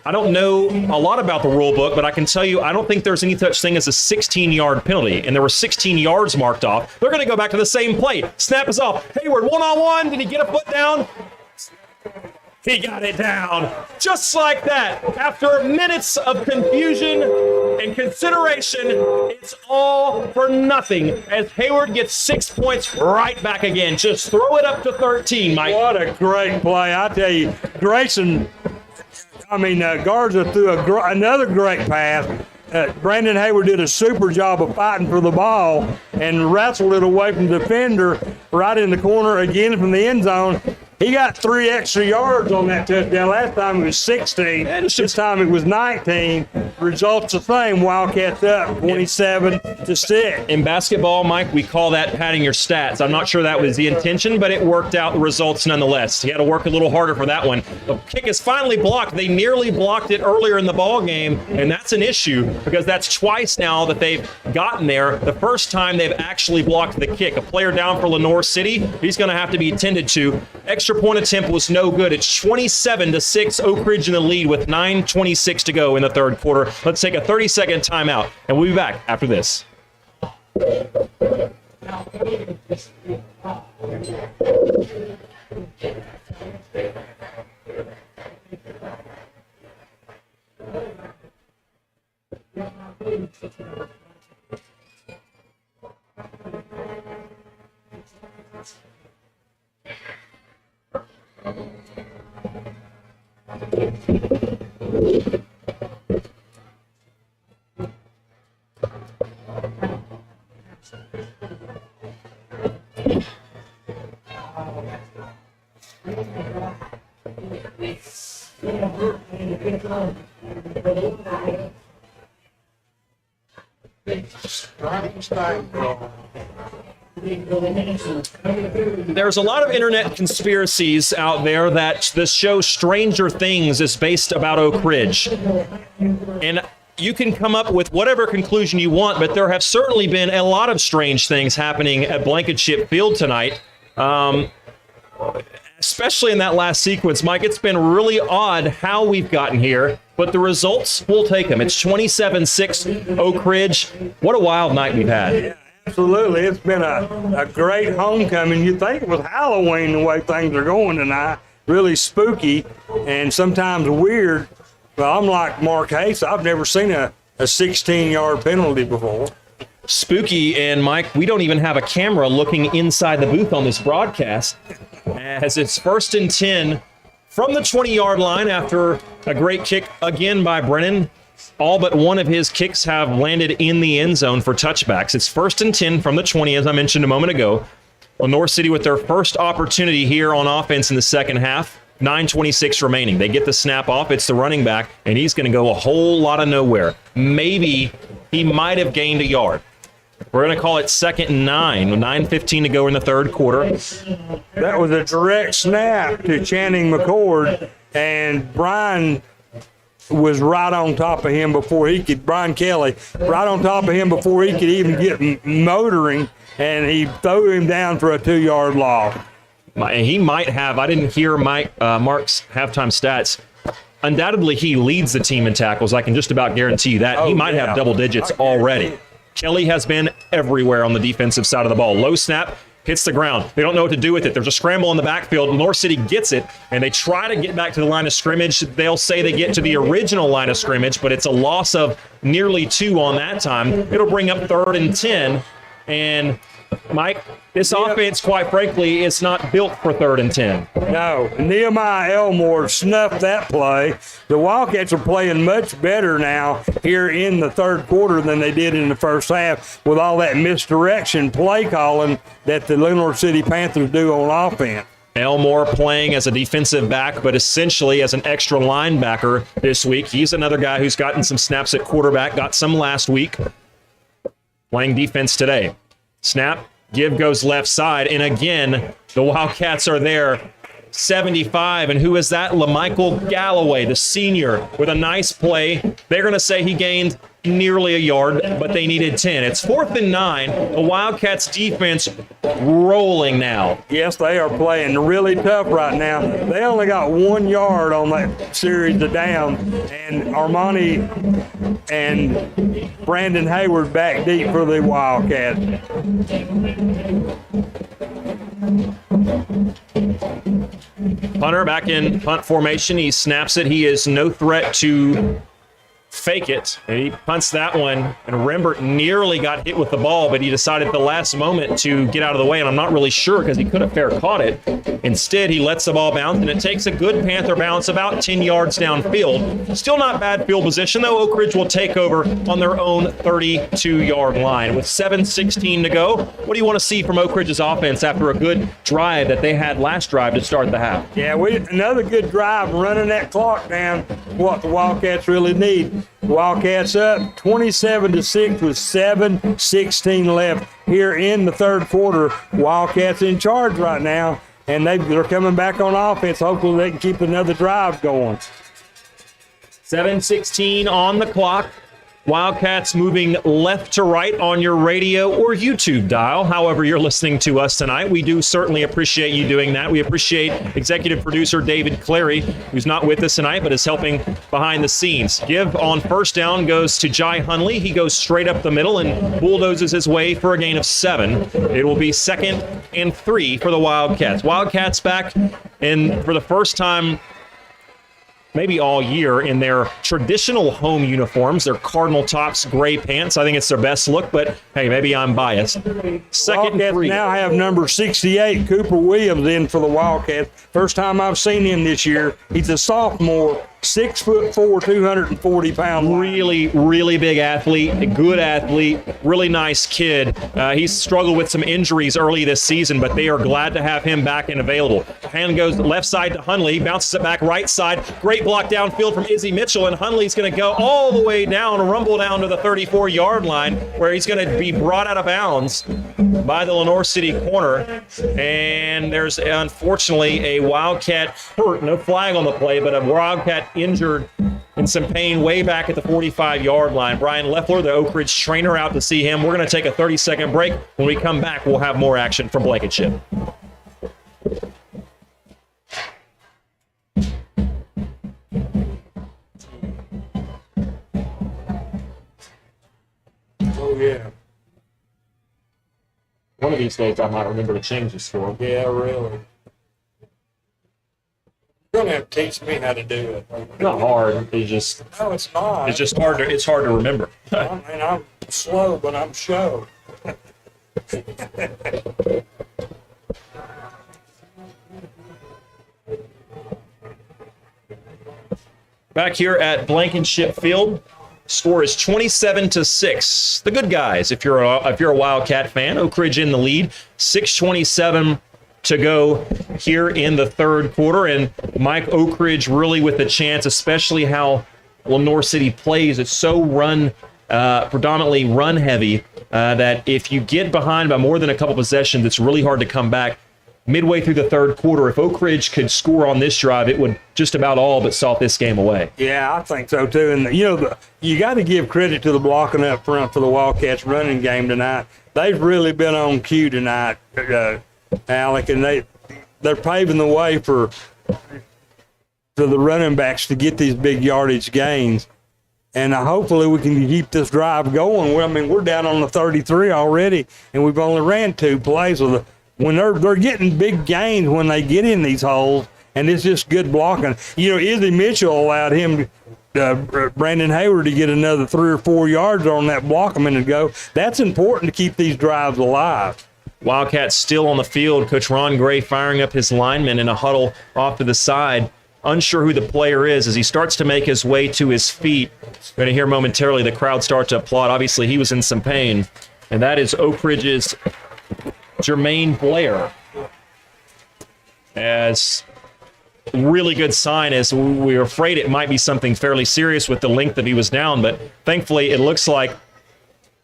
I don't know a lot about the rule book, but I can tell you I don't think there's any such thing as a 16-yard penalty, and there were 16 yards marked off. They're going to go back to the same play. Snap is off. Hayward, one-on-one. Did he get a foot down? He got it down. Just like that. After minutes of confusion and consideration, it's all for nothing as Hayward gets 6 points right back again. Just throw it up to 13, Mike. What a great play. I tell you, Garza threw another great pass. Brandon Hayward did a super job of fighting for the ball and wrestled it away from the defender right in the corner again from the end zone. He got 3 extra yards on that touchdown. Last time it was 16. This time it was 19. Results the same. Wildcats up 27-6. In basketball, Mike, we call that padding your stats. I'm not sure that was the intention, but it worked out the results nonetheless. He had to work a little harder for that one. The kick is finally blocked. They nearly blocked it earlier in the ball game, and that's an issue because that's twice now that they've gotten there. The first time they've actually blocked the kick. A player down for Lenoir City. He's going to have to be attended to. Extra point attempt was no good. It's 27-6, Oak Ridge in the lead with 9:26 to go in the third quarter. Let's take a 30-second timeout, and we'll be back after this. There's a lot of internet conspiracies out there that the show Stranger Things is based about Oak Ridge. And you can come up with whatever conclusion you want, but there have certainly been a lot of strange things happening at Blankenship Field tonight. especially in that last sequence, Mike. It's been really odd how we've gotten here, but the results, we'll take them. It's 27-6 Oak Ridge. What a wild night we've had. Yeah, absolutely. It's been a great homecoming. You'd think it was Halloween the way things are going tonight. Really spooky and sometimes weird. Well, I'm like Mark Hayes. I've never seen a 16-yard penalty before. Spooky, and Mike, we don't even have a camera looking inside the booth on this broadcast, as it's 1st and 10 from the 20-yard line after a great kick again by Brennan. All but one of his kicks have landed in the end zone for touchbacks. It's 1st and 10 from the 20, as I mentioned a moment ago. Lenoir City with their first opportunity here on offense in the second half. 9:26 remaining. They get the snap off. It's the running back, and he's going to go a whole lot of nowhere. Maybe he might have gained a yard. We're going to call it 2nd and 9, with 9:15 to go in the third quarter. That was a direct snap to Channing McCord, and Brian was right on top of him before he could, Brian Kelly, right on top of him before he could even get motoring, and he threw him down for a 2-yard loss. He might have, I didn't hear Mark's halftime stats. Undoubtedly, he leads the team in tackles. I can just about guarantee you that. He might have double digits already. Kelly has been everywhere on the defensive side of the ball. Low snap, hits the ground. They don't know what to do with it. There's a scramble in the backfield. Lenoir City gets it, and they try to get back to the line of scrimmage. They'll say they get to the original line of scrimmage, but it's a loss of nearly 2 on that time. It'll bring up 3rd and 10, and Mike, this offense, quite frankly, is not built for 3rd and 10. No, Nehemiah Elmore snuffed that play. The Wildcats are playing much better now here in the third quarter than they did in the first half with all that misdirection play calling that the Lenoir City Panthers do on offense. Elmore playing as a defensive back, but essentially as an extra linebacker this week. He's another guy who's gotten some snaps at quarterback, got some last week, playing defense today. Snap, give goes left side, and again, the Wildcats are there. 75, and who is that? LaMichael Galloway, the senior, with a nice play. They're going to say he gained nearly a yard, but they needed 10. It's 4th and 9. The Wildcats defense rolling now. Yes, they are playing really tough right now. They only got 1 yard on that series of downs, and Armani and Brandon Hayward back deep for the Wildcats. Punter back in punt formation. He snaps it. He is no threat to fake it, and he punts that one, and Rembert nearly got hit with the ball, but he decided at the last moment to get out of the way, and I'm not really sure because he could have fair caught it. Instead, he lets the ball bounce, and it takes a good Panther bounce about 10 yards downfield. Still not bad field position, though. Oak Ridge will take over on their own 32-yard line. With 7:16 to go, what do you want to see from Oak Ridge's offense after a good drive that they had last drive to start the half? Yeah, another good drive, running that clock down, what the Wildcats really need. Wildcats up 27-6 with 7:16 left here in the third quarter. Wildcats in charge right now, and they're coming back on offense. Hopefully they can keep another drive going. 7:16 on the clock. Wildcats moving left to right on your radio or YouTube dial, however you're listening to us tonight. We do certainly appreciate you doing that. We appreciate executive producer David Clary, who's not with us tonight, but is helping behind the scenes. Give on first down goes to Jai Hunley. He goes straight up the middle and bulldozes his way for a gain of 7. It will be 2nd and 3 for the Wildcats. Wildcats back in for the first time maybe all year in their traditional home uniforms, their Cardinal tops, gray pants. I think it's their best look, but hey, maybe I'm biased. 2nd and 3. Now have number 68, Cooper Williams, in for the Wildcats. First time I've seen him this year. He's a sophomore, 6'4", 240-pound. Really, really big athlete, a good athlete, really nice kid. He's struggled with some injuries early this season, but they are glad to have him back and available. Hand goes left side to Hunley, bounces it back right side. Great block downfield from Izzy Mitchell, and Hunley's going to go all the way down, rumble down to the 34-yard line, where he's going to be brought out of bounds by the Lenoir City corner. And there's unfortunately a Wildcat hurt, no flag on the play, but a Wildcat injured in some pain way back at the 45-yard line. Brian Leffler, the Oak Ridge trainer, out to see him. We're going to take a 30-second break. When we come back, we'll have more action from Blankenship. Oh, yeah. One of these days I might remember to change the score. Yeah, really. You're going to have to teach me how to do it. Not hard. No, it's not. It's just hard to remember. I'm slow, but I'm show. Back here at Blankenship Field, score is 27-6. The good guys, if you're a Wildcat fan, Oak Ridge in the lead. 6:27 to go here in the third quarter, and Mike, Oak Ridge really with the chance, especially how Lenoir City plays. It's so predominantly run heavy that if you get behind by more than a couple possessions, it's really hard to come back. Midway through the third quarter, if Oak Ridge could score on this drive, it would just about all but salt this game away. Yeah, I think so too. And you got to give credit to the blocking up front for the Wildcats running game tonight. They've really been on cue tonight, Alec, and they're paving the way for the running backs to get these big yardage gains. And hopefully we can keep this drive going. I mean, we're down on the 33 already, and we've only ran 2 plays with when they're getting big gains when they get in these holes, and it's just good blocking. Izzy Mitchell allowed him, Brandon Hayward, to get another 3 or 4 yards on that block a minute ago. That's important to keep these drives alive. Wildcats still on the field. Coach Ron Gray firing up his linemen in a huddle off to the side. Unsure who the player is as he starts to make his way to his feet. We're going to hear momentarily the crowd start to applaud. Obviously, he was in some pain, and that is Oak Ridge's Jermaine Blair. As really good sign, as we were afraid it might be something fairly serious with the length that he was down, but thankfully it looks like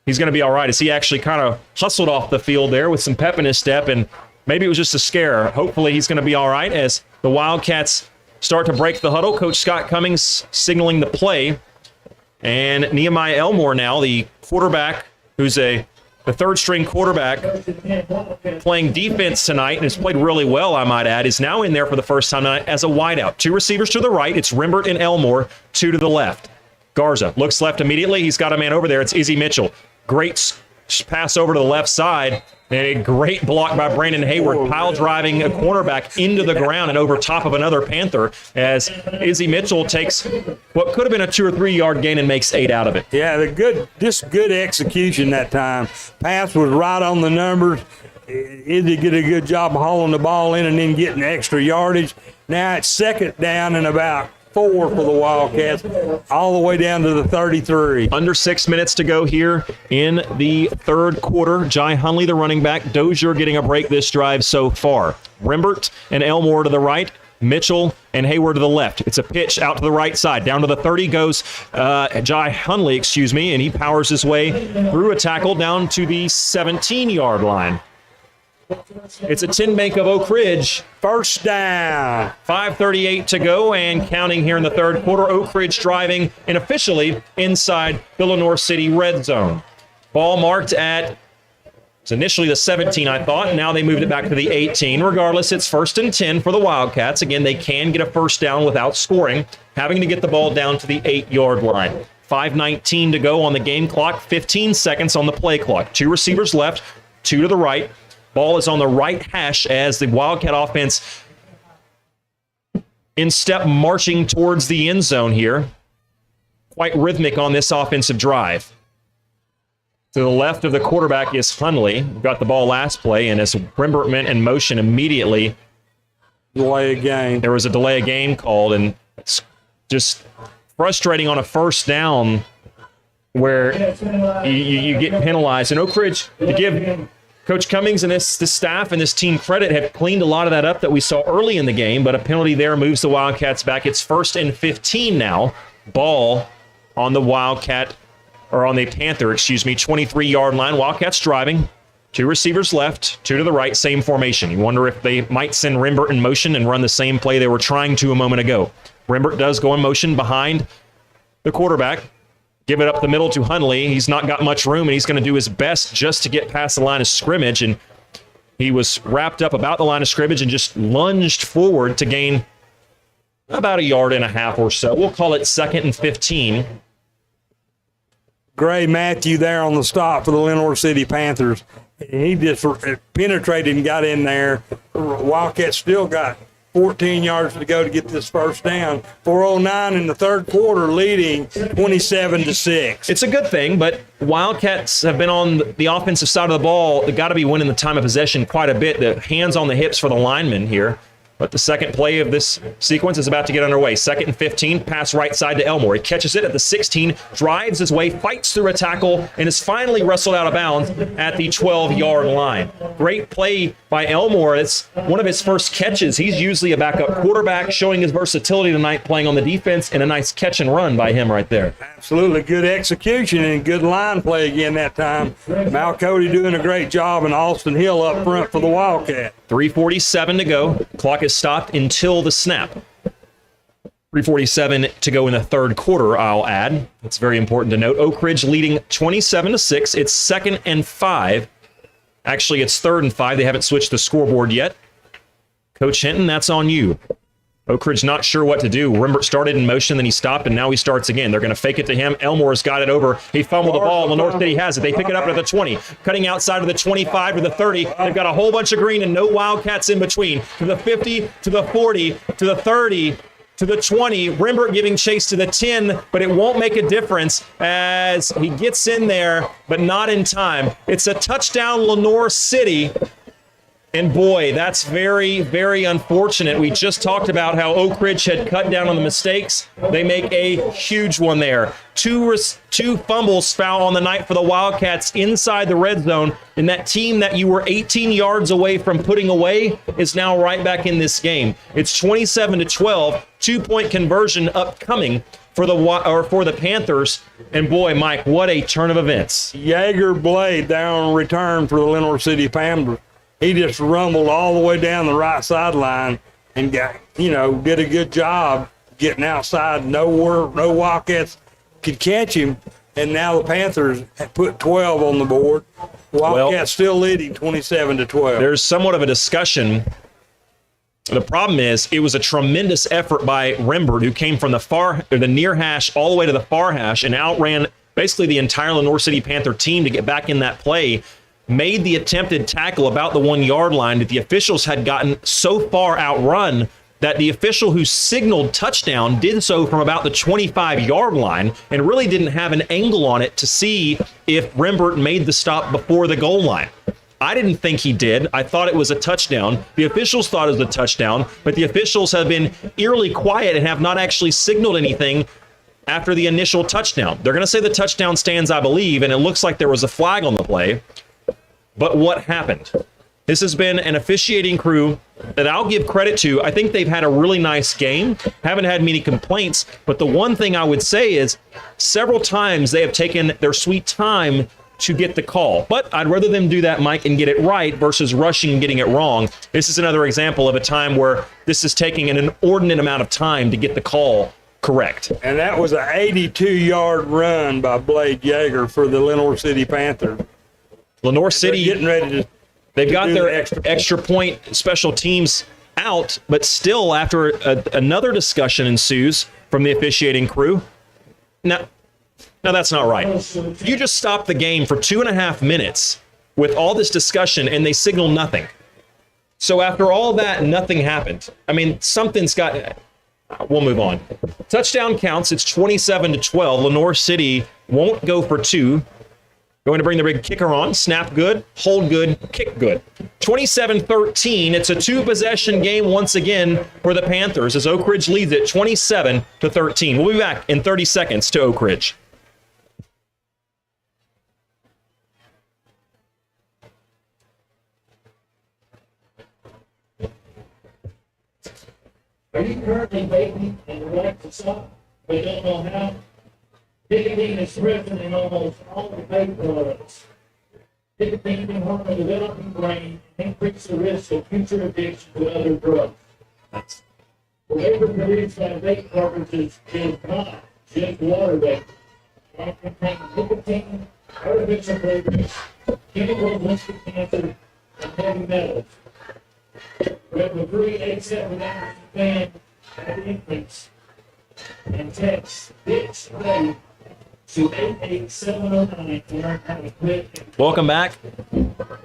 he's going to be all right as he actually kind of hustled off the field there with some pep in his step, and maybe it was just a scare. Hopefully he's going to be all right as the Wildcats start to break the huddle. Coach Scott Cummings signaling the play, and Nehemiah Elmore now, the quarterback, who's the third-string quarterback playing defense tonight and has played really well, I might add, is now in there for the first time tonight as a wideout. 2 receivers to the right. It's Rimbert and Elmore. 2 to the left. Garza looks left immediately. He's got a man over there. It's Izzy Mitchell. Great pass over to the left side. And a great block by Brandon Hayward, pile driving a cornerback into the ground and over top of another Panther as Izzy Mitchell takes what could have been a 2 or 3 yard gain and makes 8 out of it. Yeah, just good execution that time. Pass was right on the numbers. Izzy did a good job of hauling the ball in and then getting extra yardage. Now it's second down and about 4 for the Wildcats, all the way down to the 33. Under 6 minutes to go here in the third quarter. Jai Hunley, the running back. Dozier getting a break this drive so far. Rimbert and Elmore to the right. Mitchell and Hayward to the left. It's a pitch out to the right side. Down to the 30 goes Jai Hunley, and he powers his way through a tackle down to the 17-yard line. It's a tin bank of Oak Ridge. First down. 5:38 to go and counting here in the third quarter. Oak Ridge driving and officially inside the Lenoir City red zone. Ball marked at, it's initially the 17, I thought. Now they moved it back to the 18. Regardless, it's 1st and 10 for the Wildcats. Again, they can get a first down without scoring, having to get the ball down to the 8-yard line. 5:19 to go on the game clock. 15 seconds on the play clock. 2 receivers left, 2 to the right. Ball is on the right hash as the Wildcat offense in step marching towards the end zone here. Quite rhythmic on this offensive drive. To the left of the quarterback is Hunley. Got the ball last play, and as Rimbert went in motion immediately, delay of game. There was a delay of game called, and it's just frustrating on a first down where you get penalized. And Oak Ridge, to give Coach Cummings and this staff and this team credit, have cleaned a lot of that up that we saw early in the game, but a penalty there moves the Wildcats back. It's 1st and 15 now. Ball on the Panther, 23-yard line. Wildcats driving. 2 receivers left, 2 to the right, same formation. You wonder if they might send Rimbert in motion and run the same play they were trying to a moment ago. Rimbert does go in motion behind the quarterback. Give it up the middle to Hunley. He's not got much room, and he's going to do his best just to get past the line of scrimmage. And he was wrapped up about the line of scrimmage and just lunged forward to gain about 1.5 yards or so. We'll call it 2nd and 15. Gray Matthew there on the stop for the Lenoir City Panthers. He just penetrated and got in there. Wildcats still got 14 yards to go to get this first down. 4:09 in the third quarter, leading 27-6. It's a good thing, but Wildcats have been on the offensive side of the ball. They've got to be winning the time of possession quite a bit. The hands on the hips for the linemen here. But the second play of this sequence is about to get underway. 2nd and 15, pass right side to Elmore. He catches it at the 16, drives his way, fights through a tackle, and is finally wrestled out of bounds at the 12-yard line. Great play by Elmore. It's one of his first catches. He's usually a backup quarterback, showing his versatility tonight, playing on the defense, and a nice catch and run by him right there. Absolutely good execution and good line play again that time. Mal Cody doing a great job, and Austin Hill up front for the Wildcat. 3:47 to go. Clock is stopped until the snap. 3:47 to go in the third quarter, I'll add. That's very important to note. Oak Ridge leading 27-6. It's 2nd and 5. Actually, it's 3rd and 5. They haven't switched the scoreboard yet. Coach Hinton, that's on you. Oak Ridge not sure what to do. Rembert started in motion, then he stopped, and now he starts again. They're going to fake it to him. Elmore's got it over. He fumbled the ball. Lenoir City has it. They pick it up to the 20. Cutting outside of the 25 to the 30. They've got a whole bunch of green and no Wildcats in between. To the 50, to the 40, to the 30, to the 20. Rembert giving chase to the 10, but it won't make a difference as he gets in there, but not in time. It's a touchdown, Lenoir City. And boy, that's very, very unfortunate. We just talked about how Oak Ridge had cut down on the mistakes. They make a huge one there. Two fumbles foul on the night for the Wildcats inside the red zone. And that team that you were 18 yards away from putting away is now right back in this game. It's 27-12, 2-point conversion upcoming for the Panthers. And boy, Mike, what a turn of events. Jaeger Blade down return for the Lenoir City Panthers. He just rumbled all the way down the right sideline and did a good job getting outside. No Wildcats could catch him. And now the Panthers have put 12 on the board. Wildcats still leading 27-12. There's somewhat of a discussion. The problem is it was a tremendous effort by Rembert, who came from the near hash all the way to the far hash and outran basically the entire Lenoir City Panther team to get back in that play. Made the attempted tackle about the 1-yard line that the officials had gotten so far outrun that the official who signaled touchdown did so from about the 25-yard line and really didn't have an angle on it to see if Rembert made the stop before the goal line. I didn't think he did. I thought it was a touchdown. The officials thought it was a touchdown, but the officials have been eerily quiet and have not actually signaled anything after the initial touchdown. They're going to say the touchdown stands, I believe, and it looks like there was a flag on the play. But what happened? This has been an officiating crew that I'll give credit to. I think they've had a really nice game. Haven't had many complaints. But the one thing I would say is several times they have taken their sweet time to get the call. But I'd rather them do that, Mike, and get it right versus rushing and getting it wrong. This is another example of a time where this is taking an inordinate amount of time to get the call correct. And that was an 82-yard run by Blade Jaeger for the Lenoir City Panthers. Lenoir City getting ready to. They've got their extra point special teams out, but still, after another discussion ensues from the officiating crew. Now, that's not right. You just stopped the game for 2.5 minutes with all this discussion, and they signal nothing. So after all that, nothing happened. I mean, something's got. We'll move on. Touchdown counts. It's 27-12. Lenoir City won't go for 2. Going to bring the big kicker on. Snap good, hold good, kick good. 27-13. It's a 2-possession game once again for the Panthers as Oak Ridge leads it 27-13. We'll be back in 30 seconds to Oak Ridge. Are you currently vaping and would like to stop, but don't know how? Nicotine is present in almost all the vape products. Nicotine can harm the developing brain and increase the risk of future addiction to other drugs. The vapor produced by vape cartridges is not just water vapor. It contains nicotine, artificial flavors, chemicals linked to cancer, and heavy metals. Red 387 hours fan at infants and text bitch vape to 88709 to learn how to quit. Welcome back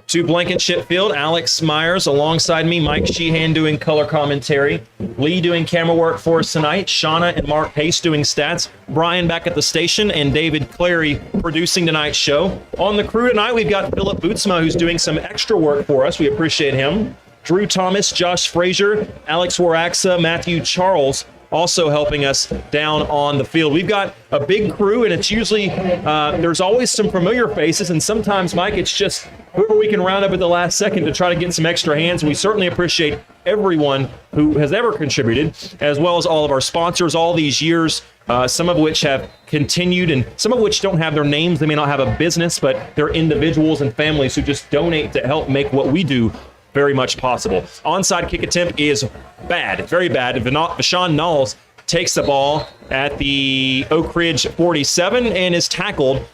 to Blankenship Field. Alex Myers alongside me, Mike Sheehan doing color commentary, Lee doing camera work for us tonight, Shauna and Mark Pace doing stats, Brian back at the station, and David Clary producing tonight's show. On the crew tonight, we've got Philip Bootsma, who's doing some extra work for us. We appreciate him. Drew Thomas, Josh Frazier, Alex Waraxa, Matthew Charles, also helping us down on the field. We've got a big crew, and it's usually, there's always some familiar faces, and sometimes, Mike, it's just whoever we can round up at the last second to try to get some extra hands. And we certainly appreciate everyone who has ever contributed, as well as all of our sponsors all these years, some of which have continued and some of which don't have their names. They may not have a business, but they're individuals and families who just donate to help make what we do very much possible. Onside kick attempt is bad, very bad. Vashon Knowles takes the ball at the Oak Ridge 47 and is tackled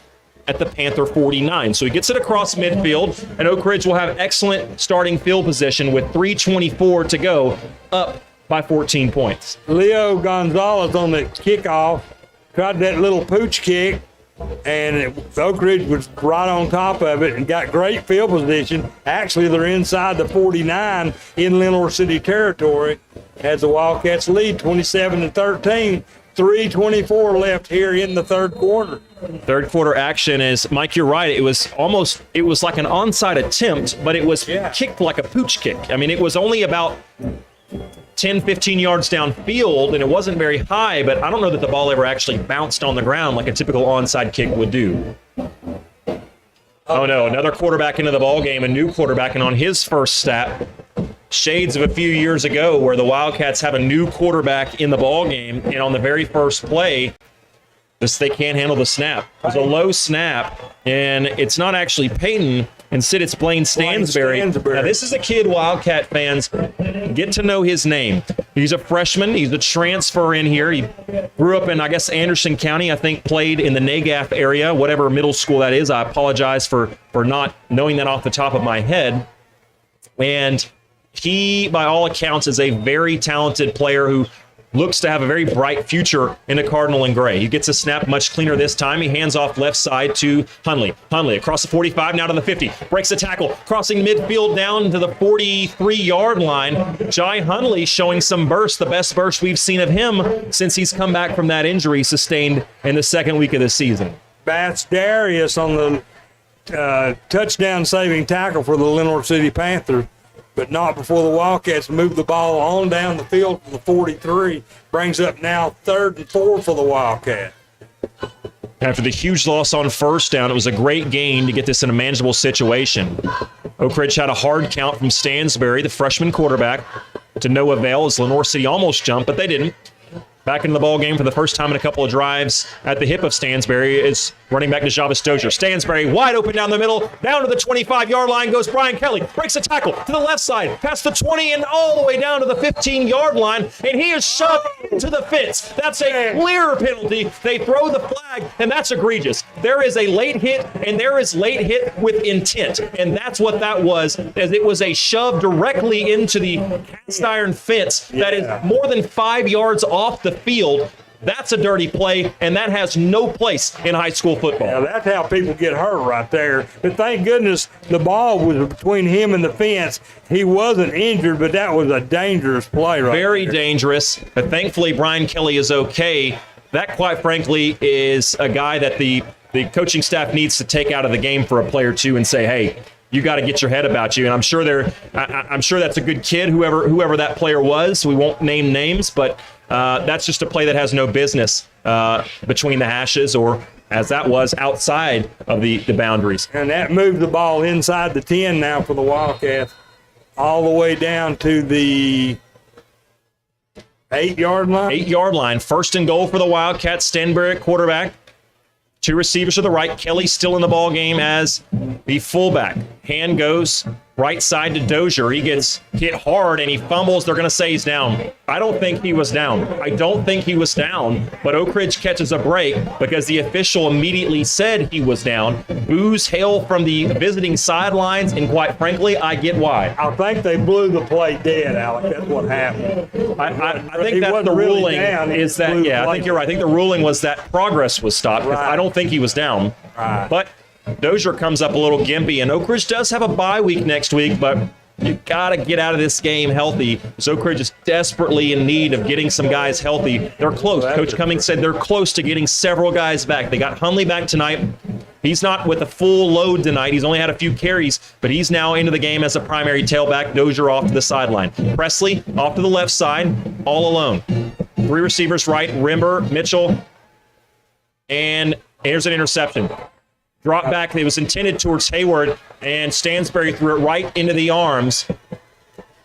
at the Panther 49. So he gets it across midfield, and Oak Ridge will have excellent starting field position with 3:24 to go, up by 14 points. Leo Gonzalez on the kickoff tried that little pooch kick, and Oak Ridge was right on top of it and got great field position. Actually, they're inside the 49 in Lenoir City territory as the Wildcats lead 27-13. 3:24 left here in the third quarter. Third quarter action is, Mike, you're right. It was like an onside attempt, but it was kicked like a pooch kick. I mean, it was only about 10, 15 yards downfield, and it wasn't very high, but I don't know that the ball ever actually bounced on the ground like a typical onside kick would do. Oh no, another quarterback into the ball game, a new quarterback, and on his first snap, shades of a few years ago where the Wildcats have a new quarterback in the ball game, and on the very first play, they can't handle the snap. It was a low snap, and it's not actually Peyton. Instead, it's Blaine Stansberry. Now, this is a kid, Wildcat fans, get to know his name. He's a freshman. He's a transfer in here. He grew up in, I guess, Anderson County. I think played in the Nagaf area, whatever middle school that is. I apologize for not knowing that off the top of my head. And he, by all accounts, is a very talented player who looks to have a very bright future in a Cardinal and gray. He gets a snap much cleaner this time. He hands off left side to Hunley. Hunley across the 45, now to the 50. Breaks the tackle, crossing midfield down to the 43-yard line. Jai Hunley showing some burst, the best burst we've seen of him since he's come back from that injury sustained in the second week of the season. Bats Darius on the touchdown-saving tackle for the Lenoir City Panthers, but not before the Wildcats move the ball on down the field to the 43. Brings up now 3rd and 4 for the Wildcats. After the huge loss on first down, it was a great gain to get this in a manageable situation. Oak Ridge had a hard count from Stansberry, the freshman quarterback, to no avail as Lenoir City almost jumped, but they didn't. Back into the ball game for the first time in a couple of drives at the hip of Stansberry is running back to Javis Dozier. Stansberry wide open down the middle, down to the 25-yard line goes Brian Kelly. Breaks a tackle to the left side, past the 20 and all the way down to the 15-yard line, and he is shoved into the fence. That's a clear penalty. They throw the flag, and that's egregious. There is a late hit, and there is late hit with intent, and that's what that was, as it was a shove directly into the cast iron fence that is more than 5 yards off the field. That's a dirty play, and that has no place in high school football. Yeah, that's how people get hurt right there. But thank goodness the ball was between him and the fence. He wasn't injured, but that was a dangerous play right Very there. dangerous, but thankfully Brian Kelly is okay. That, quite frankly, is a guy that the coaching staff needs to take out of the game for a play or two and say, hey, you got to get your head about you. And I'm sure that's a good kid, whoever that player was. We won't name names, but that's just a play that has no business between the hashes, or as that was outside of the boundaries. And that moved the ball inside the 10 now for the Wildcats, all the way down to the 8-yard line. 8-yard line. 1st and goal for the Wildcats. Stanberry at quarterback. 2 receivers to the right. Kelly still in the ball game as the fullback. Hand goes right side to Dozier. He gets hit hard and he fumbles. They're going to say he's down. I don't think he was down. But Oak Ridge catches a break because the official immediately said he was down. Boos hail from the visiting sidelines, and quite frankly, I get why. I think they blew the play dead, Alec. That's what happened. I think that's the ruling is that, yeah, I think you're right. I think the ruling was that progress was stopped. Right. I don't think he was down. Right. But Dozier comes up a little gimpy, and Oak Ridge does have a bye week next week, but you got to get out of this game healthy. So Oak Ridge is desperately in need of getting some guys healthy. They're close. Coach Cummings said they're close to getting several guys back. They got Hunley back tonight. He's not with a full load tonight. He's only had a few carries, but he's now into the game as a primary tailback. Dozier off to the sideline. Presley off to the left side, all alone. 3 receivers right, Rimmer, Mitchell, and here's an interception. Drop back. It was intended towards Hayward, and Stansberry threw it right into the arms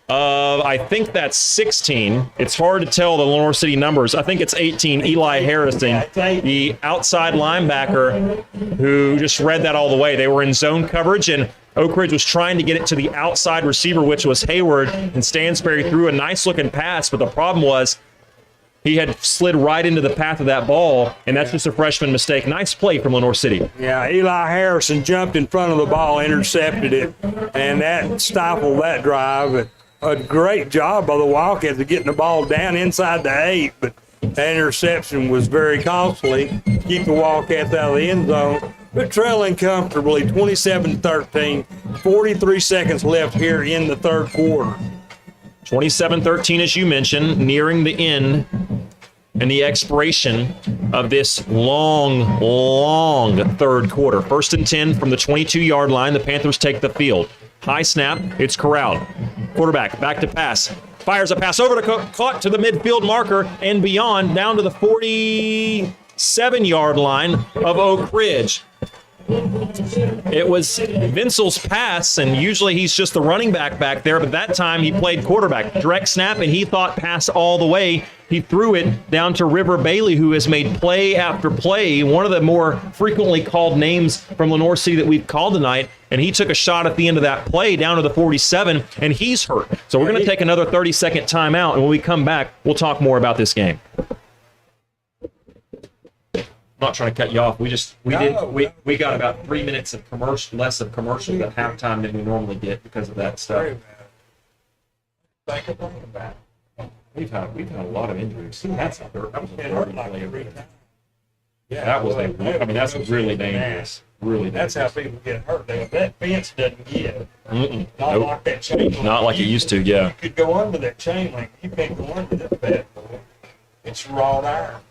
of, I think that's 16. It's hard to tell the Lenoir City numbers. I think it's 18, Eli Harrison, the outside linebacker who just read that all the way. They were in zone coverage, and Oak Ridge was trying to get it to the outside receiver, which was Hayward, and Stansberry threw a nice-looking pass, but the problem was he had slid right into the path of that ball, and that's just a freshman mistake. Nice play from Lenoir City. Yeah, Eli Harrison jumped in front of the ball, intercepted it, and that stifled that drive. A great job by the Wildcats of getting the ball down inside the 8, but that interception was very costly. Keep the Wildcats out of the end zone. But trailing comfortably, 27-13, 43 seconds left here in the third quarter. 27-13, as you mentioned, nearing the end and the expiration of this long third quarter. 1st and 10 from the 22-yard line. The Panthers take the field. High snap. It's corralled. Quarterback back to pass. Fires a pass over to caught to the midfield marker and beyond, down to the 47-yard line of Oak Ridge. It was Vincel's pass, and usually he's just the running back there, but that time he played quarterback. Direct snap, and he thought pass all the way. He threw it down to River Bailey, who has made play after play, one of the more frequently called names from Lenoir City that we've called tonight, and he took a shot at the end of that play down to the 47, and he's hurt. So we're going to take another 30-second timeout, and when we come back, we'll talk more about this game. I'm not trying to cut you off. We got about 3 minutes of less of commercials at halftime than we normally get because of that stuff. We've had a lot of injuries. That was a dirty play over there. That's really dangerous. Really dangerous. That's how people get hurt. That fence doesn't give. Not like that chain link. Not like it used to, yeah. You could go under that chain link. You can't go under this bad boy. It's wrought iron.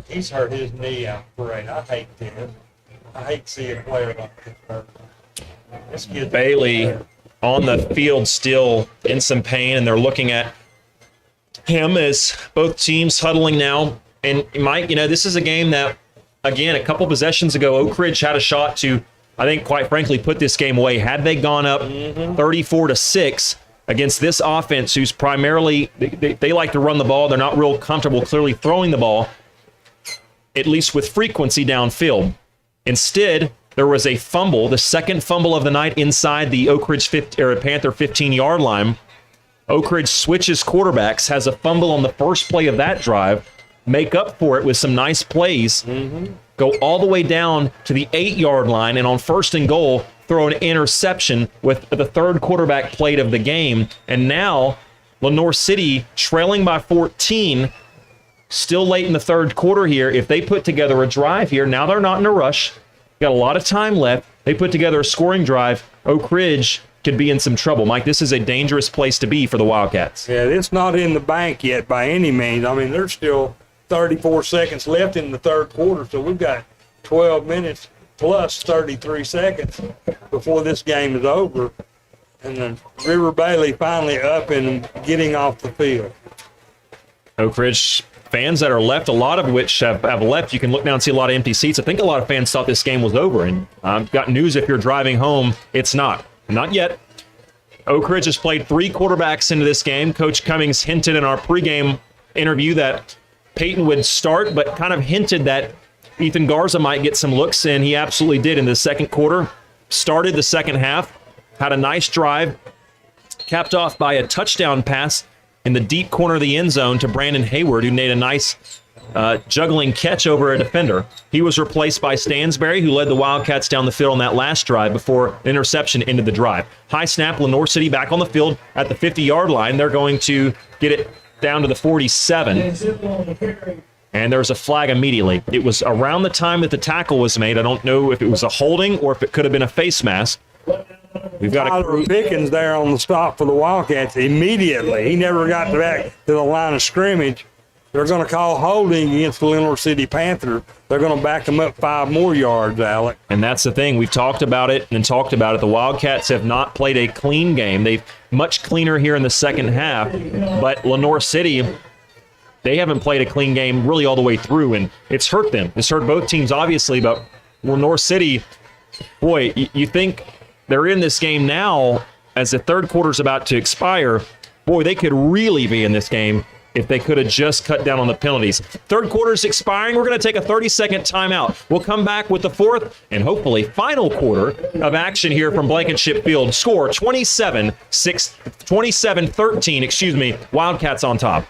He's hurt his knee out parade. I hate this. I hate to see a player like this hurt. Bailey on the field still in some pain, and they're looking at him as both teams huddling now. And Mike, this is a game that, again, a couple possessions ago, Oak Ridge had a shot to, I think, quite frankly, put this game away. Had they gone up 34-6 against this offense, who's primarily, they like to run the ball. They're not real comfortable clearly throwing the ball, at least with frequency downfield. Instead, there was a fumble, the second fumble of the night inside the Oak Ridge Panther 15-yard line. Oak Ridge switches quarterbacks, has a fumble on the first play of that drive, make up for it with some nice plays, go all the way down to the 8-yard line, and on 1st and goal, throw an interception with the third quarterback play of the game. And now, Lenoir City trailing by 14, still late in the third quarter here. If they put together a drive here, now they're not in a rush. Got a lot of time left. They put together a scoring drive. Oak Ridge could be in some trouble. Mike, this is a dangerous place to be for the Wildcats. Yeah, it's not in the bank yet by any means. I mean, there's still 34 seconds left in the third quarter, so we've got 12 minutes plus 33 seconds before this game is over. And then River Bailey finally up and getting off the field. Oak Ridge fans that are left, a lot of which have left. You can look down and see a lot of empty seats. I think a lot of fans thought this game was over, and I've got news if you're driving home, it's not. Not yet. Oak Ridge has played 3 quarterbacks into this game. Coach Cummings hinted in our pregame interview that Peyton would start, but kind of hinted that Ethan Garza might get some looks, and he absolutely did in the second quarter. Started the second half, had a nice drive, capped off by a touchdown pass in the deep corner of the end zone to Brandon Hayward, who made a nice juggling catch over a defender. He was replaced by Stansberry, who led the Wildcats down the field on that last drive before an interception ended the drive. High snap, Lenoir City back on the field at the 50-yard line. They're going to get it down to the 47. And there's a flag immediately. It was around the time that the tackle was made. I don't know if it was a holding or if it could have been a face mask. We've got Tyler Pickens there on the stop for the Wildcats immediately. He never got back to the line of scrimmage. They're going to call holding against the Lenoir City Panthers. They're going to back them up 5 more yards, Alec. And that's the thing. We've talked about it and talked about it. The Wildcats have not played a clean game. They've much cleaner here in the second half. But Lenoir City, they haven't played a clean game really all the way through, and it's hurt them. It's hurt both teams, obviously, but Lenoir City, boy, you think they're in this game now as the third quarter's about to expire. Boy, they could really be in this game if they could have just cut down on the penalties. Third quarter's expiring. We're going to take a 30-second timeout. We'll come back with the fourth and hopefully final quarter of action here from Blankenship Field. Score 27-13, Wildcats on top.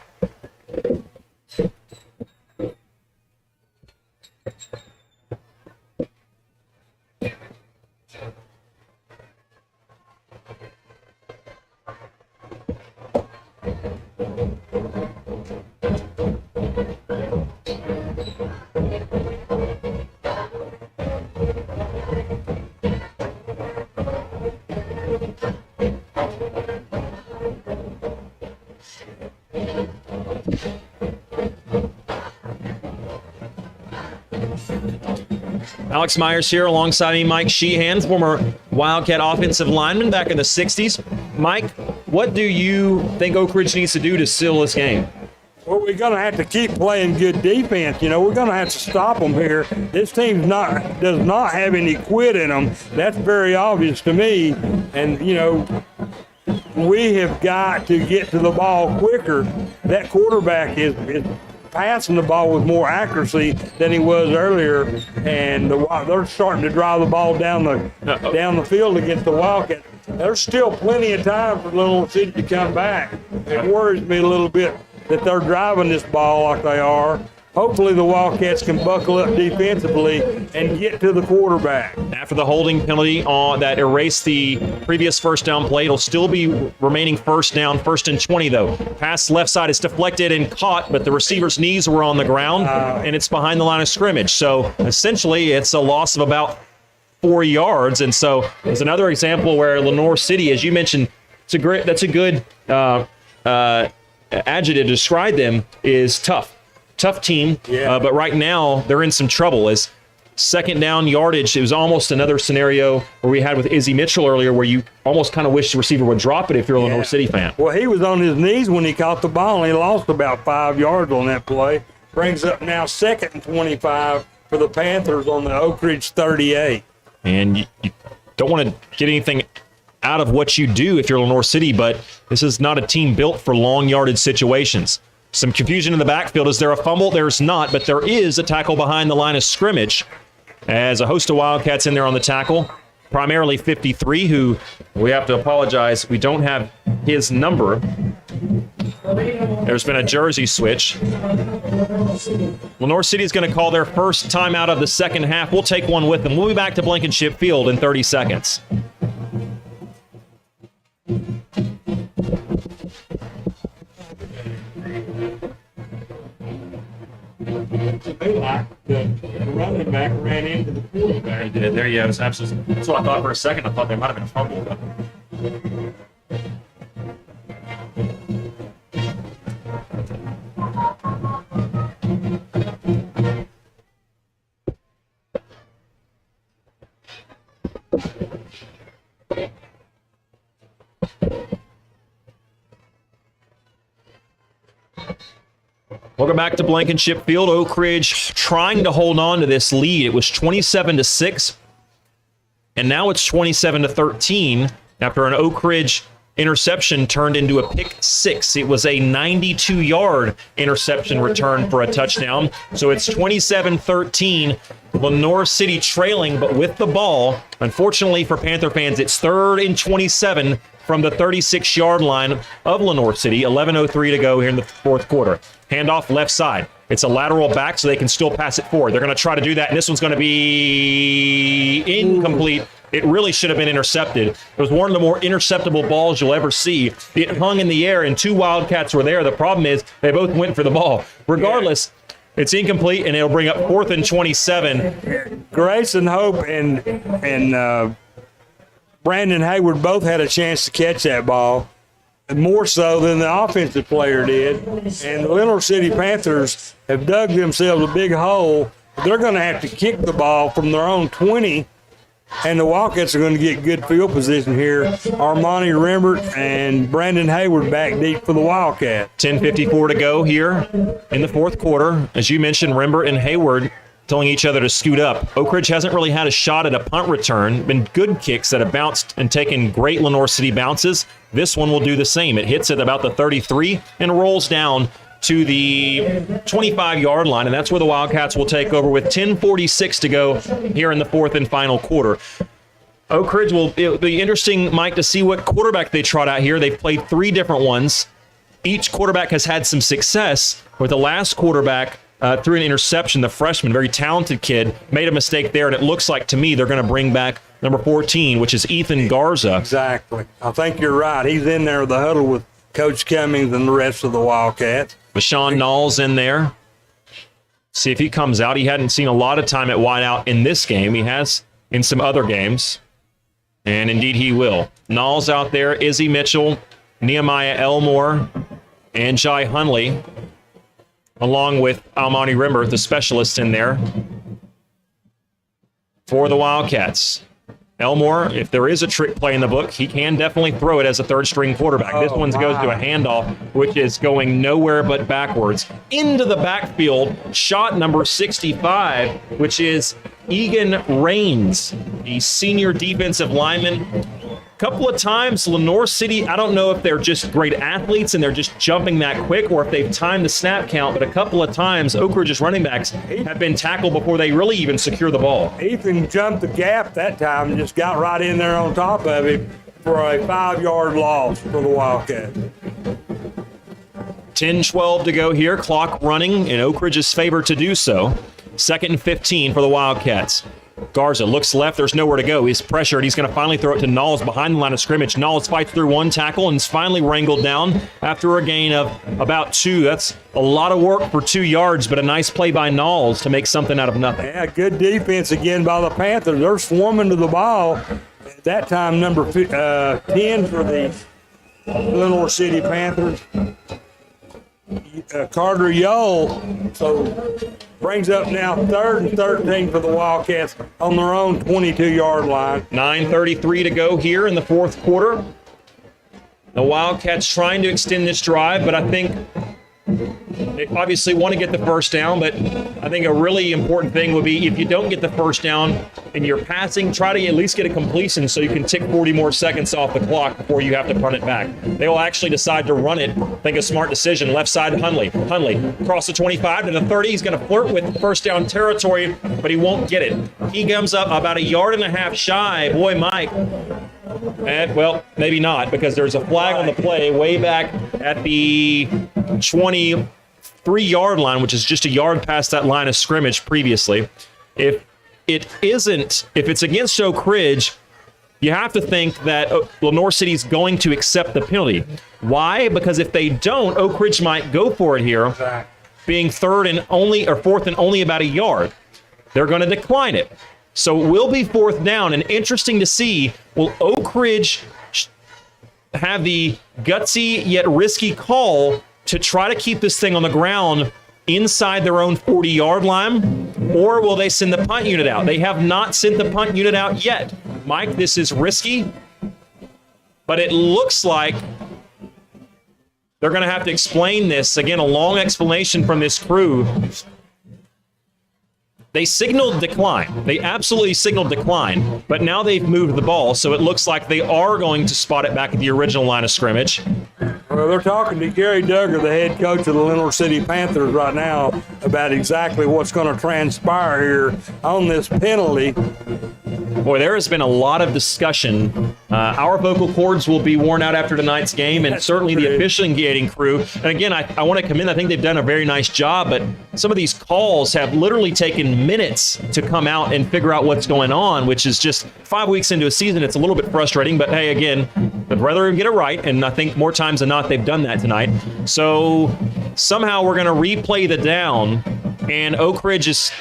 Alex Myers here alongside me, Mike Sheehan, former Wildcat offensive lineman back in the 60s. Mike, what do you think Oak Ridge needs to do to seal this game? Well, we're going to have to keep playing good defense. You know, we're going to have to stop them here. This team does not have any quit in them. That's very obvious to me. And, you know, we have got to get to the ball quicker. That quarterback is passing the ball with more accuracy than he was earlier, and they're starting to drive the ball down the field against the Wildcats. There's still plenty of time for Lenoir City to come back. It worries me a little bit that they're driving this ball like they are. Hopefully the Wildcats can buckle up defensively and get to the quarterback. After the holding penalty that erased the previous first down play, it'll still be remaining first down, 1st and 20 though. Pass left side is deflected and caught, but the receiver's knees were on the ground, and it's behind the line of scrimmage. So essentially it's a loss of about 4 yards. And so there's another example where Lenoir City, as you mentioned, that's a good adjective to describe them, is tough. Tough team, but right now they're in some trouble. As second down yardage, it was almost another scenario where we had with Izzy Mitchell earlier where you almost kind of wish the receiver would drop it if you're a Lenoir City fan. Well, he was on his knees when he caught the ball, and he lost about 5 yards on that play. Brings up now 2nd and 25 for the Panthers on the Oak Ridge 38. And you don't want to get anything out of what you do if you're Lenoir City, but this is not a team built for long yardage situations. Some confusion in the backfield. Is there a fumble? There's not, but there is a tackle behind the line of scrimmage as a host of Wildcats in there on the tackle, primarily 53, who we have to apologize. We don't have his number. There's been a jersey switch. Lenoir City is going to call their first timeout of the second half. We'll take one with them. We'll be back to Blankenship Field in 30 seconds. The running back ran into the quarterback. He did. There you go. That's what I thought for a second. I thought there might have been a fumble. Welcome back to Blankenship Field. Oak Ridge trying to hold on to this lead. It was 27-6, and now it's 27-13 after an Oak Ridge interception turned into a pick six. It was a 92-yard interception return for a touchdown. So it's 27-13. Lenoir City trailing, but with the ball. Unfortunately for Panther fans, it's 3rd and 27 from the 36-yard line of Lenoir City. 11:03 to go here in the fourth quarter. Handoff left side. It's a lateral back, so they can still pass it forward. They're going to try to do that, and this one's going to be incomplete. It really should have been intercepted. It was one of the more interceptable balls you'll ever see. It hung in the air, and 2 Wildcats were there. The problem is they both went for the ball. Regardless, it's incomplete, and it'll bring up 4th and 27. Grayson Hope and Brandon Hayward both had a chance to catch that ball, more so than the offensive player did. And the Lenoir City Panthers have dug themselves a big hole. They're going to have to kick the ball from their own 20, and the Wildcats are going to get good field position here. Armani Rembert and Brandon Hayward back deep for the Wildcat. 10:54 to go here in the fourth quarter. As you mentioned, Rembert and Hayward telling each other to scoot up. Oak Ridge hasn't really had a shot at a punt return. Been good kicks that have bounced and taken great Lenoir City bounces. This one will do the same. It hits at about the 33 and rolls down to the 25-yard line, and that's where the Wildcats will take over with 10:46 to go here in the fourth and final quarter. Oak Ridge it'll be interesting, Mike, to see what quarterback they trot out here. They've played 3 different ones. Each quarterback has had some success, with the last quarterback threw an interception. The freshman, very talented kid, made a mistake there, and it looks like to me they're going to bring back number 14, which is Ethan Garza. Exactly. I think you're right. He's in there with the huddle with Coach Cummings and the rest of the Wildcats. Bashawn Knowles in there. See if he comes out. He hadn't seen a lot of time at wideout in this game. He has in some other games. And indeed he will. Knowles out there, Izzy Mitchell, Nehemiah Elmore, and Jai Hunley, along with Almani Rimmer, the specialist in there for the Wildcats. Elmore, if there is a trick play in the book, he can definitely throw it as a third-string quarterback. This one goes to a handoff, which is going nowhere but backwards. Into the backfield, shot number 65, which is Egan Raines, the senior defensive lineman. Couple of times, Lenoir City, I don't know if they're just great athletes and they're just jumping that quick or if they've timed the snap count, but a couple of times, Oak Ridge's running backs have been tackled before they really even secure the ball. Ethan jumped the gap that time and just got right in there on top of him for a 5-yard loss for the Wildcats. 10-12 to go here, clock running in Oak Ridge's favor to do so. 2nd and 15 for the Wildcats. Garza looks left. There's nowhere to go. He's pressured. He's going to finally throw it to Knowles behind the line of scrimmage. Knowles fights through one tackle and is finally wrangled down after a gain of about 2. That's a lot of work for 2 yards, but a nice play by Knowles to make something out of nothing. Yeah, good defense again by the Panthers. They're swarming to the ball. At that time, number 10 for the Lenoir City Panthers, Carter Yole. So brings up now 3rd and 13 for the Wildcats on their own 22-yard line. 9:33 to go here in the fourth quarter. The Wildcats trying to extend this drive, but I think they obviously want to get the first down, but I think a really important thing would be if you don't get the first down and you're passing, try to at least get a completion so you can tick 40 more seconds off the clock before you have to punt it back. They will actually decide to run it. Think a smart decision. Left side, Hunley. Hunley across the 25 to the 30. He's going to flirt with first down territory, but he won't get it. He comes up about 1.5 yards shy. Boy, Mike. And, well, maybe not, because there's a flag on the play way back at the 23-yard line, which is just a yard past that line of scrimmage previously. If it's against Oak Ridge, you have to think that Lenoir City's going to accept the penalty. Why? Because if they don't, Oak Ridge might go for it here, being 4th and only about 1 yard. They're going to decline it. So it will be 4th down, and interesting to see, will Oak Ridge have the gutsy yet risky call to try to keep this thing on the ground inside their own 40-yard line, or will they send the punt unit out? They have not sent the punt unit out yet. Mike, this is risky, but it looks like they're going to have to explain this. Again, a long explanation from this crew. they signaled decline. They absolutely signaled decline, but now they've moved the ball, so it looks like they are going to spot it back at the original line of scrimmage. Well, they're talking to Gary Duggar, the head coach of the Lenoir City Panthers right now, about exactly what's going to transpire here on this penalty. Boy, there has been a lot of discussion. Our vocal cords will be worn out after tonight's game, and certainly the officiating crew. And again, I want to commend, I think they've done a very nice job, but some of these calls have literally taken minutes to come out and figure out what's going on, which is just 5 weeks into a season. It's a little bit frustrating, but hey, again, I'd rather get it right, and I think more times than not they've done that tonight. So somehow we're going to replay the down, and Oak Ridge is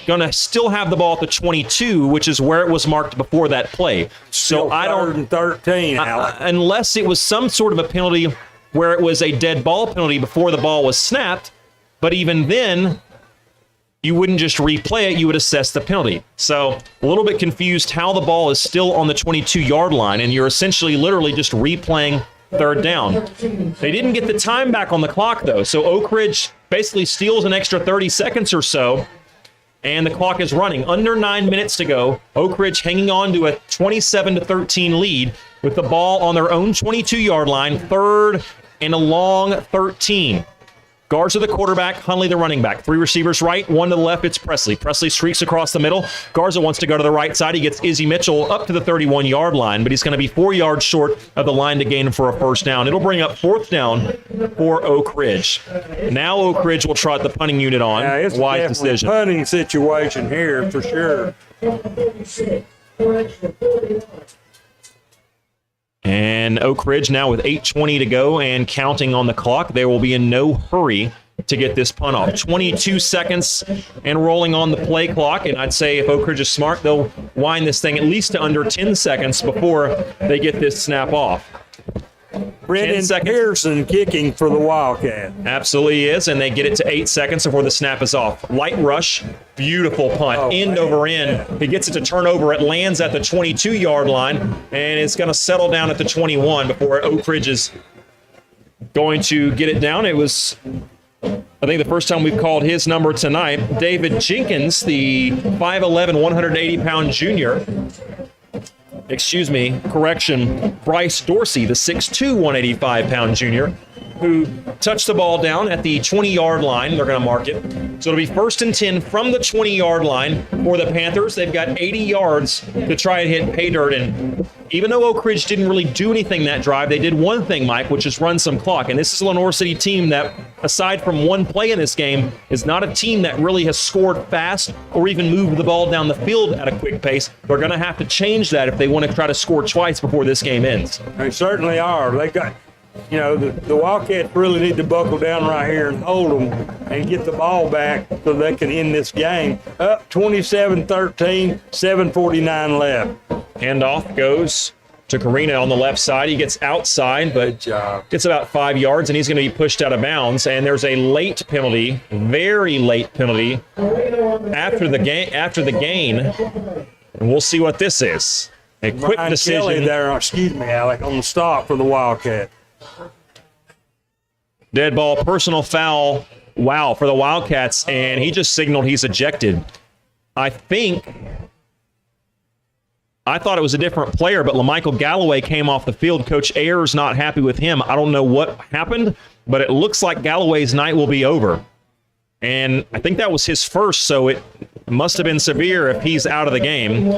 going to still have the ball at the 22, which is where it was marked before that play. So I don't. 3rd and 13, Alec. Unless it was some sort of a penalty where it was a dead ball penalty before the ball was snapped, but even then, you wouldn't just replay it, you would assess the penalty. So a little bit confused how the ball is still on the 22-yard line, and you're essentially literally just replaying 3rd down. They didn't get the time back on the clock, though, so Oak Ridge basically steals an extra 30 seconds or so, and the clock is running. Under 9 minutes to go. Oak Ridge hanging on to a 27-13 lead with the ball on their own 22-yard line, 3rd and a long 13. Garza the quarterback, Hunley the running back. 3 receivers right, 1 to the left, it's Presley. Presley streaks across the middle. Garza wants to go to the right side. He gets Izzy Mitchell up to the 31-yard line, but he's going to be 4 yards short of the line to gain for a first down. It'll bring up 4th down for Oak Ridge. Now Oak Ridge will trot the punting unit on. Yeah, it's Wise a decision. punting situation here for sure. And Oak Ridge now with 8:20 to go and counting on the clock. They will be in no hurry to get this punt off. 22 seconds and rolling on the play clock. And I'd say if Oak Ridge is smart, they'll wind this thing at least to under 10 seconds before they get this snap off. Brendan Pearson kicking for the Wildcat. Absolutely is, and they get it to 8 seconds before the snap is off. Light rush, beautiful punt, end over end. He gets it to turn over. It lands at the 22-yard line, and it's going to settle down at the 21 before Oak Ridge is going to get it down. It was, I think, the first time we've called his number tonight. David Jenkins, the 5'11", 180-pound junior. Bryce Dorsey, the 6'2", 185-pound junior, who touched the ball down at the 20-yard line. They're going to mark it. So it'll be 1st and 10 from the 20-yard line for the Panthers. They've got 80 yards to try and hit pay dirt. And even though Oak Ridge didn't really do anything that drive, they did one thing, Mike, which is run some clock. And this is a Lenoir City team that, aside from one play in this game, is not a team that really has scored fast or even moved the ball down the field at a quick pace. They're going to have to change that if they want to try to score twice before this game ends. They certainly are. They got, the Wildcats really need to buckle down right here and hold them and get the ball back so they can end this game. Up 27-13, 7:49 left. Handoff goes to Karina on the left side. He gets outside, but gets about 5 yards, and he's going to be pushed out of bounds. And there's a late penalty, very late penalty, after the gain. And we'll see what this is. A quick Ryan decision. Kelly there, Alec, on the stop for the Wildcat. Dead ball, personal foul, wow, for the Wildcats, and he just signaled he's ejected. I thought it was a different player, but LaMichael Galloway came off the field. Coach Ayers not happy with him. I don't know what happened, but it looks like Galloway's night will be over. And I think that was his first, so it must have been severe if he's out of the game.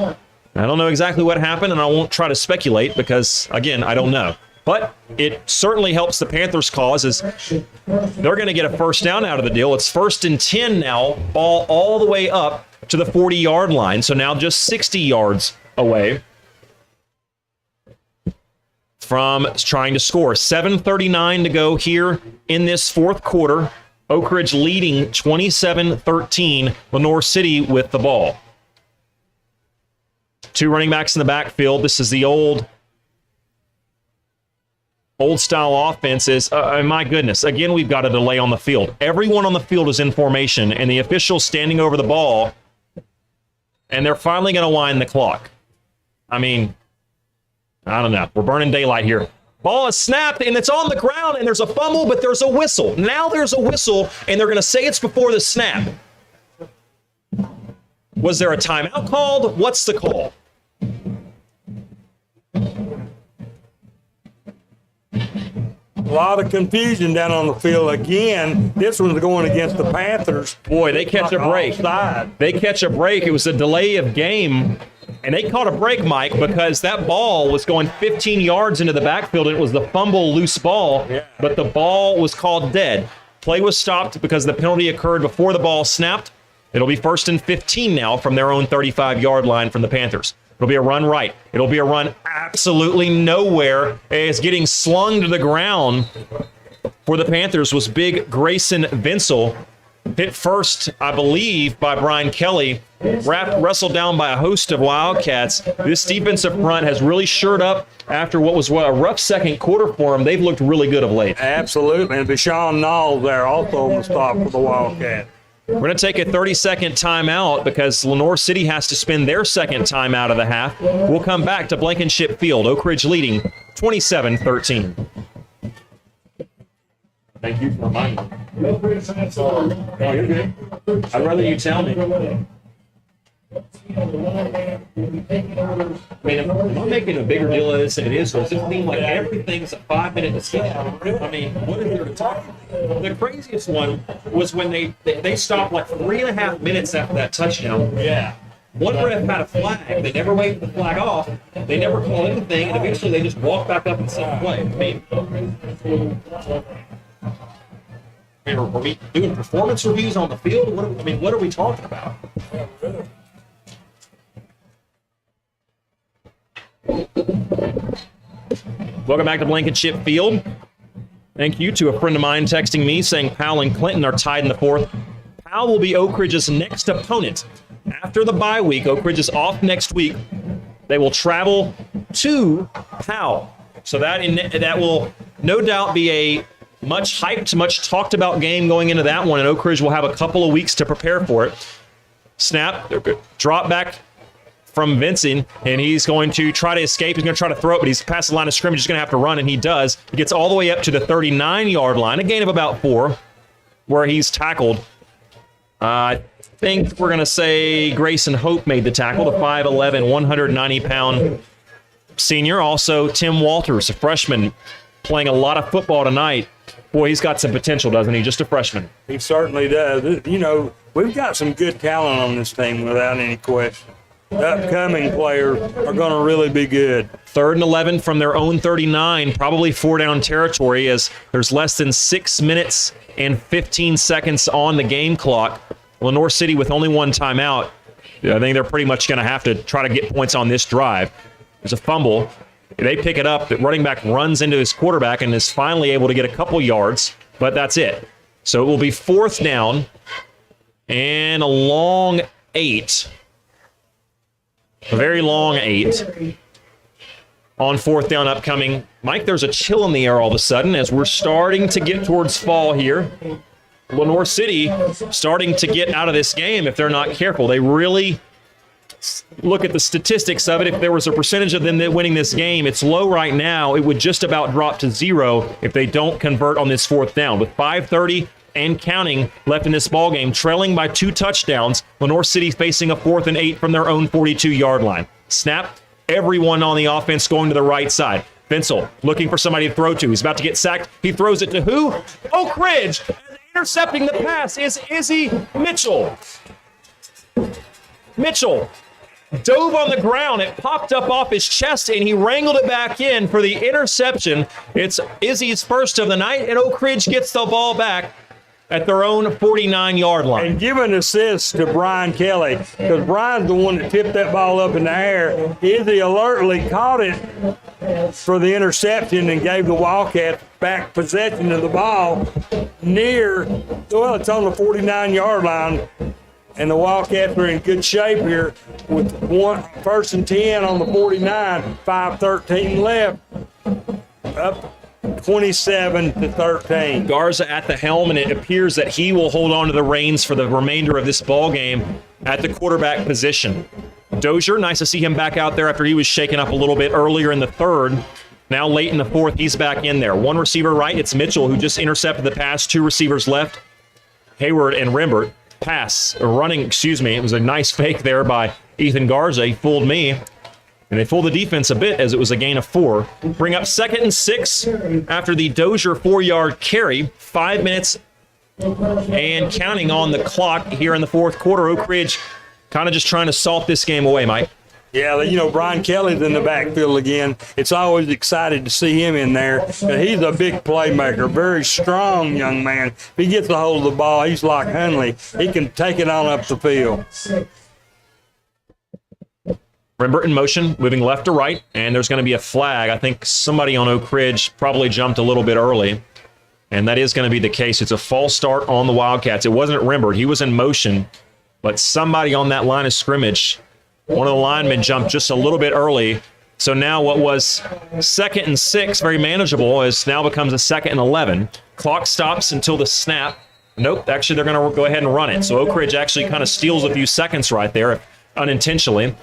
I don't know exactly what happened, and I won't try to speculate because, again, I don't know. But it certainly helps the Panthers' cause as they're going to get a first down out of the deal. It's 1st and 10 now, ball all the way up to the 40-yard line, so now just 60 yards away from trying to score. 7:39 to go here in this fourth quarter. Oak Ridge leading 27-13, Lenoir City with the ball. 2 running backs in the backfield. This is the old style offenses. My goodness, again, we've got a delay on the field. Everyone on the field is in formation, and the official's standing over the ball, and they're finally going to wind the clock. I mean, I don't know. We're burning daylight here. Ball is snapped, and it's on the ground, and there's a fumble, but there's a whistle. Now there's a whistle, and they're going to say it's before the snap. Was there a timeout called? What's the call? A lot of confusion down on the field again. This one's going against the Panthers. Boy, they catch a break. Offside. They catch a break. It was a delay of game, and they caught a break, Mike, because that ball was going 15 yards into the backfield. It was the fumble loose ball, but the ball was called dead. Play was stopped because the penalty occurred before the ball snapped. It'll be 1st and 15 now from their own 35-yard line from the Panthers. It'll be a run right. It'll be a run absolutely nowhere. It's getting slung to the ground for the Panthers was big Grayson Vinsel. Hit first, I believe, by Brian Kelly. Wrestled down by a host of Wildcats. This defensive front has really shored up after what was a rough second quarter for them. They've looked really good of late. Absolutely. And Deshaun Knowles there also on the stop for the Wildcats. We're going to take a 30-second timeout because Lenoir City has to spend their second timeout of the half. We'll come back to Blankenship Field. Oak Ridge leading 27-13. Thank you for reminding me. Oh, you're good. I'd rather you tell me. I mean, am I making a bigger deal of this than it is? Or does it seem like everything's a 5-minute discussion? I mean, what is there to talk about? The craziest one was when they stopped like 3.5 minutes after that touchdown. Yeah. One ref had a flag. They never waved the flag off. They never called anything, and eventually they just walked back up and said play. I mean, are we doing performance reviews on the field? What are we talking about? Welcome back to Blankenship Field. Thank you to a friend of mine texting me saying Powell and Clinton are tied in the fourth. Powell will be Oak Ridge's next opponent. After the bye week, Oak Ridge is off next week. They will travel to Powell. So that will no doubt be a much hyped, much talked about game going into that one, and Oak Ridge will have a couple of weeks to prepare for it. Snap, drop back from Vincent, and he's going to try to escape. He's going to try to throw it, but he's past the line of scrimmage. He's going to have to run, and he does. He gets all the way up to the 39-yard line, a gain of about 4, where he's tackled. I think we're going to say Grayson Hope made the tackle, the 5'11", 190-pound senior. Also, Tim Walters, a freshman, playing a lot of football tonight. Boy, he's got some potential, doesn't he? Just a freshman. He certainly does. You know, we've got some good talent on this team without any question. The upcoming players are going to really be good. 3rd and 11 from their own 39, probably 4-down territory as there's less than 6 minutes and 15 seconds on the game clock. Lenoir City with only one timeout. I think they're pretty much going to have to try to get points on this drive. There's a fumble. They pick it up. The running back runs into his quarterback and is finally able to get a couple yards, but that's it. So it will be 4th down and a long 8. A very long 8 on 4th down upcoming. Mike, there's a chill in the air all of a sudden as we're starting to get towards fall here. Lenoir City starting to get out of this game if they're not careful. They really look at the statistics of it. If there was a percentage of them that winning this game, it's low right now. It would just about drop to 0 if they don't convert on this 4th down. With 5:30 and counting left in this ball game, trailing by 2 touchdowns, Lenoir City facing a 4th and 8 from their own 42-yard line. Snap, everyone on the offense going to the right side. Vinsel looking for somebody to throw to. He's about to get sacked. He throws it to who? Oak Ridge. Intercepting the pass is Izzy Mitchell. Mitchell dove on the ground. It popped up off his chest, and he wrangled it back in for the interception. It's Izzy's first of the night, and Oak Ridge gets the ball back at their own 49-yard line. And give an assist to Brian Kelly, because Brian's the one that tipped that ball up in the air. Izzy alertly caught it for the interception and gave the Wildcats back possession of the ball it's on the 49-yard line. And the Wildcats are in good shape here with 1st and 10 on the 49, 5:13 left, up 27-13. Garza at the helm, and it appears that he will hold on to the reins for the remainder of this ball game at the quarterback position. Dozier, nice to see him back out there after he was shaken up a little bit earlier in the 3rd. Now late in the 4th, he's back in there. One receiver right, it's Mitchell who just intercepted the pass. 2 receivers left, Hayward and Rembert. It was a nice fake there by Ethan Garza. He fooled me. And they fooled the defense a bit as it was a gain of 4. Bring up 2nd and 6 after the Dozier 4-yard carry. 5 minutes and counting on the clock here in the fourth quarter. Oak Ridge kind of just trying to salt this game away, Mike. Yeah, Brian Kelly's in the backfield again. It's always excited to see him in there. He's a big playmaker, very strong young man. If he gets a hold of the ball, he's like Hunley. He can take it on up the field. Rembert in motion, moving left to right, and there's going to be a flag. I think somebody on Oak Ridge probably jumped a little bit early, and that is going to be the case. It's a false start on the Wildcats. It wasn't Rembert. He was in motion, but somebody on that line of scrimmage, one of the linemen jumped just a little bit early. So now what was 2nd and 6, very manageable, is now becomes a 2nd and 11. Clock stops until the snap. Nope, actually they're going to go ahead and run it. So Oak Ridge actually kind of steals a few seconds right there, unintentionally.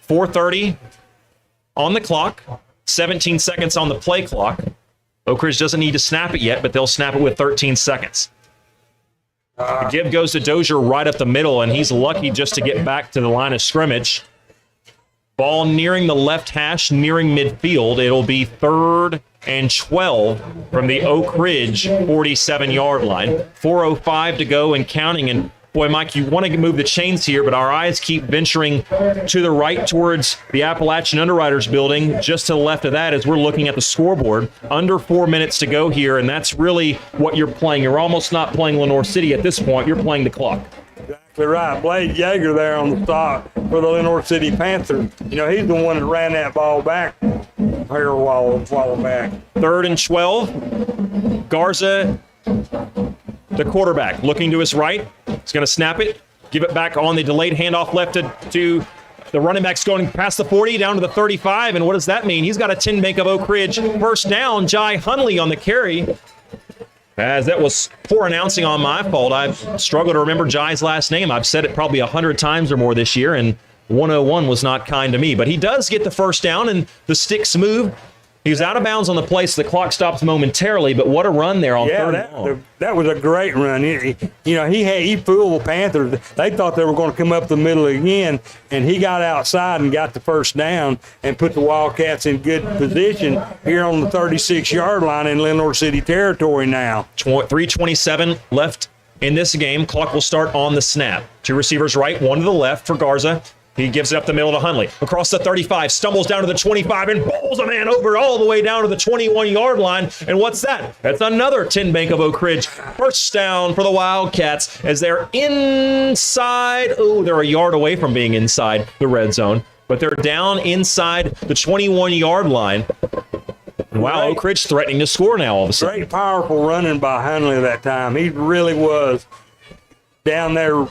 4:30 on the clock, 17 seconds on the play clock. Oak Ridge doesn't need to snap it yet, but they'll snap it with 13 seconds. The give goes to Dozier right up the middle, and he's lucky just to get back to the line of scrimmage. Ball nearing the left hash, nearing midfield. It'll be 3rd and 12 from the Oak Ridge 47-yard line. 4:05 to go and counting, and boy, Mike, you want to move the chains here, but our eyes keep venturing to the right towards the Appalachian Underwriters building. Just to the left of that as we're looking at the scoreboard. Under 4 minutes to go here, and that's really what you're playing. You're almost not playing Lenoir City at this point. You're playing the clock. Exactly right. Blade Yeager there on the stop for the Lenoir City Panthers. He's the one that ran that ball back here a while back. 3rd and 12. Garza, the quarterback, looking to his right. He's going to snap it, give it back on the delayed handoff left to the running backs going past the 40, down to the 35. And what does that mean? He's got a 10 bank of Oak Ridge. First down, Jai Hunley on the carry. As that was poor announcing on my fault. I've struggled to remember Jai's last name. I've said it probably 100 times or more this year, and 101 was not kind to me. But he does get the first down, and the sticks move. He was out of bounds on the play, so the clock stops momentarily, but what a run there on 3rd and long. That was a great run. He fooled the Panthers. They thought they were going to come up the middle again, and he got outside and got the first down and put the Wildcats in good position here on the 36-yard line in Lenoir City territory now. 3:27 left in this game. Clock will start on the snap. 2 receivers right, 1 to the left for Garza. He gives it up the middle to Hunley. Across the 35, stumbles down to the 25, and bowls a man over all the way down to the 21-yard line. And what's that? That's another 10 bank of Oak Ridge. First down for the Wildcats as they're inside. Oh, they're a yard away from being inside the red zone, but they're down inside the 21-yard line. Wow, Oak Ridge threatening to score now all of a sudden. Great, powerful running by Hunley that time. He really was down there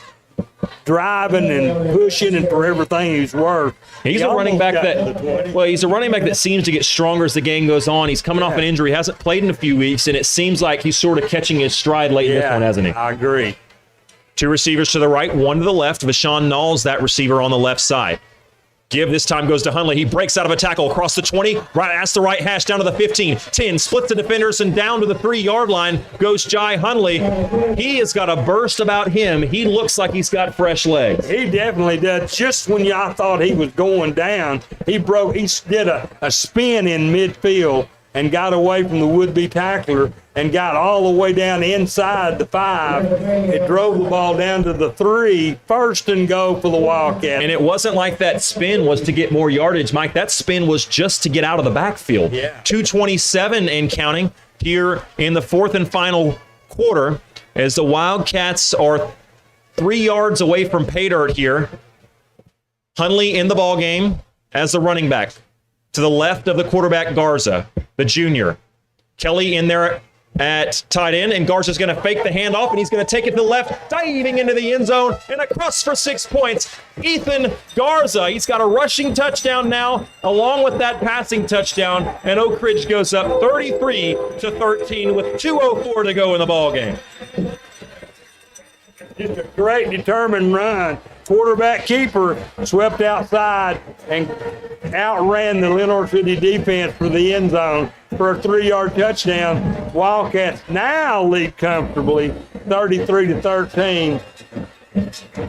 driving and pushing and for everything he's worth. He's a running back that seems to get stronger as the game goes on. He's coming off an injury, hasn't played in a few weeks, and it seems like he's sort of catching his stride late in this one, hasn't he? I agree. 2 receivers to the right, 1 to the left. Vashon Knowles, that receiver on the left side. Give this time goes to Hunley. He breaks out of a tackle across the 20, right past the right hash, down to the 15, 10, splits the defenders, and down to the 3-yard line goes Jai Hunley. He has got a burst about him. He looks like he's got fresh legs. He definitely does. Just when I thought he was going down, he did a spin in midfield and got away from the would-be tackler and got all the way down inside the 5. It drove the ball down to the 3, 1st and go for the Wildcats. And it wasn't like that spin was to get more yardage, Mike. That spin was just to get out of the backfield. 2:27 and counting here in the 4th and final quarter as the Wildcats are 3 yards away from pay dirt here. Hunley in the ball game as the running back. To the left of the quarterback, Garza, the junior. Kelly in there at tight end, and Garza's going to fake the handoff, and he's going to take it to the left, diving into the end zone, and across for 6 points. Ethan Garza, he's got a rushing touchdown now, along with that passing touchdown, and Oak Ridge goes up 33-13 with 2:04 to go in the ball game. Just a great, determined run. Quarterback keeper swept outside and outran the Lenoir City defense for the end zone for a 3-yard touchdown. Wildcats now lead comfortably, 33-13.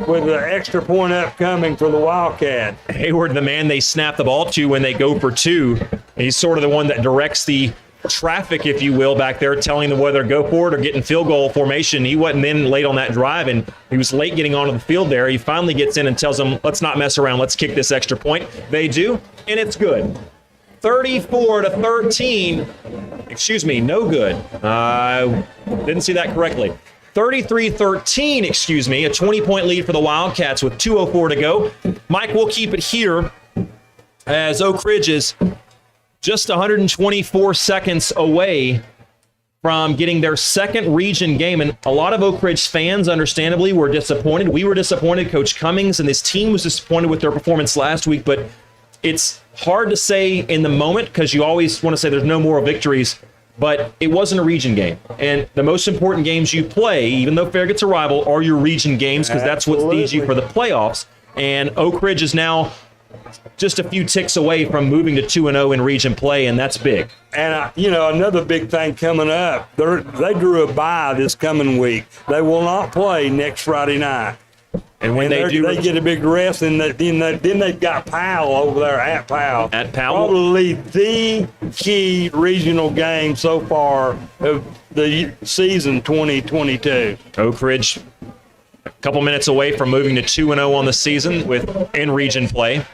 with the extra point upcoming for the Wildcat. Hayward, the man they snap the ball to when they go for two. He's sort of the one that directs the traffic, if you will, back there, telling them whether to go for it or get in field goal formation. He wasn't then late on that drive, and he was late getting onto the field there. He finally gets in and tells them, let's not mess around. Let's kick this extra point. They do, and it's good. 34-13. Excuse me, no good. Didn't see that correctly. 33-13, excuse me, a 20-point lead for the Wildcats with 2:04 to go. Mike, we'll keep it here as Oak Ridge is just 124 seconds away from getting their second region game. And a lot of Oak Ridge fans, understandably, were disappointed. We were disappointed. Coach Cummings and this team was disappointed with their performance last week. But it's hard to say in the moment because you always want to say there's no moral victories. But it wasn't a region game. And the most important games you play, even though Farragut's a rival, are your region games because that's what feeds you for the playoffs. And Oak Ridge is now just a few ticks away from moving to 2-0 in region play, and that's big. And, another big thing coming up, they drew a bye this coming week. They will not play next Friday night. And when they get a big rest, and then they've got Powell over there at Powell. At Powell? Probably the key regional game so far of the season 2022. Oak Ridge a couple minutes away from moving to 2-0 on the season with in-region play.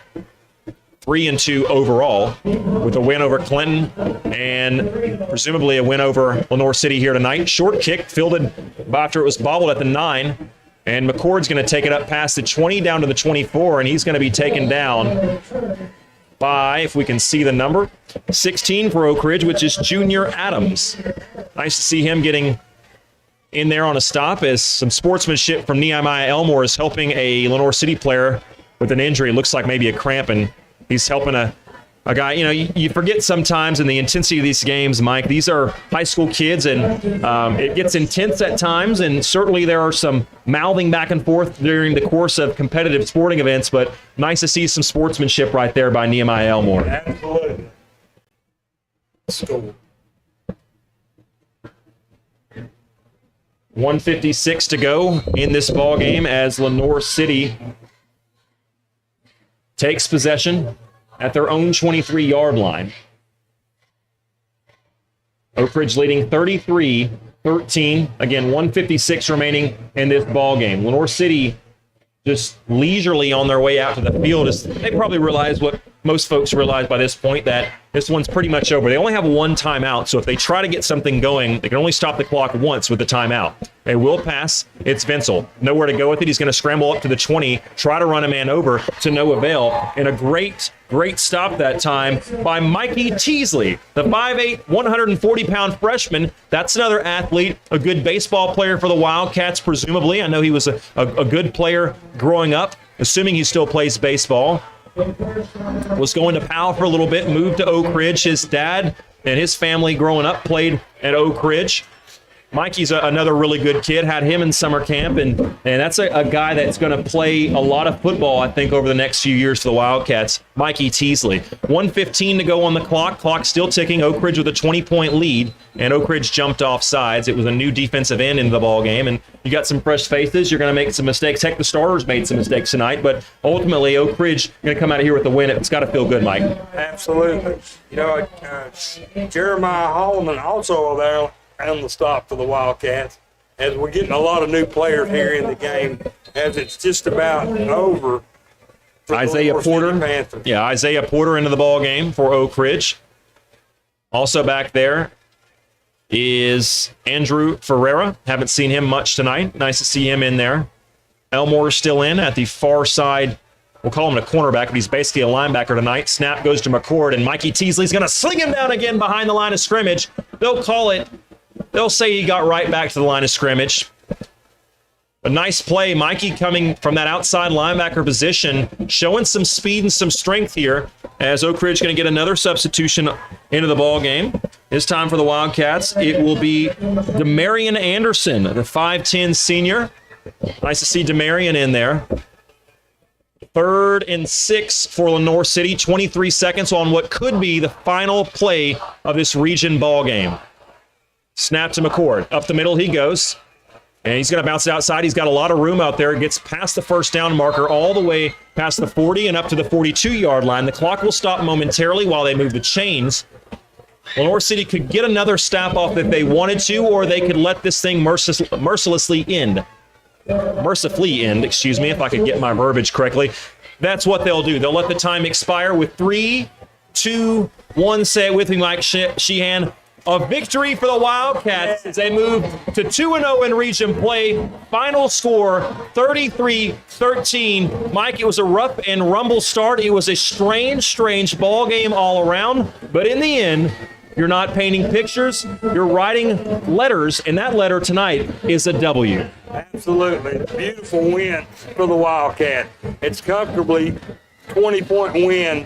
3-2 overall with a win over Clinton and presumably a win over Lenoir City here tonight. Short kick fielded after it was bobbled at the 9. And McCord's going to take it up past the 20 down to the 24, and he's going to be taken down by, if we can see the number, 16 for Oak Ridge, which is Junior Adams. Nice to see him getting in there on a stop as some sportsmanship from Nehemiah Elmore is helping a Lenoir City player with an injury. It looks like maybe a cramp, and he's helping a guy. You forget sometimes in the intensity of these games, Mike, these are high school kids, and it gets intense at times, and certainly there are some mouthing back and forth during the course of competitive sporting events, but nice to see some sportsmanship right there by Nehemiah Elmore. Absolutely. Score. 1:56 to go in this ball game as Lenoir City takes possession at their own 23-yard line. Oak Ridge leading 33-13. Again, 1:56 remaining in this ball game. Lenoir City just leisurely on their way out to the field. They probably realize what most folks realize by this point, that this one's pretty much over. They only have one timeout, so if they try to get something going, they can only stop the clock once with the timeout. They will pass. It's Vincel. Nowhere to go with it. He's going to scramble up to the 20, try to run a man over to no avail. And a great stop that time by Mikey Teasley, the 5'8", 140-pound freshman. That's another athlete, a good baseball player for the Wildcats, presumably. I know he was a good player growing up, assuming he still plays baseball. Was going to Powell for a little bit, moved to Oak Ridge. His dad and his family growing up played at Oak Ridge. Mikey's another really good kid, had him in summer camp, and that's a guy that's going to play a lot of football, I think, over the next few years for the Wildcats, Mikey Teasley. 1:15 to go on the clock. Clock still ticking. Oak Ridge with a 20-point lead, and Oak Ridge jumped off sides. It was a new defensive end into the ball game, and you got some fresh faces. You're going to make some mistakes. Heck, the starters made some mistakes tonight, but ultimately Oak Ridge going to come out of here with the win. It's got to feel good, Mike. Absolutely. Jeremiah Holloman also there on the stop for the Wildcats, as we're getting a lot of new players here in the game, as it's just about over for Isaiah Porter. Panthers. Yeah, Isaiah Porter into the ball game for Oak Ridge. Also back there is Andrew Ferreira. Haven't seen him much tonight. Nice to see him in there. Elmore still in at the far side. We'll call him a cornerback, but he's basically a linebacker tonight. Snap goes to McCord, and Mikey Teasley's going to sling him down again behind the line of scrimmage. They'll call it. They'll say he got right back to the line of scrimmage. A nice play. Mikey coming from that outside linebacker position, showing some speed and some strength here as Oak Ridge going to get another substitution into the ball game. This time for the Wildcats, it will be Demarion Anderson, the 5'10 senior. Nice to see Demarion in there. 3rd and 6 for Lenoir City. 23 seconds on what could be the final play of this region ball game. Snap to McCord. Up the middle he goes. And he's going to bounce it outside. He's got a lot of room out there. It gets past the first down marker all the way past the 40 and up to the 42-yard line. The clock will stop momentarily while they move the chains. Lenoir City could get another snap off if they wanted to, or they could let this thing mercilessly end. Mercifully end, excuse me, if I could get my verbiage correctly. That's what they'll do. They'll let the time expire with 3, 2, 1. Say it with me, Mike Sheehan. A victory for the Wildcats as they move to 2-0 in region play. Final score, 33-13. Mike, it was a rough and rumble start. It was a strange ball game all around. But in the end, you're not painting pictures. You're writing letters, and that letter tonight is a W. Absolutely. Beautiful win for the Wildcat. It's comfortably 20-point win,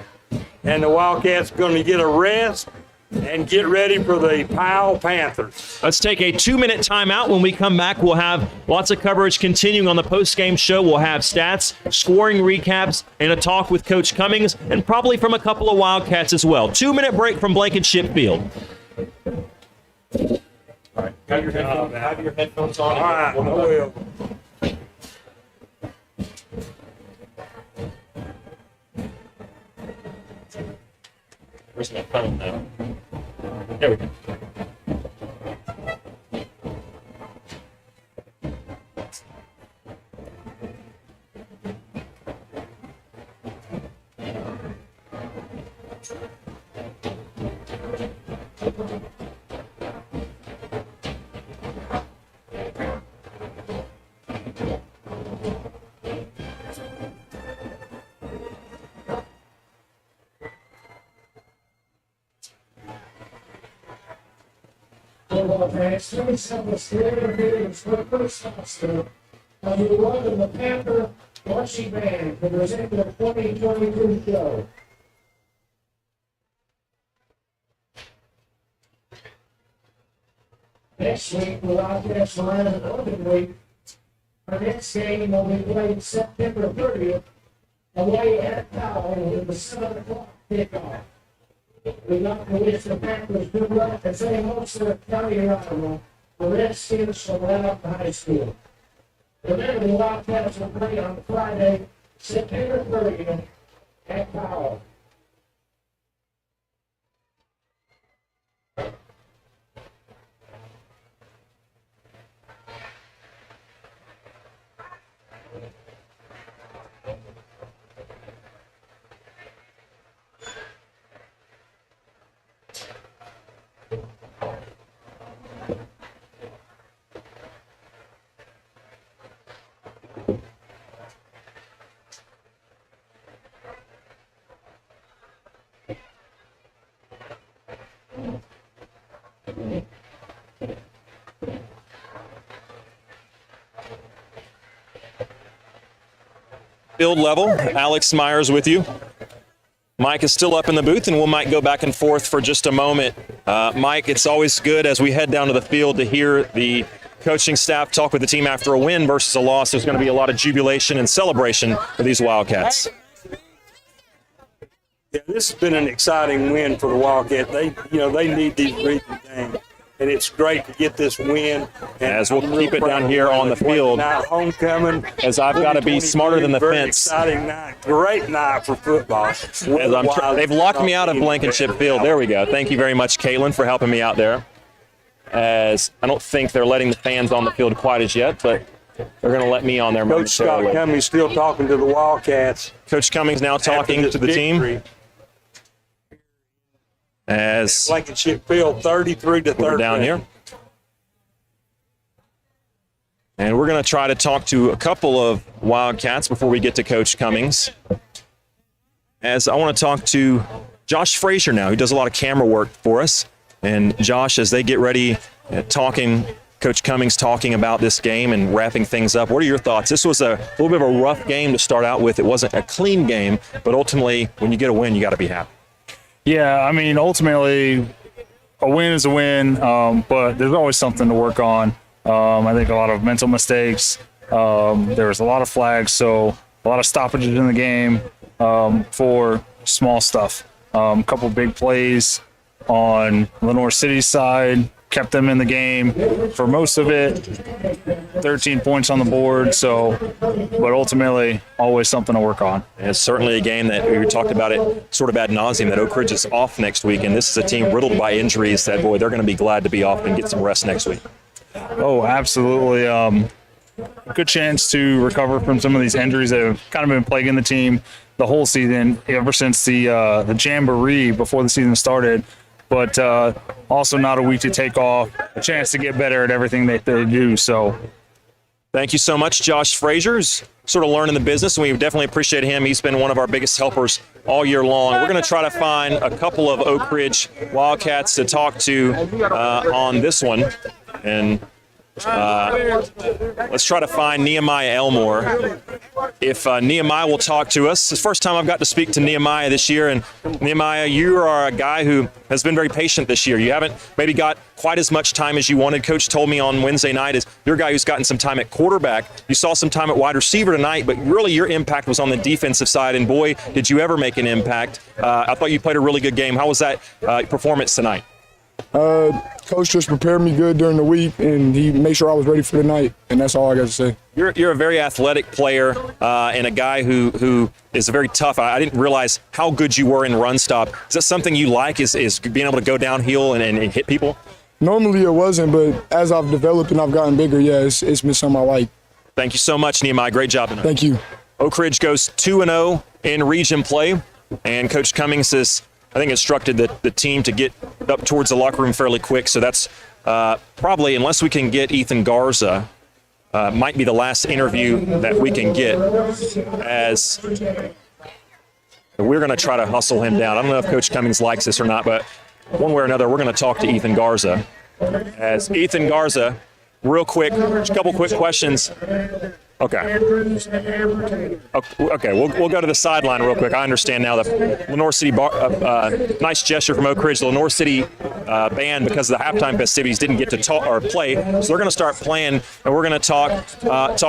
and the Wildcats going to get a rest and get ready for the Powell Panthers. Let's take a 2-minute timeout. When we come back, we'll have lots of coverage continuing on the post-game show. We'll have stats, scoring recaps, and a talk with Coach Cummings, and probably from a couple of Wildcats as well. 2-minute break from Blankenship Field. All right, have your headphones on. All right, I will. Where's my phone now? There we go. Fans, 27 Slater Higgins for the first semester. And you welcome the Panther Marching Band to present the 2022 show. Next week, the Wildcats will have an open week. Our next game will be played September 30th, away at Powell with the 7 o'clock kickoff. We'd like to wish the Panthers good luck as they host their county rival, the Redskins from Loudon High School. Remember, the Wildcats will play on Friday, September 30th at Powell. Field level, Alex Myers with you. Mike is still up in the booth, and we might go back and forth for just a moment. Mike, it's always good as we head down to the field to hear the coaching staff talk with the team after a win versus a loss. There's going to be a lot of jubilation and celebration for these Wildcats. Yeah, this has been an exciting win for the Wildcats. They need these region games, and it's great to get this win. And As we'll keep it down here on the field, homecoming. as I've got to be smarter than the Very fence. Exciting night, great night for football. As they've locked me out of Blankenship Field. There we go. Thank you very much, Caitlin, for helping me out there. As I don't think they're letting the fans on the field quite as yet, but they're going to let me on there Coach Scott momentarily. Cummings still talking to the Wildcats. Coach Cummings now talking to the team. As Blankenship Field 33-13. we're down here. And we're going to try to talk to a couple of Wildcats before we get to Coach Cummings. As I want to talk to Josh Frazier now, who does a lot of camera work for us. And Josh, as they get ready, Coach Cummings talking about this game and wrapping things up. What are your thoughts? This was a little bit of a rough game to start out with. It wasn't a clean game, but ultimately, when you get a win, you got to be happy. Yeah, I mean, ultimately, a win is a win, but there's always something to work on. I think a lot of mental mistakes. There was a lot of flags, so a lot of stoppages in the game for small stuff. A couple big plays on Lenoir City's side, kept them in the game for most of it. 13 points on the board. So, but ultimately, always something to work on. And it's certainly a game that we talked about it sort of ad nauseum, that Oak Ridge is off next week, and this is a team riddled by injuries that, boy, they're going to be glad to be off and get some rest next week. Oh, absolutely. A good chance to recover from some of these injuries that have kind of been plaguing the team the whole season, ever since the jamboree before the season started. But also not a week to take off, a chance to get better at everything that they do. So, thank you so much, Josh Frazier, who's sort of learning the business, and we definitely appreciate him. He's been one of our biggest helpers all year long. We're going to try to find a couple of Oak Ridge Wildcats to talk to on this one, and let's try to find Nehemiah Elmore. If Nehemiah will talk to us. It's the first time I've got to speak to Nehemiah this year, and Nehemiah, you are a guy who has been very patient this year. You haven't maybe got quite as much time as you wanted. Coach told me on Wednesday night is you're a guy who's gotten some time at quarterback. You saw some time at wide receiver tonight, but really your impact was on the defensive side, and boy, did you ever make an impact. I thought you played a really good game. How was that performance tonight? Coach just prepared me good during the week, and he made sure I was ready for the night, and that's all I got to say. You're a very athletic player and a guy who is very tough. I didn't realize how good you were in run stop. Is that something you like, is being able to go downhill and hit people? Normally it wasn't, but as I've developed and I've gotten bigger, yeah, it's been something I like. Thank you so much, Nehemiah. Great job tonight. Thank you. Oak Ridge goes 2-0 in region play, and Coach Cummings has, I think, instructed the team to get up towards the locker room fairly quick. So that's probably, unless we can get Ethan Garza, might be the last interview that we can get, as we're going to try to hustle him down. I don't know if Coach Cummings likes this or not, but one way or another, we're going to talk to Ethan Garza. As Ethan Garza, real quick, just a couple quick questions. Okay, we'll go to the sideline real quick. I understand now that Lenoir City, nice gesture from Oak Ridge. The Lenoir City band, because of the halftime festivities, didn't get to talk or play, so they're going to start playing, and we're going to talk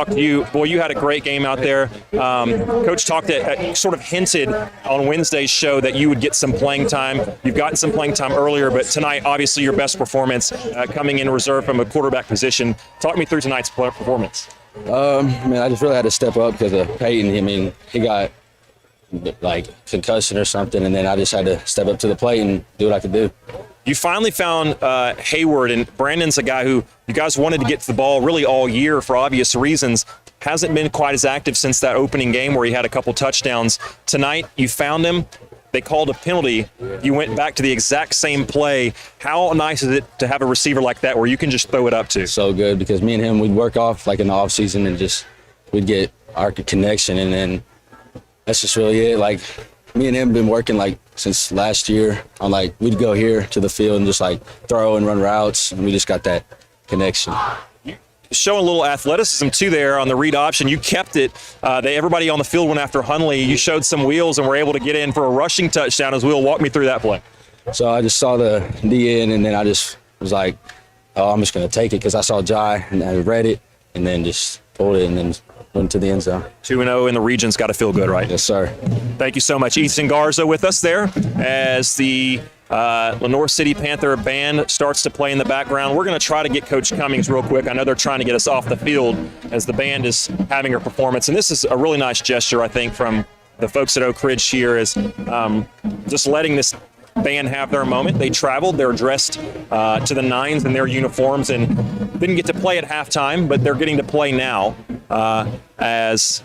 to you. Boy, you had a great game out there. Coach sort of hinted on Wednesday's show that you would get some playing time. You've gotten some playing time earlier, but tonight, obviously, your best performance coming in reserve from a quarterback position. Talk me through tonight's performance. I just really had to step up because of Peyton. I mean, he got like concussion or something, and then I just had to step up to the plate and do what I could do. You finally found Hayward, and Brandon's a guy who you guys wanted to get to the ball really all year for obvious reasons. Hasn't been quite as active since that opening game where he had a couple touchdowns. Tonight, you found him. They called a penalty. You went back to the exact same play. How nice is it to have a receiver like that where you can just throw it up to? So good, because me and him, we'd work off like in the off season and just we'd get our connection, and then that's just really it. Like me and him been working like since last year on like we'd go here to the field and just like throw and run routes, and we just got that connection. Showing a little athleticism too there on the read option. You kept it. Everybody on the field went after Hunley. You showed some wheels and were able to get in for a rushing touchdown as Will. Walk me through that play. So I just saw the D in, and then I just was like, oh, I'm just going to take it because I saw Jai and I read it, and then just pulled it and then went to the end zone. 2-0 in the region's got to feel good, right? Yes, sir. Thank you so much. Ethan Garza with us there as the Lenoir City Panther band starts to play in the background. We're going to try to get Coach Cummings real quick. I know they're trying to get us off the field as the band is having a performance. And this is a really nice gesture, I think, from the folks at Oak Ridge here, is just letting this band have their moment. They traveled. They're dressed to the nines in their uniforms and didn't get to play at halftime, but they're getting to play now as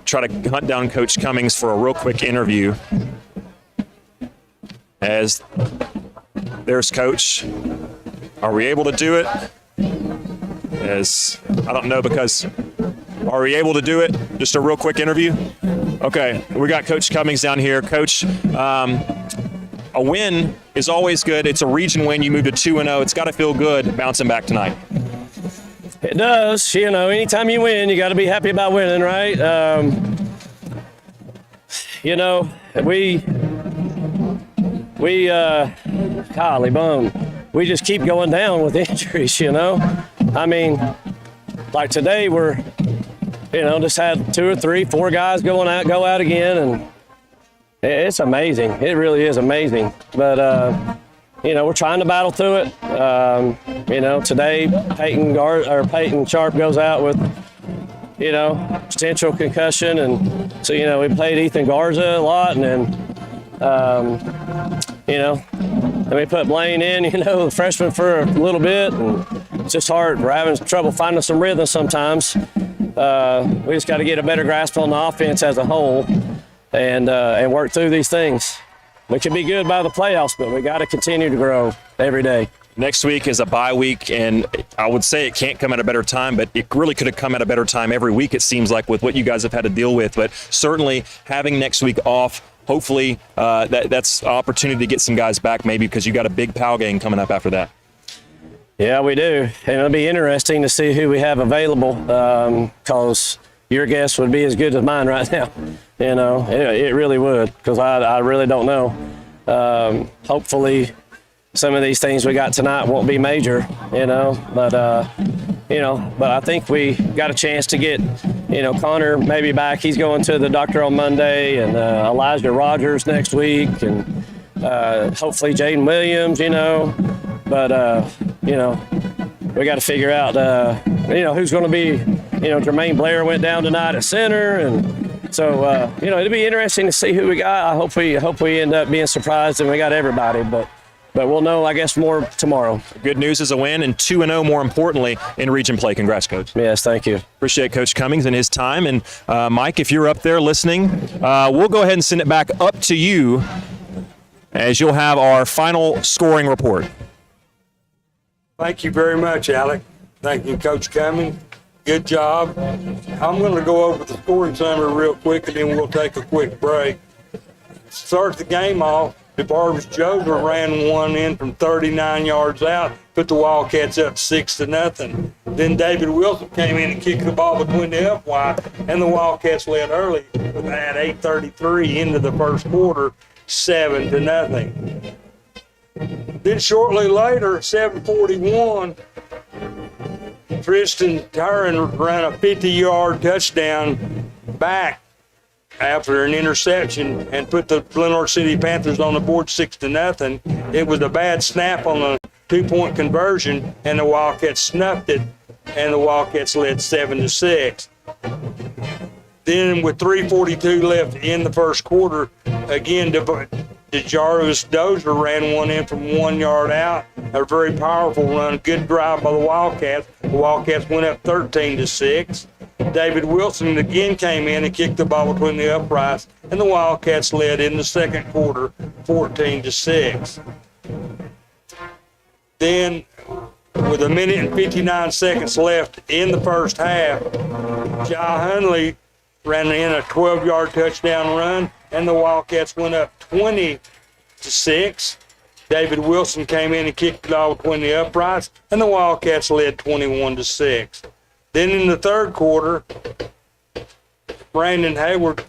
try to hunt down Coach Cummings for a real quick interview. As there's Coach. Are we able to do it? As I don't know, because are we able to do it? Just a real quick interview? Okay, we got Coach Cummings down here. Coach, a win is always good. It's a region win. You moved to 2-0. It's got to feel good bouncing back tonight. It does. You know, anytime you win, you got to be happy about winning, right? Golly bum, we just keep going down with injuries, you know? I mean, like today we're, just had 2 or 3, 4 guys go out again, and it's amazing. It really is amazing. But, we're trying to battle through it. Today Peyton Sharp goes out with, potential concussion, and so we played Ethan Garza a lot, and then we put Blaine in, the freshman for a little bit, and it's just hard. We're having trouble finding some rhythm sometimes. We just got to get a better grasp on the offense as a whole, and work through these things. We can be good by the playoffs, but we got to continue to grow every day. Next week is a bye week, and I would say it can't come at a better time, but it really could have come at a better time every week, it seems like, with what you guys have had to deal with. But certainly having next week off, hopefully that's an opportunity to get some guys back maybe, because you got a big PAL game coming up after that. Yeah, we do. And it'll be interesting to see who we have available, because your guess would be as good as mine right now. It really would, because I really don't know. Hopefully some of these things we got tonight won't be major, but I think we got a chance to get, Connor maybe back. He's going to the doctor on Monday, and Elijah Rogers next week, and hopefully Jaden Williams, but, we got to figure out, who's going to be, Jermaine Blair went down tonight at center, and so, it'll be interesting to see who we got. I hope we end up being surprised and we got everybody, but we'll know, I guess, more tomorrow. Good news is a win, and 2-0 more importantly in region play. Congrats, Coach. Yes, thank you. Appreciate Coach Cummings and his time. And Mike, if you're up there listening, we'll go ahead and send it back up to you as you'll have our final scoring report. Thank you very much, Alec. Thank you, Coach Cummings. Good job. I'm going to go over the scoring summary real quick, and then we'll take a quick break. Start the game off. DeBarvis Joser ran one in from 39 yards out, put the Wildcats up 6-0. Then David Wilson came in and kicked the ball between the uprights, and the Wildcats led early with that 8:33 into the first quarter, 7-0. Then shortly later, 7:41, Tristan Tyron ran a 50-yard touchdown back after an interception and put the Lenoir City Panthers on the board 6-0. It was a bad snap on the 2-point conversion, and the Wildcats snuffed it, and the Wildcats led 7-6. Then with 3:42 left in the first quarter, again, DeJarvis Dozier ran one in from 1 yard out. A very powerful run, good drive by the Wildcats. The Wildcats went up 13-6. David Wilson again came in and kicked the ball between the uprights, and the Wildcats led in the second quarter 14-6. Then, with 1 minute and 59 seconds left in the first half, Jai Hunley ran in a 12-yard touchdown run, and the Wildcats went up 20-6. David Wilson came in and kicked the ball between the uprights, and the Wildcats led 21-6. Then in the third quarter, Brandon Hayward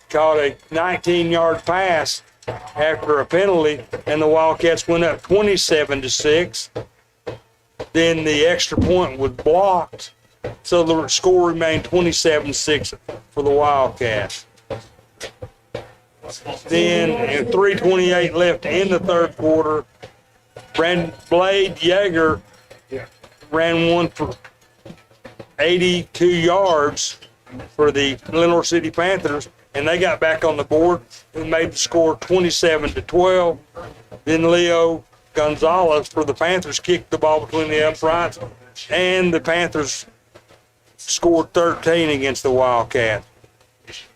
caught a 19-yard pass after a penalty, and the Wildcats went up 27-6. Then the extra point was blocked, so the score remained 27-6 for the Wildcats. Then, 3:28 left in the third quarter, Blade Yeager ran one for 82 yards for the Lenoir City Panthers, and they got back on the board and made the score 27-12. Then Leo Gonzalez for the Panthers kicked the ball between the uprights, and the Panthers scored 13 against the Wildcats.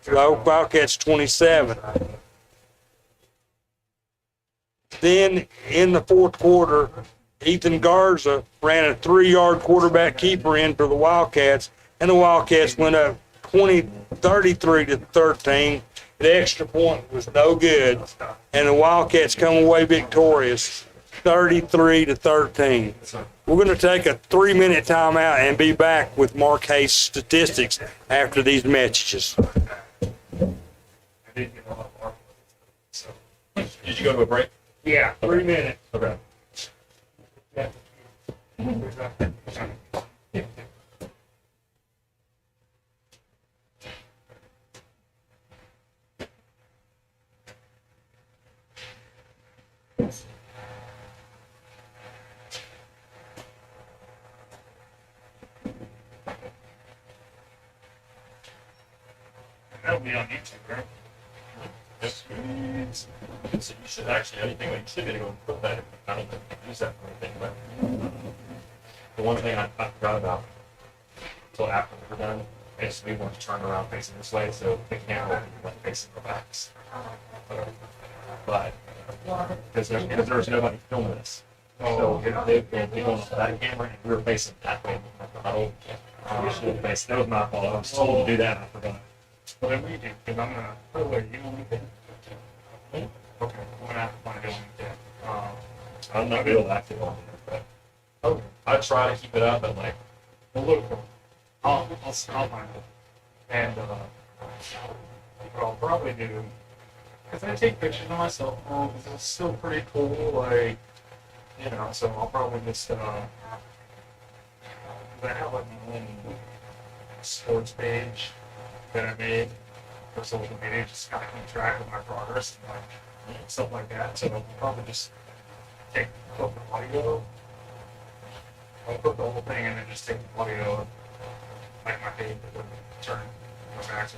The Wildcats 27. Then in the fourth quarter, Ethan Garza ran a 3-yard quarterback keeper in for the Wildcats, and the Wildcats went up 33-13. The extra point was no good, and the Wildcats come away victorious, 33-13. We're going to take a 3-minute timeout and be back with Mark Hayes' statistics after these messages. Did you go to a break? Yeah, 3 minutes. Okay. That'll be on YouTube, right? Yes. So you should actually, anything like, you should be able to put that, I don't think you can use that for anything, but the one thing I forgot about until after we were done, basically we want to turn around facing this way, so the camera will be facing the backs. But, because there's nobody filming this. So they'd be going to that camera, and we were facing that way. That was my fault. I was told to do that, and I forgot. Whatever you do, because I'm gonna put away. You know what? Okay, I'm gonna have to find it on LinkedIn. I'm not real active on there, but okay. I try to keep it up, and like, well, look, I'll find it, and what I'll probably do, because I take pictures of my cell phone, because it's still pretty cool, like, you know. So I'll probably just I have like my own sports page that I made for social media, just kind of keep track of my progress and like stuff like that. So I'll probably just put the audio. I'll put the whole thing and then just take the audio and like my page and turn my back to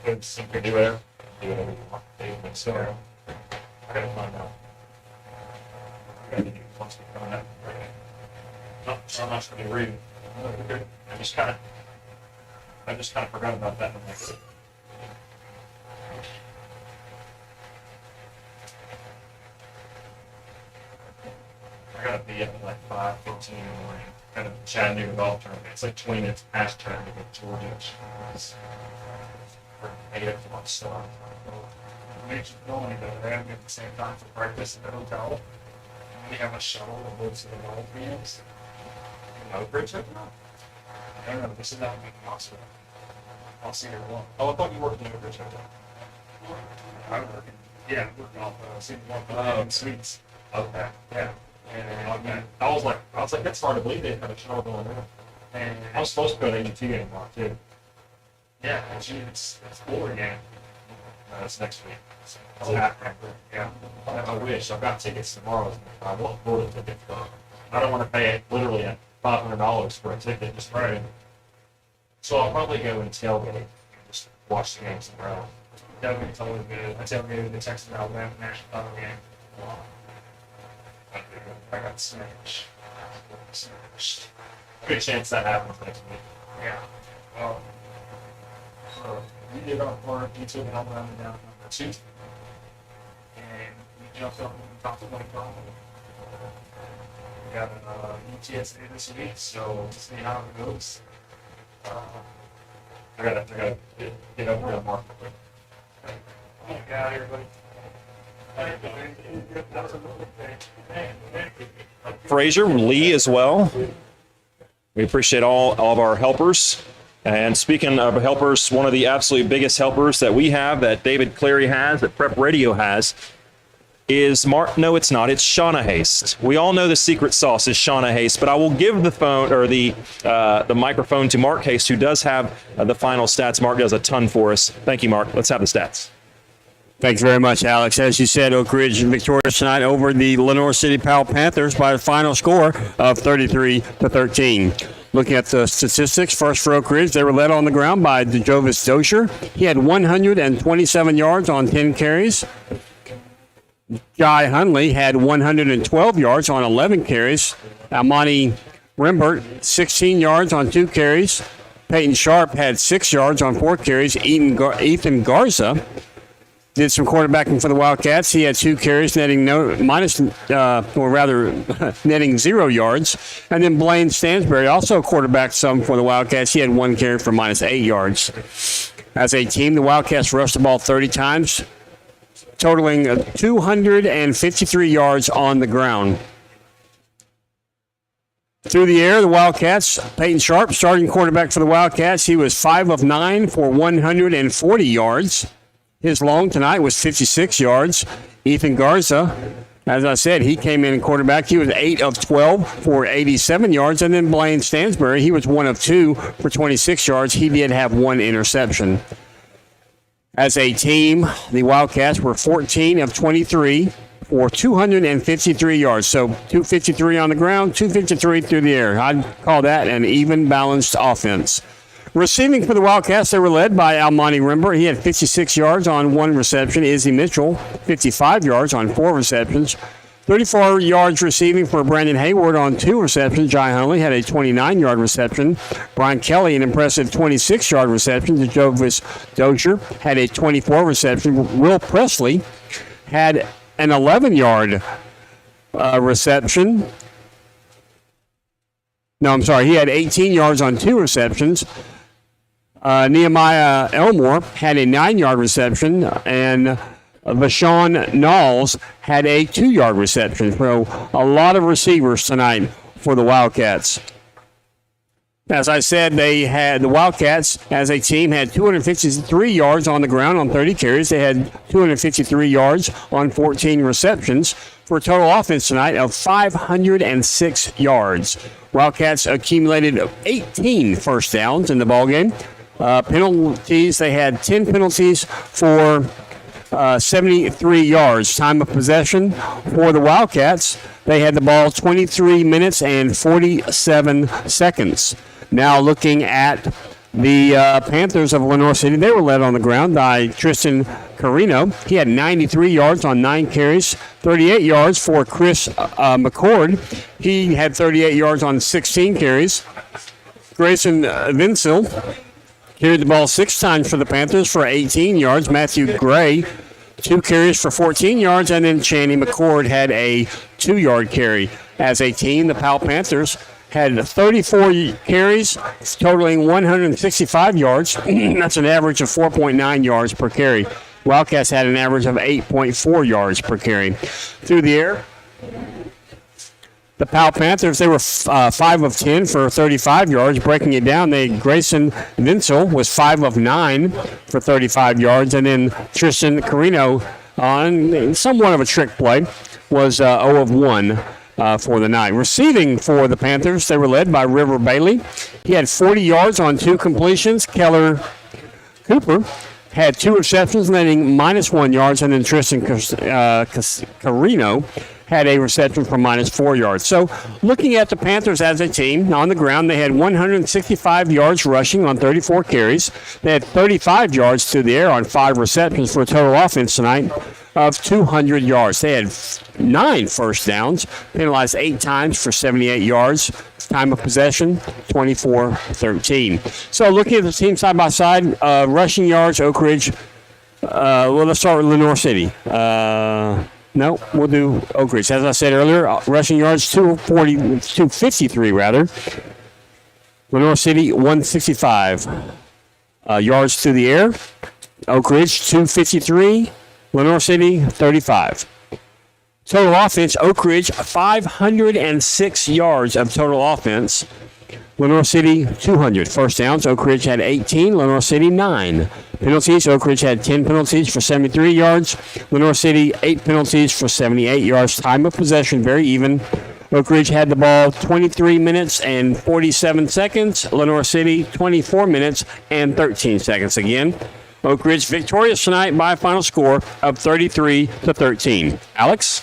put some picture there. Do whatever you want to do. So I gotta find out. I gotta do once we find out. No, so I'm not gonna be reading. I just kind of forgot about that. I gotta be up at like 5:15 in the morning. Kind of Chattanooga golf tournament. It's like 20 minutes past Chattanooga, Georgia. It's 8 o'clock start. It makes you feel any better. They have me at the same time for breakfast at the hotel. And we have a shuttle that goes to the golf games. No bridge up now. I don't know. This is not a big monster. I'll see her alone. Oh, I thought you worked in the bridge hotel. I'm working. Yeah, I'm working off Suites. Okay. Yeah. And I was like, that's hard to believe they have a shuttle going there. And I was supposed to go to AGT game tomorrow too. Yeah, it's Florida game. That's next week. Yeah. I wish. I've got tickets tomorrow. I want Florida tickets, but I don't want to pay literally $500 for a ticket just for it. So I'll probably go and tailgate and just watch the game somewhere else. Tailgate's always good. I tailgated the Texas Alabama national title game. I got smashed. Good chance that happens next week. Yeah. We did our part. You took Alabama down number 2. And we jumped up in the top 25. We got an UTSA this week, so we'll see how it goes. I gotta get over to the market. Get out of here, buddy. Frazier, Lee as well. We appreciate all of our helpers. And speaking of helpers, one of the absolute biggest helpers that we have, that David Cleary has, that Prep Radio has, is Mark. No, it's not. It's Shauna Haste. We all know the secret sauce is Shauna Haste, but I will give the phone or the microphone to Mark Haste, who does have the final stats. Mark does a ton for us. Thank you, Mark. Let's have the stats. Thanks very much, Alex. As you said, Oak Ridge victorious tonight over the Lenoir City Powell Panthers by a final score of 33-13. Looking at the statistics, first for Oak Ridge, they were led on the ground by DeJovis Dozier. He had 127 yards on 10 carries. Jai Hunley had 112 yards on 11 carries. Almani Rimbert, 16 yards on 2 carries. Peyton Sharp had 6 yards on 4 carries. Ethan Garza did some quarterbacking for the Wildcats. He had 2 carries, netting netting 0 yards. And then Blaine Stansberry also quarterbacked some for the Wildcats. He had 1 carry for -8 yards. As a team, the Wildcats rushed the ball 30 times, totaling 253 yards on the ground. Through the air, the Wildcats, Peyton Sharp, starting quarterback for the Wildcats, he was 5 of 9 for 140 yards. His long tonight was 56 yards. Ethan Garza, as I said, he came in quarterback. He was 8 of 12 for 87 yards. And then Blaine Stansberry, he was 1 of 2 for 26 yards. He did have 1 interception. As a team, the Wildcats were 14 of 23 for 253 yards. So 253 on the ground, 253 through the air. I'd call that an even balanced offense. Receiving for the Wildcats, they were led by Almani Rimber. He had 56 yards on 1 reception. Izzy Mitchell, 55 yards on 4 receptions. 34 yards receiving for Brandon Hayward on 2 receptions. Jai Hunley had a 29-yard reception. Brian Kelly, an impressive 26-yard reception. Jovis Dozier had a 24 reception. Will Presley had an 11-yard reception. No, I'm sorry. He had 18 yards on 2 receptions. Nehemiah Elmore had a 9-yard reception, and Vashon Knowles had a 2-yard reception. So a lot of receivers tonight for the Wildcats. As I said, the Wildcats as a team had 253 yards on the ground on 30 carries. They had 253 yards on 14 receptions for a total offense tonight of 506 yards. Wildcats accumulated 18 first downs in the ballgame. Penalties, they had 10 penalties for 73 yards. Time of possession for the Wildcats, they had the ball 23 minutes and 47 seconds. Now looking at the Panthers of Lenoir City, they were led on the ground by Tristan Carino. He had 93 yards on 9 carries, 38 yards for Chris McCord. He had 38 yards on 16 carries. Grayson Vincil carried the ball 6 times for the Panthers for 18 yards. Matthew Gray, 2 carries for 14 yards, and then Chaney McCord had a 2-yard carry. As a team, the Powell Panthers had 34 carries, totaling 165 yards. That's an average of 4.9 yards per carry. Wildcats had an average of 8.4 yards per carry. Through the air, the Powell Panthers, they were 5 of 10 for 35 yards. Breaking it down, Grayson Vincel was 5 of 9 for 35 yards. And then Tristan Carino, on somewhat of a trick play, was 0 of 1 for the night. Receiving for the Panthers, they were led by River Bailey. He had 40 yards on 2 completions. Keller Cooper had 2 receptions, netting -1 yards. And then Tristan Carino had a reception for -4 yards. So looking at the Panthers as a team, on the ground, they had 165 yards rushing on 34 carries. They had 35 yards through the air on 5 receptions for a total offense tonight of 200 yards. They had 9 first downs, penalized 8 times for 78 yards. Time of possession, 24-13. So looking at the team side by side, rushing yards, Oak Ridge. Well, let's start with Lenoir City. No, we'll do Oak Ridge. As I said earlier, rushing yards 253 rather. Lenoir City 165 yards through the air. Oak Ridge 253. Lenoir City 35. Total offense, Oak Ridge 506 yards of total offense. Lenoir City 200. First downs, Oak Ridge had 18. Lenoir City 9. Penalties, Oak Ridge had 10 penalties for 73 yards. Lenoir City 8 penalties for 78 yards. Time of possession very even. Oak Ridge had the ball 23 minutes and 47 seconds. Lenoir City 24 minutes and 13 seconds again. Oak Ridge victorious tonight by a final score of 33-13. Alex?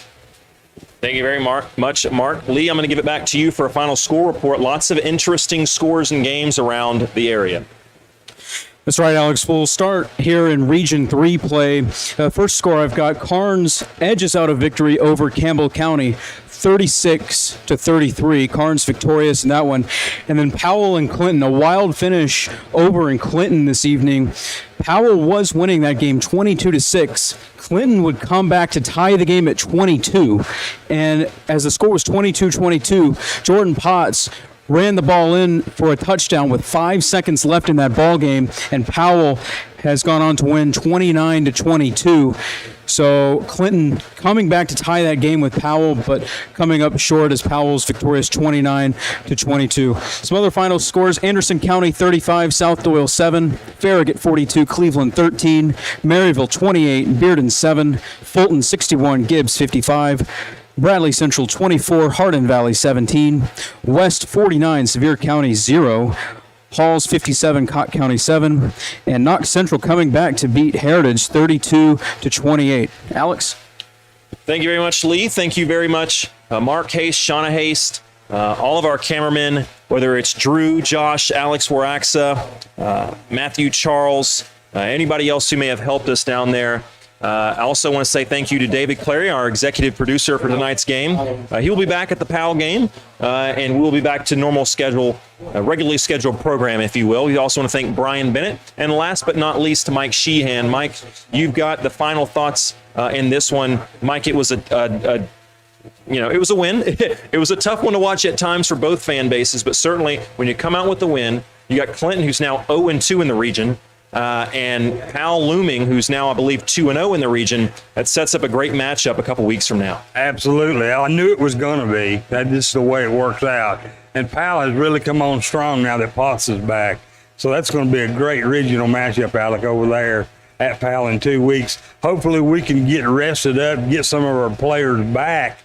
Thank you very much, Mark. Lee, I'm going to give it back to you for a final score report. Lots of interesting scores and games around the area. That's right, Alex. We'll start here in Region 3 play. First score I've got, Carnes edges out a victory over Campbell County, 36-33. Carnes victorious in that one. And then Powell and Clinton, a wild finish over in Clinton this evening. Powell was winning that game 22-6. Clinton would come back to tie the game at 22. And as the score was 22-22, Jordan Potts ran the ball in for a touchdown with 5 seconds left in that ball game, and Powell has gone on to win 29-22. So Clinton coming back to tie that game with Powell, but coming up short as Powell's victorious 29-22. Some other final scores: Anderson County 35, South Doyle 7, Farragut 42, Cleveland 13, Maryville 28, Bearden 7, Fulton 61, Gibbs 55. Bradley Central 24, Hardin Valley 17, West 49, Sevier County 0, Halls 57, Cott County 7, and Knox Central coming back to beat Heritage 32-28. Alex? Thank you very much, Lee. Thank you very much, Mark Haste, Shauna Haste, all of our cameramen, whether it's Drew, Josh, Alex Waraxa, Matthew Charles, anybody else who may have helped us down there. I also want to say thank you to David Clary, our executive producer for tonight's game. He will be back at the PAL game, and we'll be back to normal schedule, regularly scheduled program, if you will. We also want to thank Brian Bennett, and last but not least, Mike Sheehan. Mike, you've got the final thoughts in this one. Mike, it was it was a win. It was a tough one to watch at times for both fan bases, but certainly when you come out with the win, you got Clinton, who's now 0-2 in the region. And Powell looming, who's now, I believe, 2-0 in the region. That sets up a great matchup a couple weeks from now. Absolutely. I knew it was going to be. That's just the way it works out. And Powell has really come on strong now that Potts is back. So that's going to be a great regional matchup, Alec, over there at Powell in 2 weeks. Hopefully we can get rested up, get some of our players back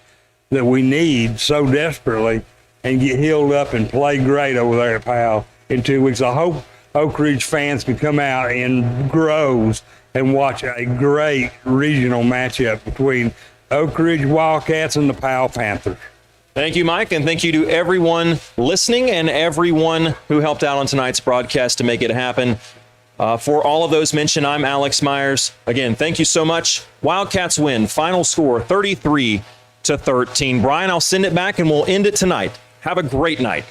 that we need so desperately, and get healed up and play great over there at Powell in 2 weeks. I hope Oak Ridge fans can come out in groves and watch a great regional matchup between Oak Ridge Wildcats and the Powell Panthers. Thank you, Mike, and thank you to everyone listening and everyone who helped out on tonight's broadcast to make it happen. For all of those mentioned, I'm Alex Myers. Again, thank you so much. Wildcats win. Final score, 33-13. Brian, I'll send it back, and we'll end it tonight. Have a great night.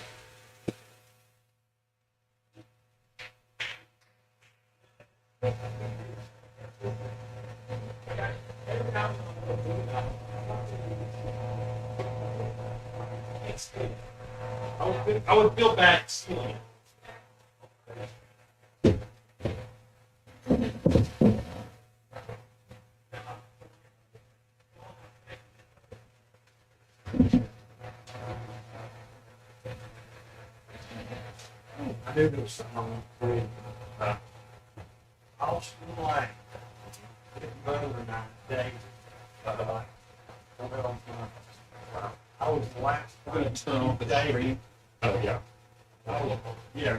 I would feel bad stealing it. I knew there was something on the I was like, better than 9 days. I was last turn off the screen. Oh, yeah. Yeah,